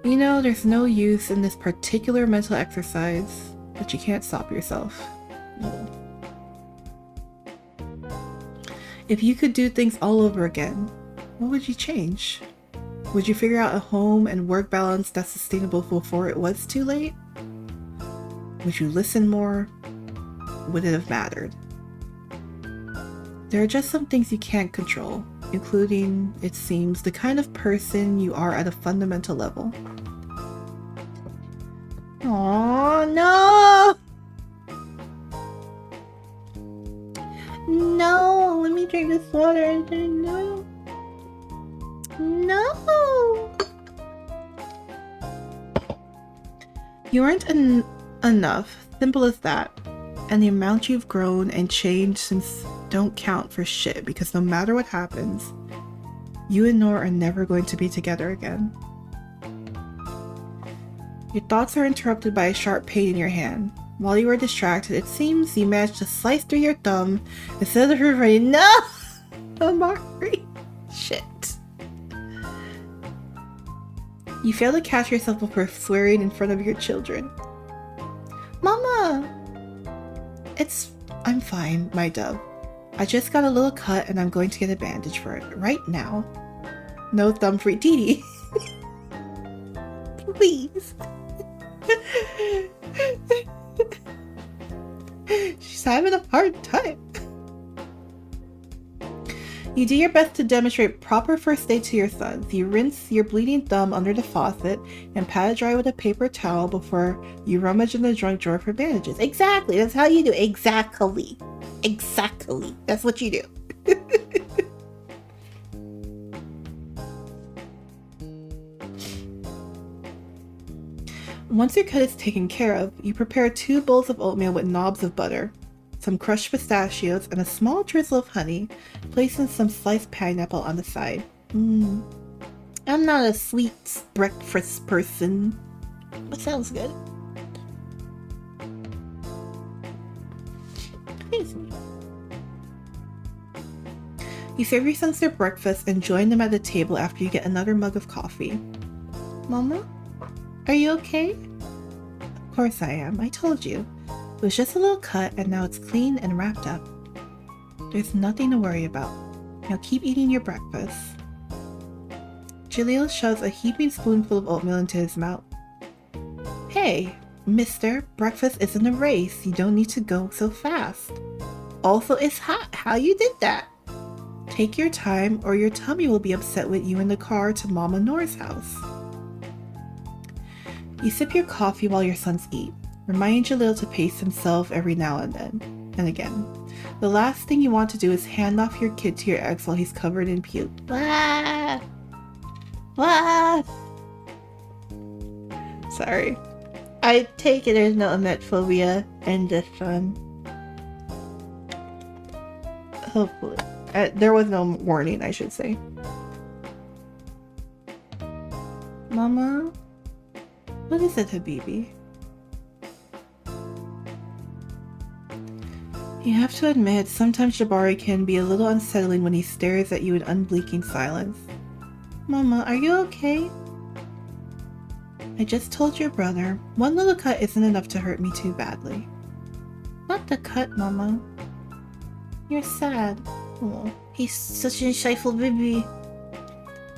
You know there's no use in this particular mental exercise, but you can't stop yourself. No. If you could do things all over again, what would you change? Would you figure out a home and work balance that's sustainable before it was too late? Would you listen more? Would it have mattered? There are just some things you can't control, including, it seems, the kind of person you are at a fundamental level. Aww, no! No! Let me drink this water and then no! No! You aren't enough, simple as that. And the amount you've grown and changed since don't count for shit, because no matter what happens, you and Noor are never going to be together again. Your thoughts are interrupted by a sharp pain in your hand. While you were distracted, it seems you managed to slice through your thumb instead of everybody. No! Amari. Shit. You fail to catch yourself before swearing in front of your children. Mama! I'm fine, my dove. I just got a little cut and I'm going to get a bandage for it right now. No thumb free Dee Dee. Please. She's having a hard time. You do your best to demonstrate proper first aid to your sons. You rinse your bleeding thumb under the faucet and pat it dry with a paper towel before you rummage in the junk drawer for bandages. Exactly. That's how you do. Exactly. Exactly. That's what you do. Once your cut is taken care of, you prepare 2 bowls of oatmeal with knobs of butter, some crushed pistachios, and a small drizzle of honey, placing some sliced pineapple on the side. I'm not a sweet breakfast person, but sounds good. Excuse me. You serve your sons their breakfast and join them at the table after you get another mug of coffee. Mama? Are you okay? Of course I am. I told you. It was just a little cut and now it's clean and wrapped up. There's nothing to worry about. Now keep eating your breakfast. Jaleel shoves a heaping spoonful of oatmeal into his mouth. Hey, mister, breakfast isn't a race. You don't need to go so fast. Also, it's hot. How you did that? Take your time or your tummy will be upset with you in the car to Mama Noor's house. You sip your coffee while your sons eat, reminding Jaleel to pace himself every now and then, and again. The last thing you want to do is hand off your kid to your ex while he's covered in puke. Wah! Wah! Sorry. I take it there's no emetophobia in this one. Hopefully. There was no warning, I should say. Mama? What is it, Habibi? You have to admit, sometimes Jabari can be a little unsettling when he stares at you in unblinking silence. Mama, are you okay? I just told your brother, one little cut isn't enough to hurt me too badly. Not the cut, Mama. You're sad. Oh, he's such a shyful baby.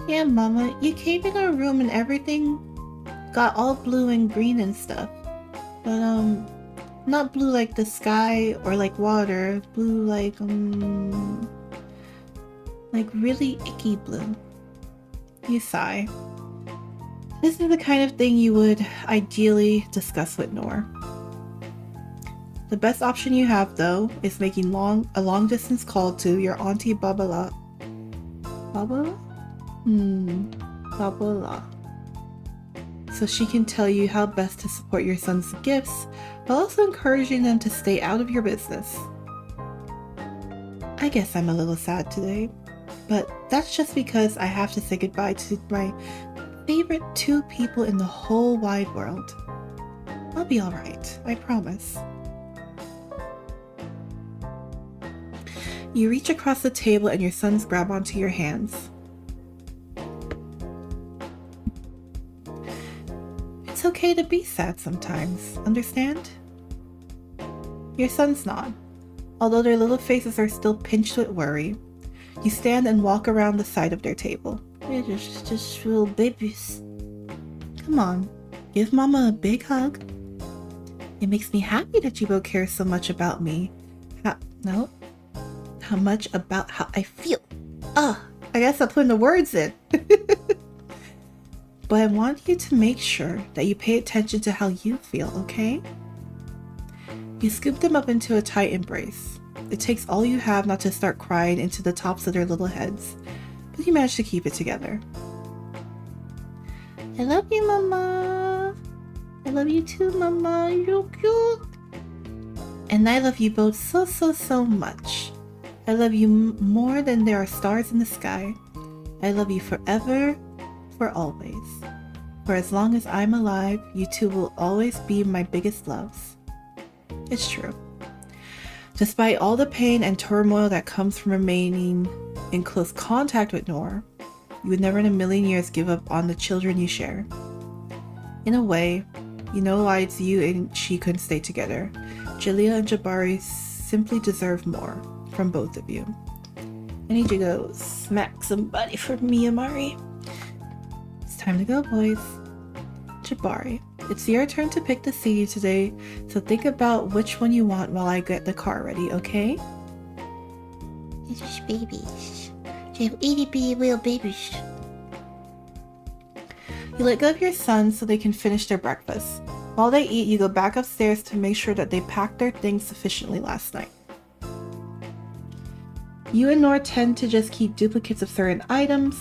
Yeah, Mama, you came in our room and everything got all blue and green and stuff. But, not blue like the sky or like water. Blue like really icky blue. You sigh. This is the kind of thing you would ideally discuss with Noor. The best option you have, though, is making a long-distance call to your auntie Babala. Babala? Babala. So she can tell you how best to support your son's gifts, while also encouraging them to stay out of your business. I guess I'm a little sad today, but that's just because I have to say goodbye to my favorite 2 people in the whole wide world. I'll be alright, I promise. You reach across the table and your sons grab onto your hands. It's okay to be sad sometimes, understand? Your sons nod, although their little faces are still pinched with worry. You stand and walk around the side of their table. They're just little babies. Come on, give Mama a big hug. It makes me happy that you both care so much about me. How much about how I feel. I guess I'm putting the words in. But I want you to make sure that you pay attention to how you feel, okay? You scoop them up into a tight embrace. It takes all you have not to start crying into the tops of their little heads, but you manage to keep it together. I love you, Mama. I love you too, Mama. You're cute. And I love you both so much. I love you more than there are stars in the sky. I love you forever, for always. For as long as I'm alive, you two will always be my biggest loves. It's true. Despite all the pain and turmoil that comes from remaining in close contact with Noor, you would never in a million years give up on the children you share. In a way, you know why it's you and she couldn't stay together. Jaleel and Jabari simply deserve more from both of you. I need you to go smack somebody for me, Amari. It's time to go, boys. Jabari, it's your turn to pick the CD today, so think about which one you want while I get the car ready, okay? These are babies. They have itty-bitty little babies. You let go of your sons so they can finish their breakfast. While they eat, you go back upstairs to make sure that they packed their things sufficiently last night. You and Noor tend to just keep duplicates of certain items,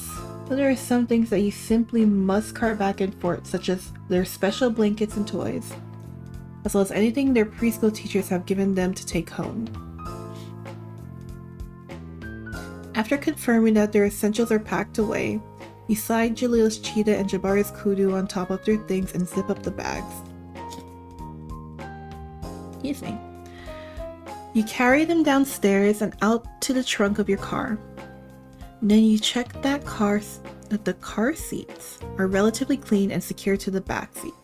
but there are some things that you simply must cart back and forth, such as their special blankets and toys, as well as anything their preschool teachers have given them to take home. After confirming that their essentials are packed away, you slide Jaleel's cheetah and Jabari's kudu on top of their things and zip up the bags. Excuse me. You carry them downstairs and out to the trunk of your car. And then you check that the car seats are relatively clean and secure to the back seat.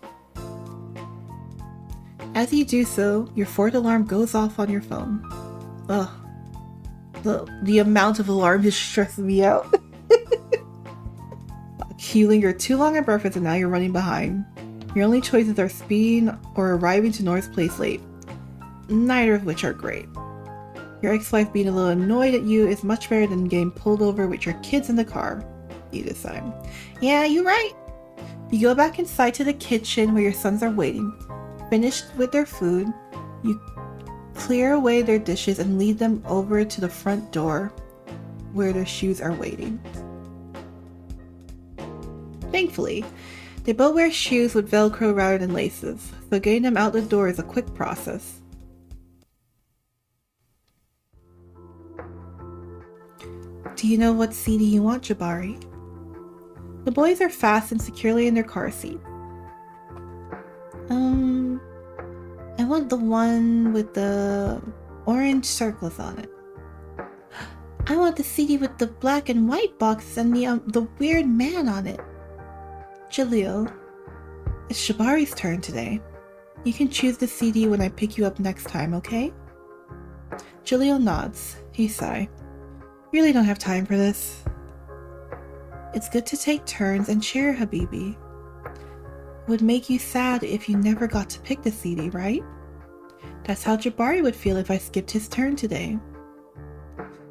As you do so, your fourth alarm goes off on your phone. Ugh. The amount of alarms is stressing me out. You linger too long at breakfast and now you're running behind. Your only choices are speeding or arriving to Noor's place late. Neither of which are great. Your ex-wife being a little annoyed at you is much better than getting pulled over with your kids in the car, you decide. Yeah, you're right. You go back inside to the kitchen where your sons are waiting. Finished with their food, you clear away their dishes and lead them over to the front door where their shoes are waiting. Thankfully, they both wear shoes with Velcro rather than laces, so getting them out the door is a quick process. Do you know what CD you want, Jabari? The boys are fastened securely in their car seat. I want the one with the orange circles on it. I want the CD with the black and white box and the weird man on it. Jaleel, it's Jabari's turn today. You can choose the CD when I pick you up next time, okay? Jaleel nods. He sigh. Really don't have time for this. It's good to take turns and share, Habibi. Would make you sad if you never got to pick the CD, right? That's how Jabari would feel if I skipped his turn today.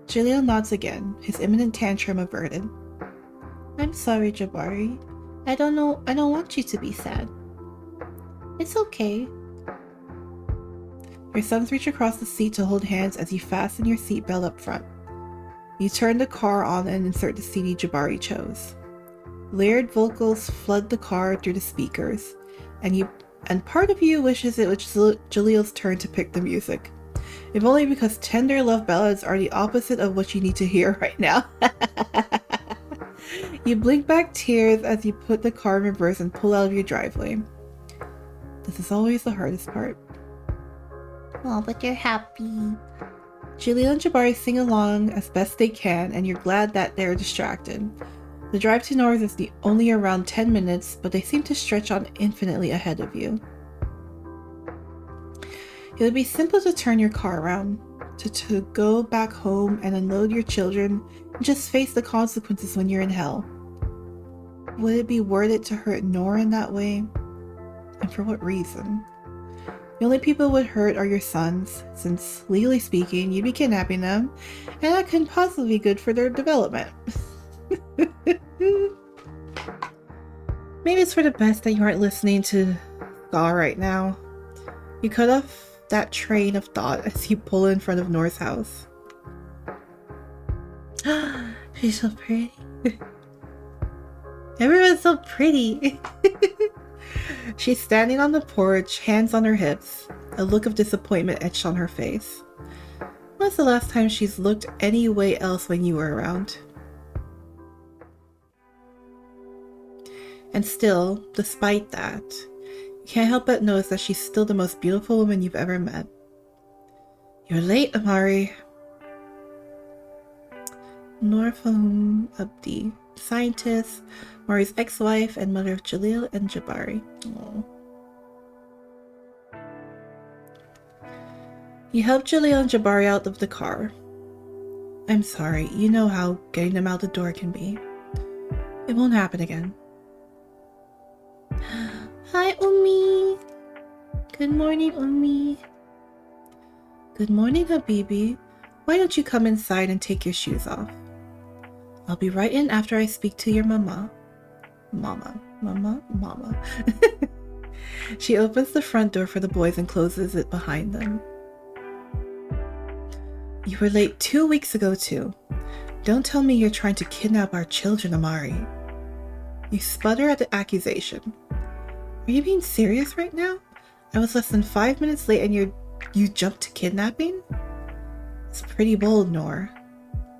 Jaleel nods again, his imminent tantrum averted. I'm sorry, Jabari. I don't want you to be sad. It's okay. Your sons reach across the seat to hold hands as you fasten your seatbelt up front. You turn the car on and insert the CD Jabari chose. Layered vocals flood the car through the speakers, and part of you wishes it was Jaleel's turn to pick the music. If only because tender love ballads are the opposite of what you need to hear right now. You blink back tears as you put the car in reverse and pull out of your driveway. This is always the hardest part. Oh, but you're happy. Jaleel and Jabari sing along as best they can, and you're glad that they're distracted. The drive to Noor's is only around 10 minutes, but they seem to stretch on infinitely ahead of you. It would be simple to turn your car around, to go back home and unload your children, and just face the consequences when you're in hell. Would it be worth it to hurt Noor in that way? And for what reason? The only people it would hurt are your sons, since, legally speaking, you'd be kidnapping them, and that couldn't possibly be good for their development. Maybe it's for the best that you aren't listening to Thaw right now. You cut off that train of thought as you pull in front of Noor's house. She's so pretty. Everyone's so pretty. She's standing on the porch, hands on her hips, a look of disappointment etched on her face. When's the last time she's looked any way else when you were around? And still, despite that, you can't help but notice that she's still the most beautiful woman you've ever met. You're late, Amari. Noor Abdi, scientist, Mari's ex-wife and mother of Jalil and Jabari. Aww. You helped Jalil and Jabari out of the car. I'm sorry, you know how getting them out the door can be. It won't happen again. Hi, Ummi. Good morning, Ummi. Good morning, Habibi. Why don't you come inside and take your shoes off? I'll be right in after I speak to your mama. Mama. She opens the front door for the boys and closes it behind them. You were late 2 weeks ago, too. Don't tell me you're trying to kidnap our children, Amari. You sputter at the accusation. Are you being serious right now? I was less than 5 minutes late and you jumped to kidnapping? It's pretty bold, Noor.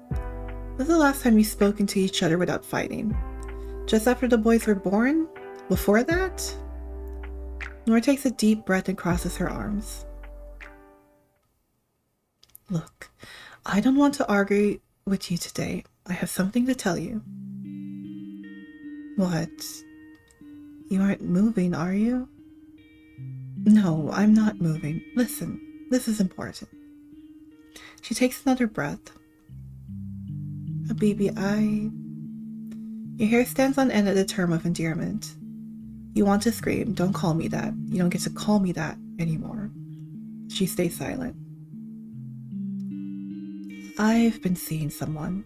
When was the last time you spoken to each other without fighting? Just after the boys were born? Before that? Noor takes a deep breath and crosses her arms. Look, I don't want to argue with you today. I have something to tell you. What? You aren't moving, are you? No, I'm not moving. Listen, this is important. She takes another breath. Habibi, Your hair stands on end at the term of endearment. You want to scream. Don't call me that. You don't get to call me that anymore. She stays silent. I've been seeing someone.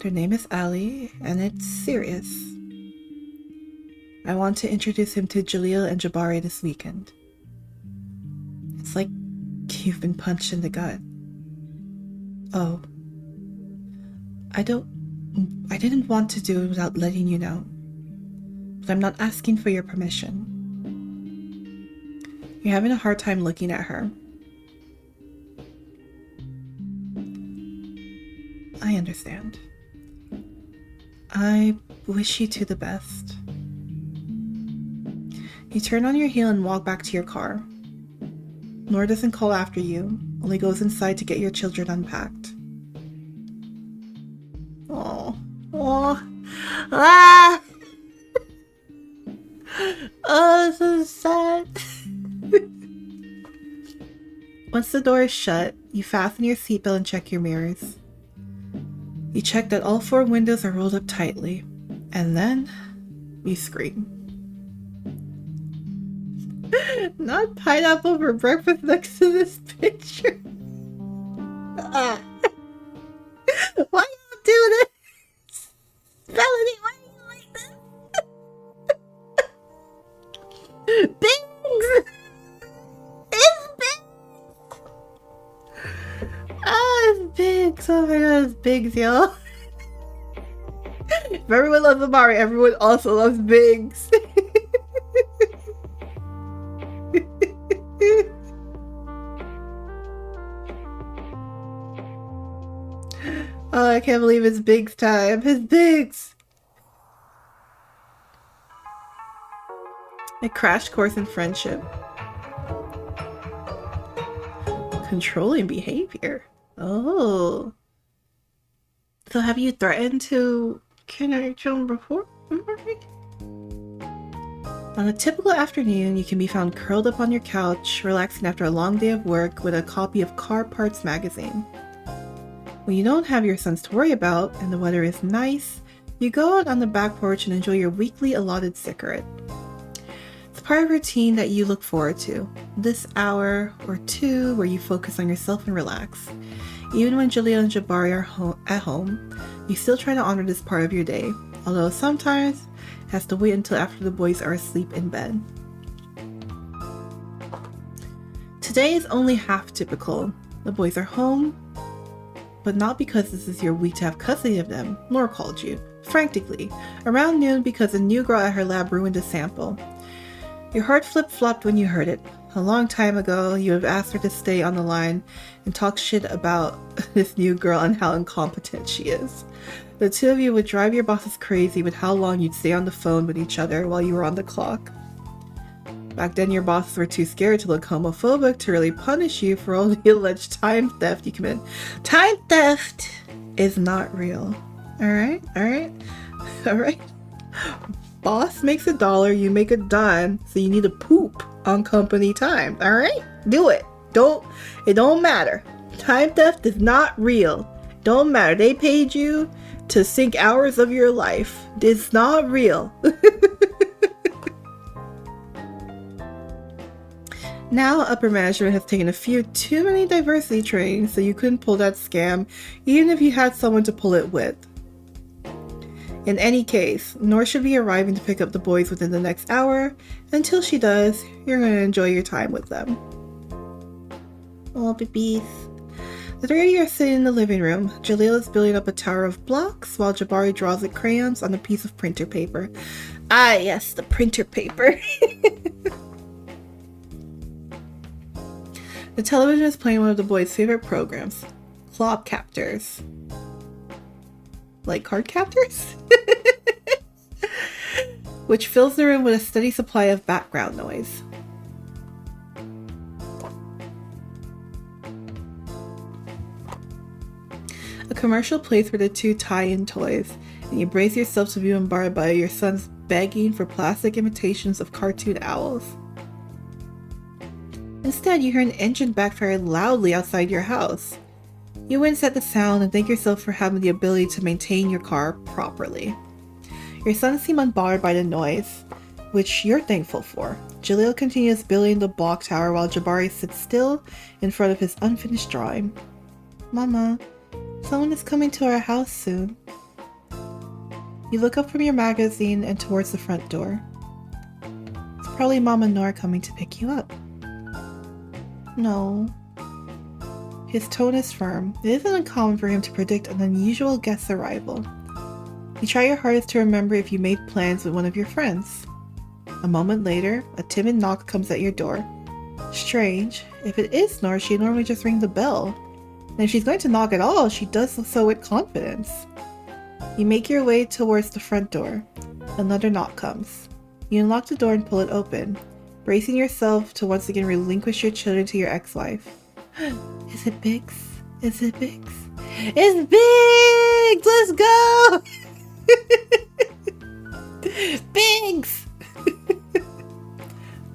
Their name is Ali, and it's serious. I want to introduce him to Jalil and Jabari this weekend. It's like you've been punched in the gut. Oh. I didn't want to do it without letting you know. But I'm not asking for your permission. You're having a hard time looking at her. I understand. I wish you two the best. You turn on your heel and walk back to your car. Noor doesn't call after you, only goes inside to get your children unpacked. Oh. Ah! Oh, so sad. Once the door is shut, you fasten your seatbelt and check your mirrors. You check that all 4 windows are rolled up tightly, and then you scream. Not pineapple for breakfast next to this picture. Why you do this? Melanie, why are you like this? Biggs! It's Biggs! Oh, it's Biggs. Oh my god, it's Biggs, y'all. If everyone loves Amari, everyone also loves Biggs. Oh, I can't believe it's Biggs time. It's Biggs! A crash course in friendship. Controlling behavior. Oh. So have you threatened to kidnap your children before? On a typical afternoon, you can be found curled up on your couch, relaxing after a long day of work with a copy of Car Parts magazine. When you don't have your sons to worry about and the weather is nice, you go out on the back porch and enjoy your weekly allotted cigarette. It's part of a routine that you look forward to. This hour or two where you focus on yourself and relax. Even when Jalil and Jabari are at home, you still try to honor this part of your day, although sometimes it has to wait until after the boys are asleep in bed. Today is only half typical. The boys are home, but not because this is your week to have custody of them. Laura called you, frantically, around noon because a new girl at her lab ruined a sample. Your heart flip-flopped when you heard it. A long time ago, you have asked her to stay on the line and talk shit about this new girl and how incompetent she is. The two of you would drive your bosses crazy with how long you'd stay on the phone with each other while you were on the clock. Back then, your bosses were too scared to look homophobic to really punish you for all the alleged time theft you commit. Time theft is not real. Alright? Alright? Alright? Boss makes $1, you make a dime, so you need to poop on company time. Alright? Do it. It don't matter. Time theft is not real. Don't matter. They paid you to sink hours of your life. It's not real. Now, upper management has taken a few too many diversity trainings, so you couldn't pull that scam, even if you had someone to pull it with. In any case, Nor should be arriving to pick up the boys within the next hour. Until she does, you're going to enjoy your time with them. Oh, babies. The three of you are sitting in the living room. Jaleel is building up a tower of blocks, while Jabari draws with crayons on a piece of printer paper. Ah, yes, the printer paper. The television is playing one of the boys' favorite programs, Clock Captors. Like card captors? Which fills the room with a steady supply of background noise. A commercial plays for the two tie-in toys, and you brace yourself to be bombarded by your sons begging for plastic imitations of cartoon owls. Instead, you hear an engine backfire loudly outside your house. You wince at the sound and thank yourself for having the ability to maintain your car properly. Your sons seem unbothered by the noise, which you're thankful for. Jaleel continues building the block tower while Jabari sits still in front of his unfinished drawing. Mama, someone is coming to our house soon. You look up from your magazine and towards the front door. It's probably Mama Nora coming to pick you up. No. His tone is firm. It isn't uncommon for him to predict an unusual guest's arrival. You try your hardest to remember if you made plans with one of your friends. A moment later, a timid knock comes at your door. Strange. If it is Nora, she'd normally just ring the bell. And if she's going to knock at all, she does so with confidence. You make your way towards the front door. Another knock comes. You unlock the door and pull it open, bracing yourself to once again relinquish your children to your ex-wife. Is it Biggs? Is it Biggs? It's Biggs! Let's go! Biggs!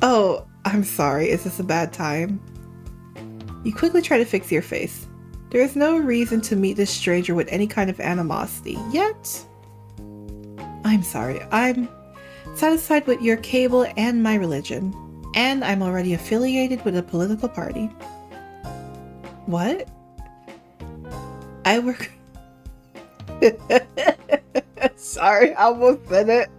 Oh, I'm sorry. Is this a bad time? You quickly try to fix your face. There is no reason to meet this stranger with any kind of animosity, yet I'm sorry. I'm satisfied with your cable and my religion, and I'm already affiliated with a political party. What? I work... Sorry, I almost said it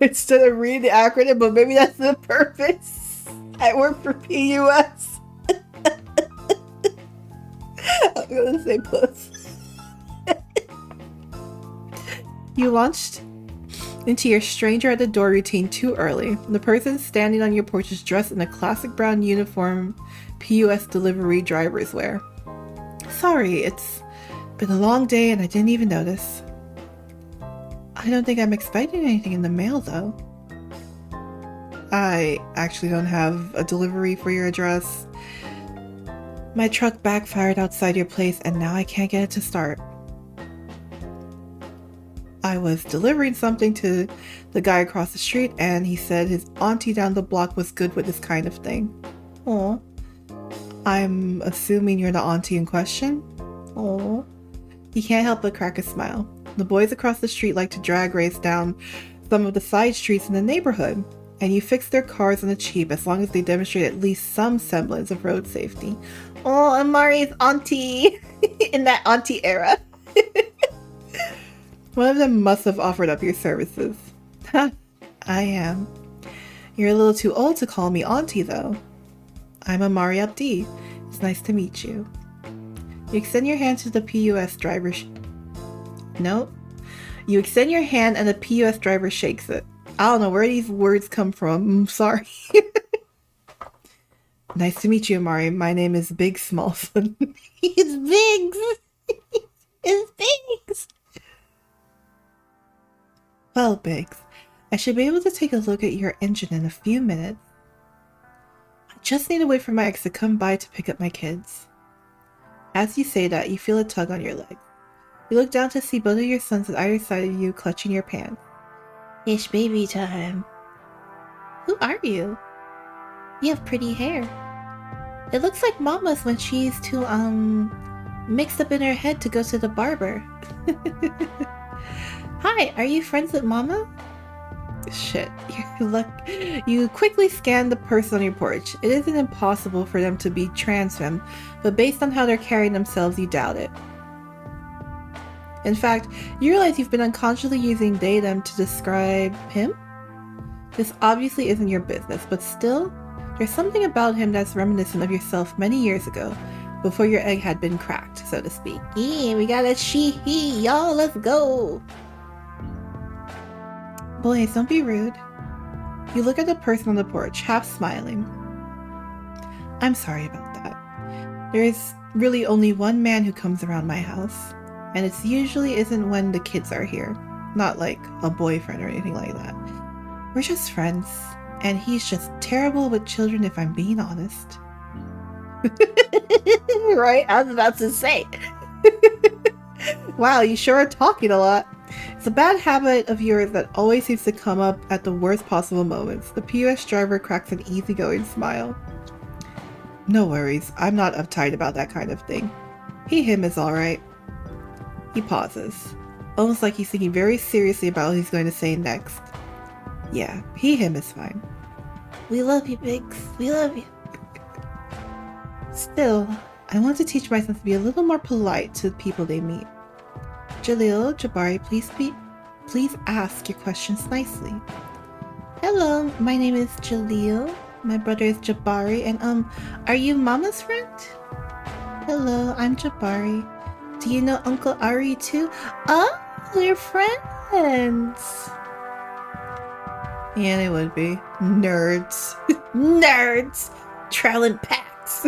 instead of reading the acronym, but maybe that's the purpose. I work for PUS. I'm gonna say puss. You launched into your stranger at the door routine too early. The person standing on your porch is dressed in a classic brown uniform PUS delivery driver's wear. Sorry, it's been a long day and I didn't even notice. I don't think I'm expecting anything in the mail though. I actually don't have a delivery for your address. My truck backfired outside your place and now I can't get it to start. I was delivering something to the guy across the street and he said his auntie down the block was good with this kind of thing. Aw. I'm assuming you're the auntie in question? Aw. You can't help but crack a smile. The boys across the street like to drag race down some of the side streets in the neighborhood, and you fix their cars on the cheap as long as they demonstrate at least some semblance of road safety. Oh, Amari's auntie! In that auntie era. One of them must have offered up your services. Ha, I am. You're a little too old to call me auntie, though. I'm Amari Abdi. It's nice to meet you. You extend your hand to the PUS driver. Nope. You extend your hand and the PUS driver shakes it. I don't know where these words come from. I'm sorry. Nice to meet you, Amari. My name is Big Smallson. It's Biggs. It's Biggs. Well, Biggs, I should be able to take a look at your engine in a few minutes. just need to wait for my ex to come by to pick up my kids. As you say that, you feel a tug on your leg. You look down to see both of your sons at either side of you clutching your pants. It's baby time. Who are you? You have pretty hair. It looks like Mama's when she's too, mixed up in her head to go to the barber. Hi, are you friends with Mama? Shit, you quickly scan the person on your porch. It isn't impossible for them to be trans femme, but based on how they're carrying themselves, you doubt it. In fact, you realize you've been unconsciously using they them to describe him? This obviously isn't your business, but still, there's something about him that's reminiscent of yourself many years ago, before your egg had been cracked, so to speak. Yeah, we got a she-he, y'all, let's go. Boys, don't be rude. You look at the person on the porch, half smiling. I'm sorry about that. There's really only one man who comes around my house, and it usually isn't when the kids are here. Not like a boyfriend or anything like that. We're just friends, and he's just terrible with children if I'm being honest. Right? I was about to say. Wow, you sure are talking a lot. It's a bad habit of yours that always seems to come up at the worst possible moments. The POS driver cracks an easygoing smile. No worries, I'm not uptight about that kind of thing. Him is alright. He pauses, almost like he's thinking very seriously about what he's going to say next. Yeah, him is fine. We love you, Biggs. We love you. Still, I want to teach my sons to be a little more polite to the people they meet. Jalil, Jabari, please ask your questions nicely. Hello, my name is Jalil. My brother is Jabari, and are you Mama's friend? Hello, I'm Jabari. Do you know Uncle Ari too? Oh, we're friends. Yeah, they would be. Nerds. Nerds! Trailing packs.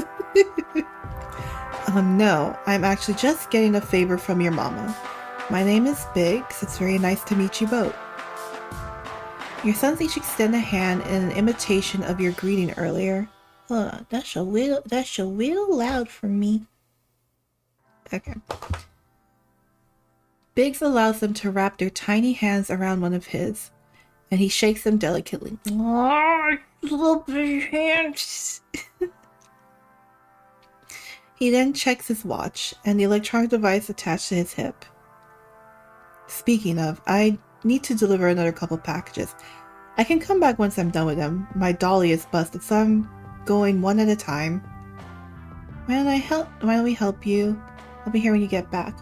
No, I'm actually just getting a favor from your mama. My name is Biggs. It's very nice to meet you both. Your sons each extend a hand in an imitation of your greeting earlier. Hold on, that's a little loud for me. Okay. Biggs allows them to wrap their tiny hands around one of his, and he shakes them delicately. Oh, little big hands. He then checks his watch and the electronic device attached to his hip. Speaking of, I need to deliver another couple packages. I can come back once I'm done with them. My dolly is busted, so I'm going one at a time. Why don't we help you? I'll be here when you get back.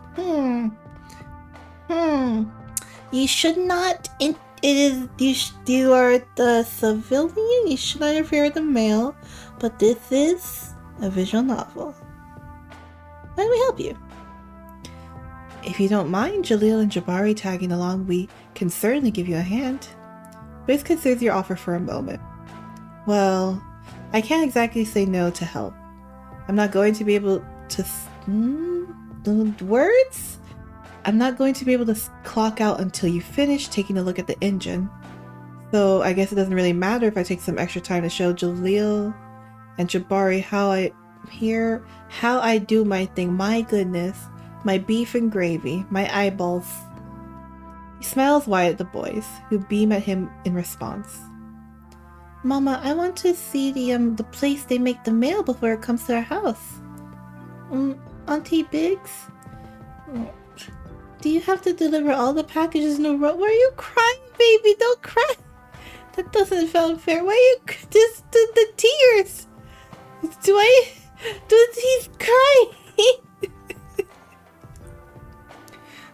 You should not. You are the civilian. You should not interfere with the mail. But this is a visual novel. Why don't we help you? If you don't mind Jalil and Jabari tagging along, we can certainly give you a hand. Biggs considers your offer for a moment. Well, I can't exactly say no to help. I'm not going to be able to... the words? I'm not going to be able to clock out until you finish taking a look at the engine. So I guess it doesn't really matter if I take some extra time to show Jalil and Jabari how I do my thing. My goodness. My beef and gravy. My eyeballs. He smiles wide at the boys, who beam at him in response. Mama, I want to see the place they make the mail before it comes to our house. Auntie Biggs? Do you have to deliver all the packages in a row? Why are you crying, baby? Don't cry. That doesn't sound fair. Why are you... Just the tears. He's crying.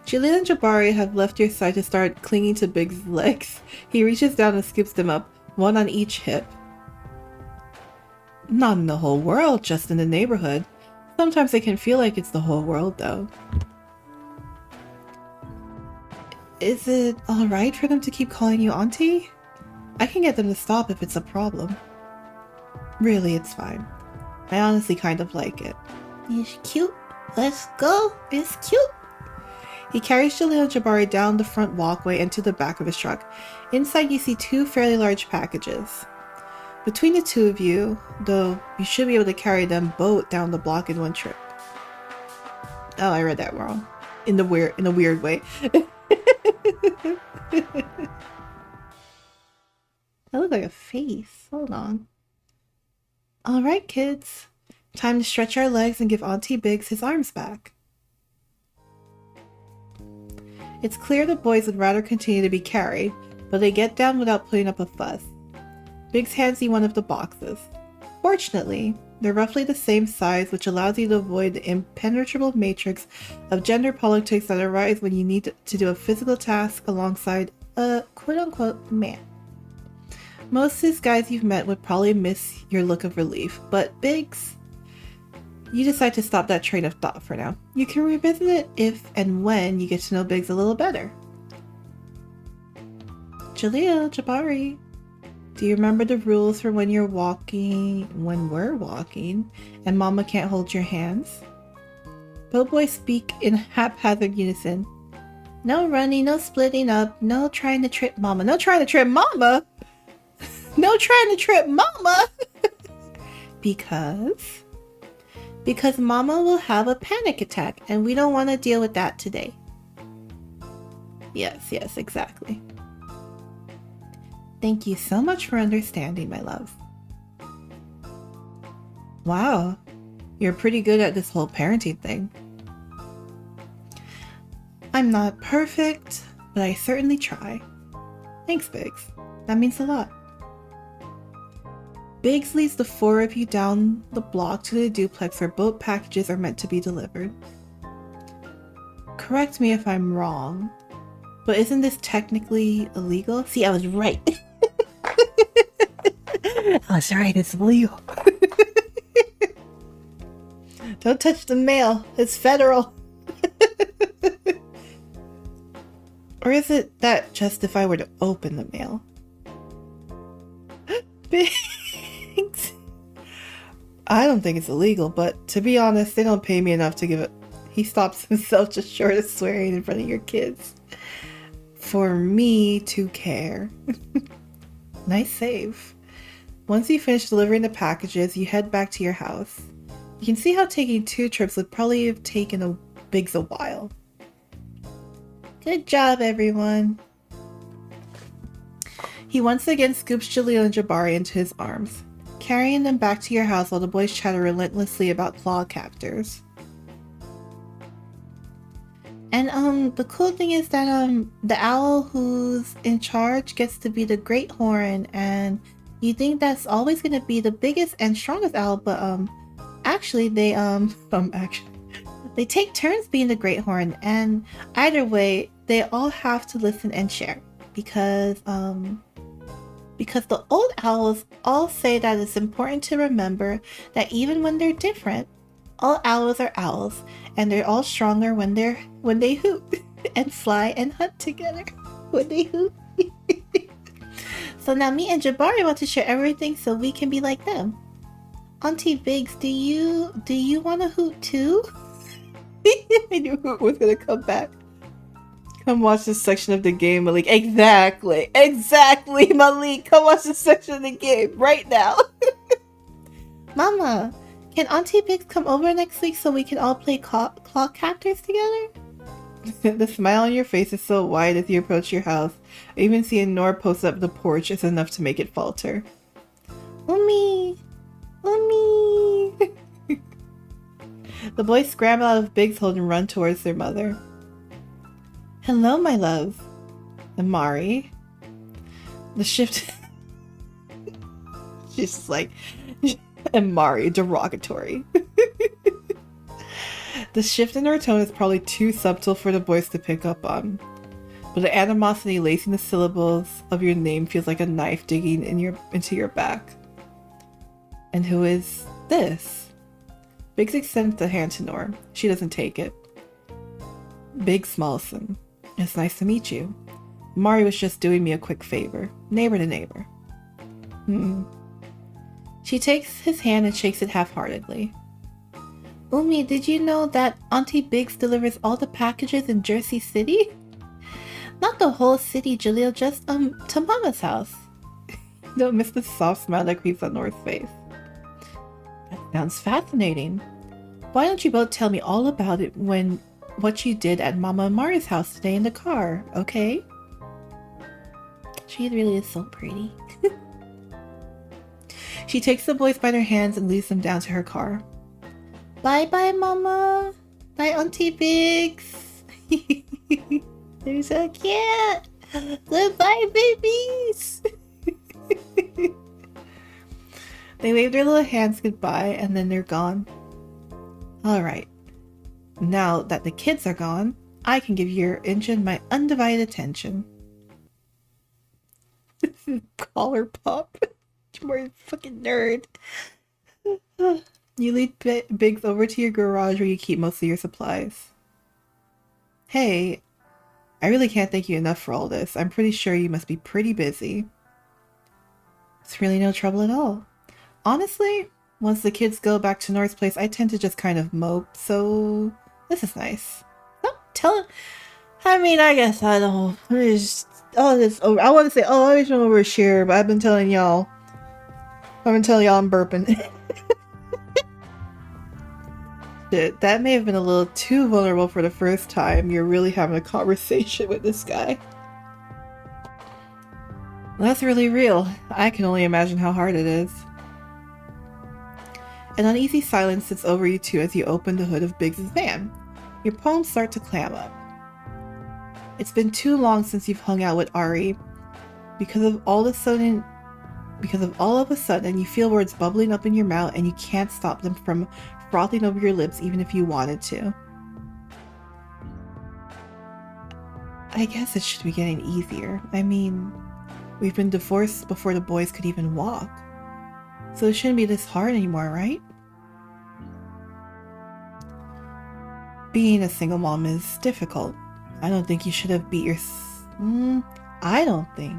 Jalil and Jabari have left your side to start clinging to Biggs' legs. He reaches down and scoops them up, one on each hip. Not in the whole world, just in the neighborhood. Sometimes it can feel like it's the whole world, though. Is it alright for them to keep calling you Auntie? I can get them to stop if it's a problem. Really, it's fine. I honestly kind of like it. It's cute. Let's go. It's cute. He carries Jalil and Jabari down the front walkway and to the back of his truck. Inside, you see two fairly large packages. Between the two of you, though, you should be able to carry them both down the block in one trip. Oh, I read that wrong. In a weird way. That looks like a face. Hold on. Alright, kids. Time to stretch our legs and give Auntie Biggs his arms back. It's clear the boys would rather continue to be carried, but they get down without putting up a fuss. Biggs hands you one of the boxes. Fortunately, they're roughly the same size, which allows you to avoid the impenetrable matrix of gender politics that arise when you need to do a physical task alongside a quote-unquote man. Most of these guys you've met would probably miss your look of relief, but Biggs, you decide to stop that train of thought for now. You can revisit it if and when you get to know Biggs a little better. Jaleel, Jabari, do you remember the rules for when we're walking, and Mama can't hold your hands? Both boys speak in haphazard unison. No running, no splitting up, no trying to trip Mama. No trying to trip Mama? No trying to trip Mama! Because Mama will have a panic attack, and we don't want to deal with that today. Yes, exactly. Thank you so much for understanding, my love. Wow, you're pretty good at this whole parenting thing. I'm not perfect, but I certainly try. Thanks, Biggs. That means a lot. Biggs leads the four of you down the block to the duplex where both packages are meant to be delivered. Correct me if I'm wrong, but isn't this technically illegal? See, I was right. I was right, it's illegal. Don't touch the mail, it's federal. Or is it that just if I were to open the mail? Biggs. I don't think it's illegal, but to be honest, they don't pay me enough to give it. He stops himself just short of swearing in front of your kids. For me to care. Nice save. Once you finish delivering the packages, you head back to your house. You can see how taking 2 trips would probably have taken Biggs a while. Good job, everyone. He once again scoops Jaleel and Jabari into his arms, carrying them back to your house while the boys chatter relentlessly about claw captors. And the cool thing is that the owl who's in charge gets to be the Great Horn, and you think that's always gonna be the biggest and strongest owl, but actually they they take turns being the Great Horn, and either way they all have to listen and share because the old owls all say that it's important to remember that even when they're different, all owls are owls, and they're all stronger when they hoot and fly and hunt together when they hoot. So now me and Jabari want to share everything so we can be like them. Auntie Biggs, do you want to hoot too? I knew Hoot was gonna come back. Come watch this section of the game, Malik. Exactly, Malik. Come watch this section of the game right now. Mama, can Auntie Biggs come over next week so we can all play claw captors together? The smile on your face is so wide as you approach your house. Even seeing Nora post up the porch is enough to make it falter. Umi! The boys scramble out of Biggs' hold and run towards their mother. Hello, my love. Amari. The shift... She's just like... Amari, derogatory. The shift in her tone is probably too subtle for the boys to pick up on. But the animosity lacing the syllables of your name feels like a knife digging into your back. And who is this? Biggs extends the hand to Nora. She doesn't take it. Biggs Smallson. It's nice to meet you. Mari was just doing me a quick favor. Neighbor to neighbor. She takes his hand and shakes it half-heartedly. Umi, did you know that Auntie Biggs delivers all the packages in Jersey City? Not the whole city, Jaleel, just to Mama's house. Don't miss the soft smile that creeps on Nora's face. That sounds fascinating. Why don't you both tell me all about it what you did at Mama Amari's house today in the car, okay? She really is so pretty. She takes the boys by their hands and leads them down to her car. Bye-bye, Mama. Bye, Auntie Biggs. They're so cute. Goodbye, babies. They wave their little hands goodbye and then they're gone. Alright. Now that the kids are gone, I can give your engine my undivided attention. This is collar pop. You're a fucking nerd. You lead Biggs over to your garage where you keep most of your supplies. Hey, I really can't thank you enough for all this. I'm pretty sure you must be pretty busy. It's really no trouble at all. Honestly, once the kids go back to Nora's place, I tend to just kind of mope, so this is nice. Oh, I mean, I guess I don't. All this. Oh, I want to say, I wish I'm overshare, but I've been telling y'all I'm burping. Shit, that may have been a little too vulnerable for the first time. You're really having a conversation with this guy. That's really real. I can only imagine how hard it is. An uneasy silence sits over you two as you open the hood of Biggs' van. Your palms start to clam up. It's been too long since you've hung out with Ari. Because of all of a sudden, you feel words bubbling up in your mouth and you can't stop them from frothing over your lips even if you wanted to. I guess it should be getting easier. I mean, we've been divorced before the boys could even walk. So it shouldn't be this hard anymore, right? Being a single mom is difficult. I don't think you should have I don't think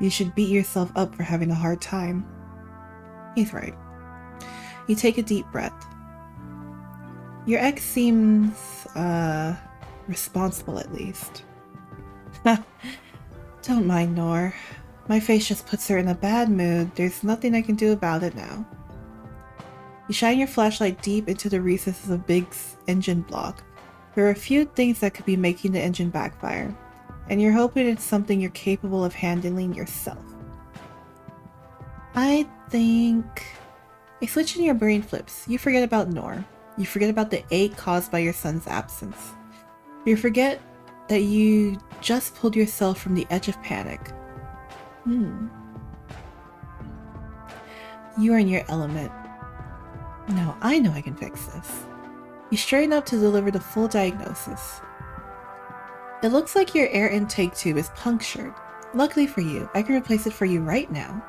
you should beat yourself up for having a hard time. He's right. You take a deep breath. Your ex seems, responsible at least. Don't mind Nor. My face just puts her in a bad mood. There's nothing I can do about it now. You shine your flashlight deep into the recesses of Biggs' engine block. There are a few things that could be making the engine backfire, and you're hoping it's something you're capable of handling yourself. I think... A switch in your brain flips. You forget about Nor. You forget about the ache caused by your son's absence. You forget that you just pulled yourself from the edge of panic. You are in your element. No, I know I can fix this. You straighten up to deliver the full diagnosis. It looks like your air intake tube is punctured. Luckily for you, I can replace it for you right now.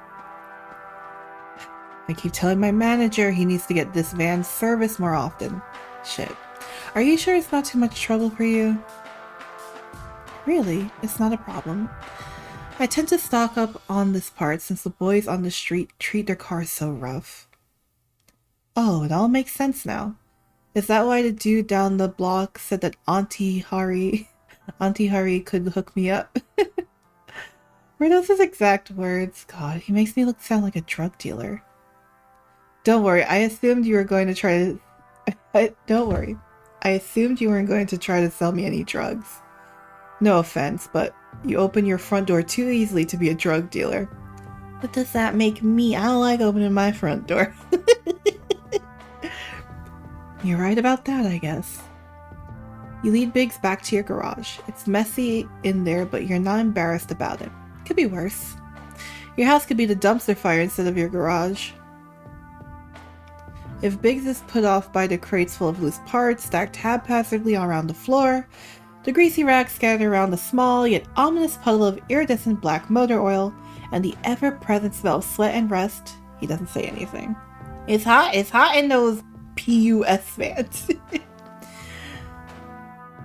I keep telling my manager he needs to get this van serviced more often. Shit. Are you sure it's not too much trouble for you? Really, it's not a problem. I tend to stock up on this part since the boys on the street treat their cars so rough. Oh, it all makes sense now. Is that why the dude down the block said that Auntie Hari could hook me up? Were those his exact words? God, he makes me sound like a drug dealer. Don't worry, I assumed you were going to try to... Don't worry. I assumed you weren't going to try to sell me any drugs. No offense, but you open your front door too easily to be a drug dealer. What does that make me? I don't like opening my front door. You're right about that, I guess. You lead Biggs back to your garage. It's messy in there, but you're not embarrassed about it. Could be worse. Your house could be the dumpster fire instead of your garage. If Biggs is put off by the crates full of loose parts stacked haphazardly around the floor, the greasy rags scattered around the small yet ominous puddle of iridescent black motor oil, and the ever-present smell of sweat and rust, he doesn't say anything. It's hot in those PUS vans.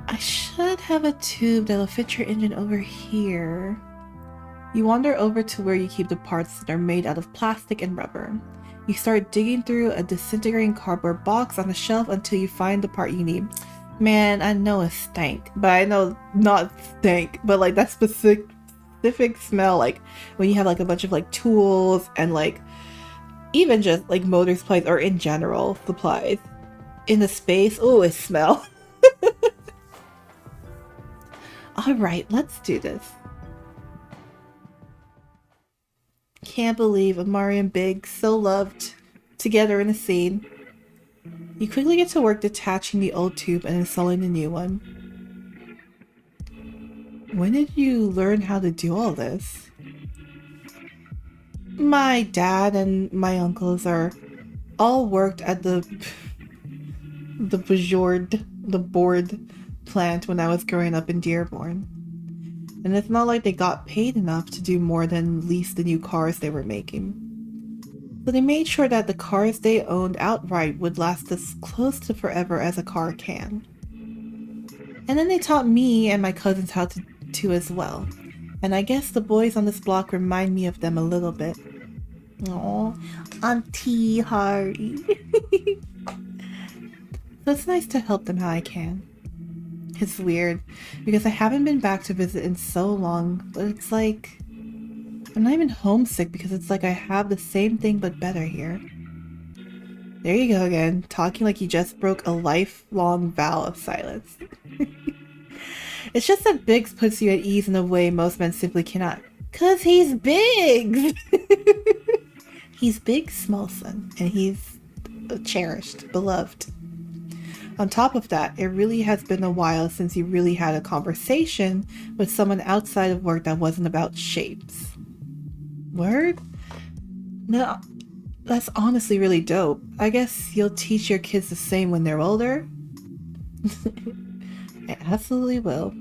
I should have a tube that'll fit your engine over here. You wander over to where you keep the parts that are made out of plastic and rubber. You start digging through a disintegrating cardboard box on the shelf until you find the part you need. Man, I know it's stank, but I know not stank, but like that specific specific smell, like when you have like a bunch of like tools and like even just like motor supplies or in general supplies in the space. Oh, it smells. All right, let's do this. Can't believe Amari and Big, so loved, together in a scene. You quickly get to work detaching the old tube and installing the new one. When did you learn how to do all this? My dad and my uncles are all worked at the board plant when I was growing up in Dearborn. And it's not like they got paid enough to do more than lease the new cars they were making. So they made sure that the cars they owned outright would last as close to forever as a car can. And then they taught me and my cousins how to as well. And I guess the boys on this block remind me of them a little bit. Aww, Auntie Hardy. So it's nice to help them how I can. It's weird, because I haven't been back to visit in so long, but it's like, I'm not even homesick because it's like I have the same thing but better here. There you go again, talking like you just broke a lifelong vow of silence. It's just that Biggs puts you at ease in a way most men simply cannot. 'Cause he's Biggs! He's Biggs' small son, and he's cherished, beloved. On top of that, it really has been a while since you really had a conversation with someone outside of work that wasn't about shapes. Word? No, that's honestly really dope. I guess you'll teach your kids the same when they're older? I absolutely will.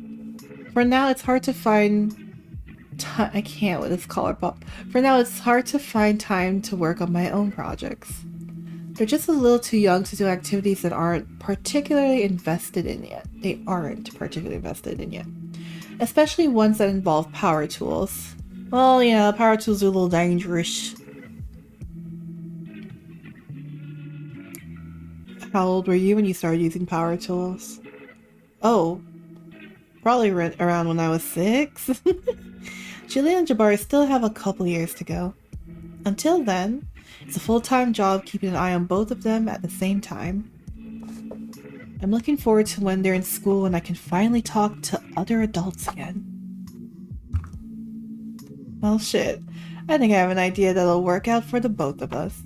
For now, it's hard to find time. I can't with this collar pop. For now, it's hard to find time to work on my own projects. They're just a little too young to do activities that aren't particularly invested in yet. Especially ones that involve power tools. Well, yeah, power tools are a little dangerous. How old were you when you started using power tools? Oh, probably around when I was 6. Julian and Jabari still have a couple years to go. Until then, it's a full-time job keeping an eye on both of them at the same time. I'm looking forward to when they're in school and I can finally talk to other adults again. Well, shit. I think I have an idea that'll work out for the both of us.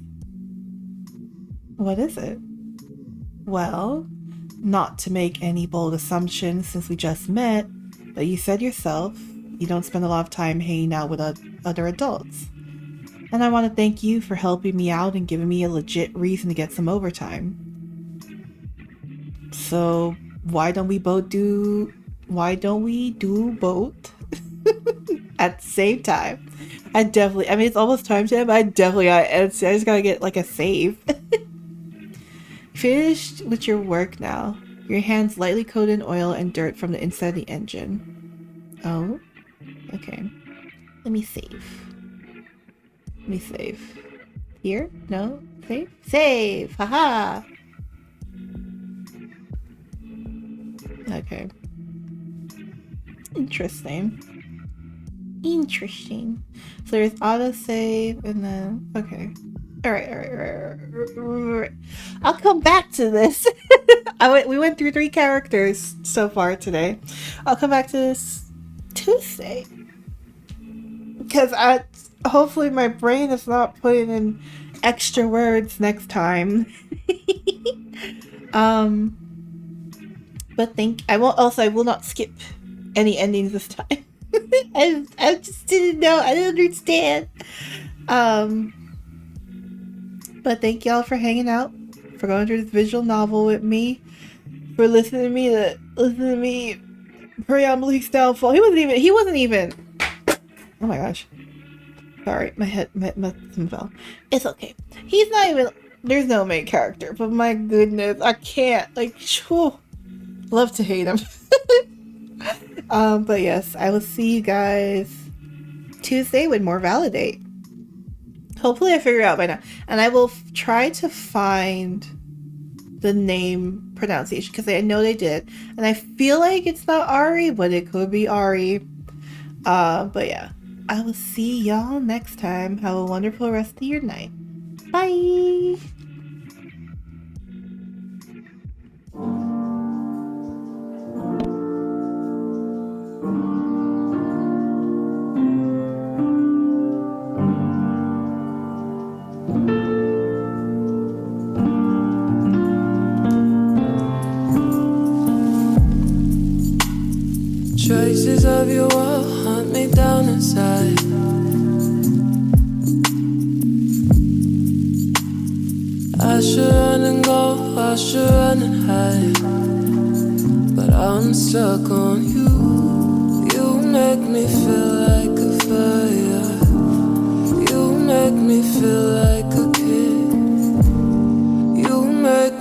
What is it? Well, not to make any bold assumptions since we just met, but you said yourself you don't spend a lot of time hanging out with other adults. And I want to thank you for helping me out and giving me a legit reason to get some overtime. So why don't we do both at the same time? I mean, it's almost time to end, but I just gotta get like a save. Finished with your work now. Your hands lightly coated in oil and dirt from the inside of the engine. Oh, okay. Let me save. Here? No? Save? Save! Haha! Okay. Interesting. So there's autosave and then... Okay. Alright. I'll come back to this. We went through 3 characters so far today. I'll come back to this Tuesday. Because hopefully my brain is not putting in extra words next time. But I will not skip any endings this time. I just didn't know. I didn't understand. But thank y'all for hanging out, for going through this visual novel with me, for listening to me pray on Malik's downfall. He wasn't even. Oh my gosh. Sorry, my something fell. It's okay. He's not even. There's no main character, but my goodness, I can't. Like, love to hate him. But yes, I will see you guys Tuesday with more ValiDate. Hopefully I figure it out by now. And I will try to find the name pronunciation, because I know they did. And I feel like it's not Ari, but it could be Ari. But yeah, I will see y'all next time. Have a wonderful rest of your night. Bye. Traces of your world hunt me down inside. I should run and go, I should run and hide, but I'm stuck on you. You make me feel like a fire. You make me feel like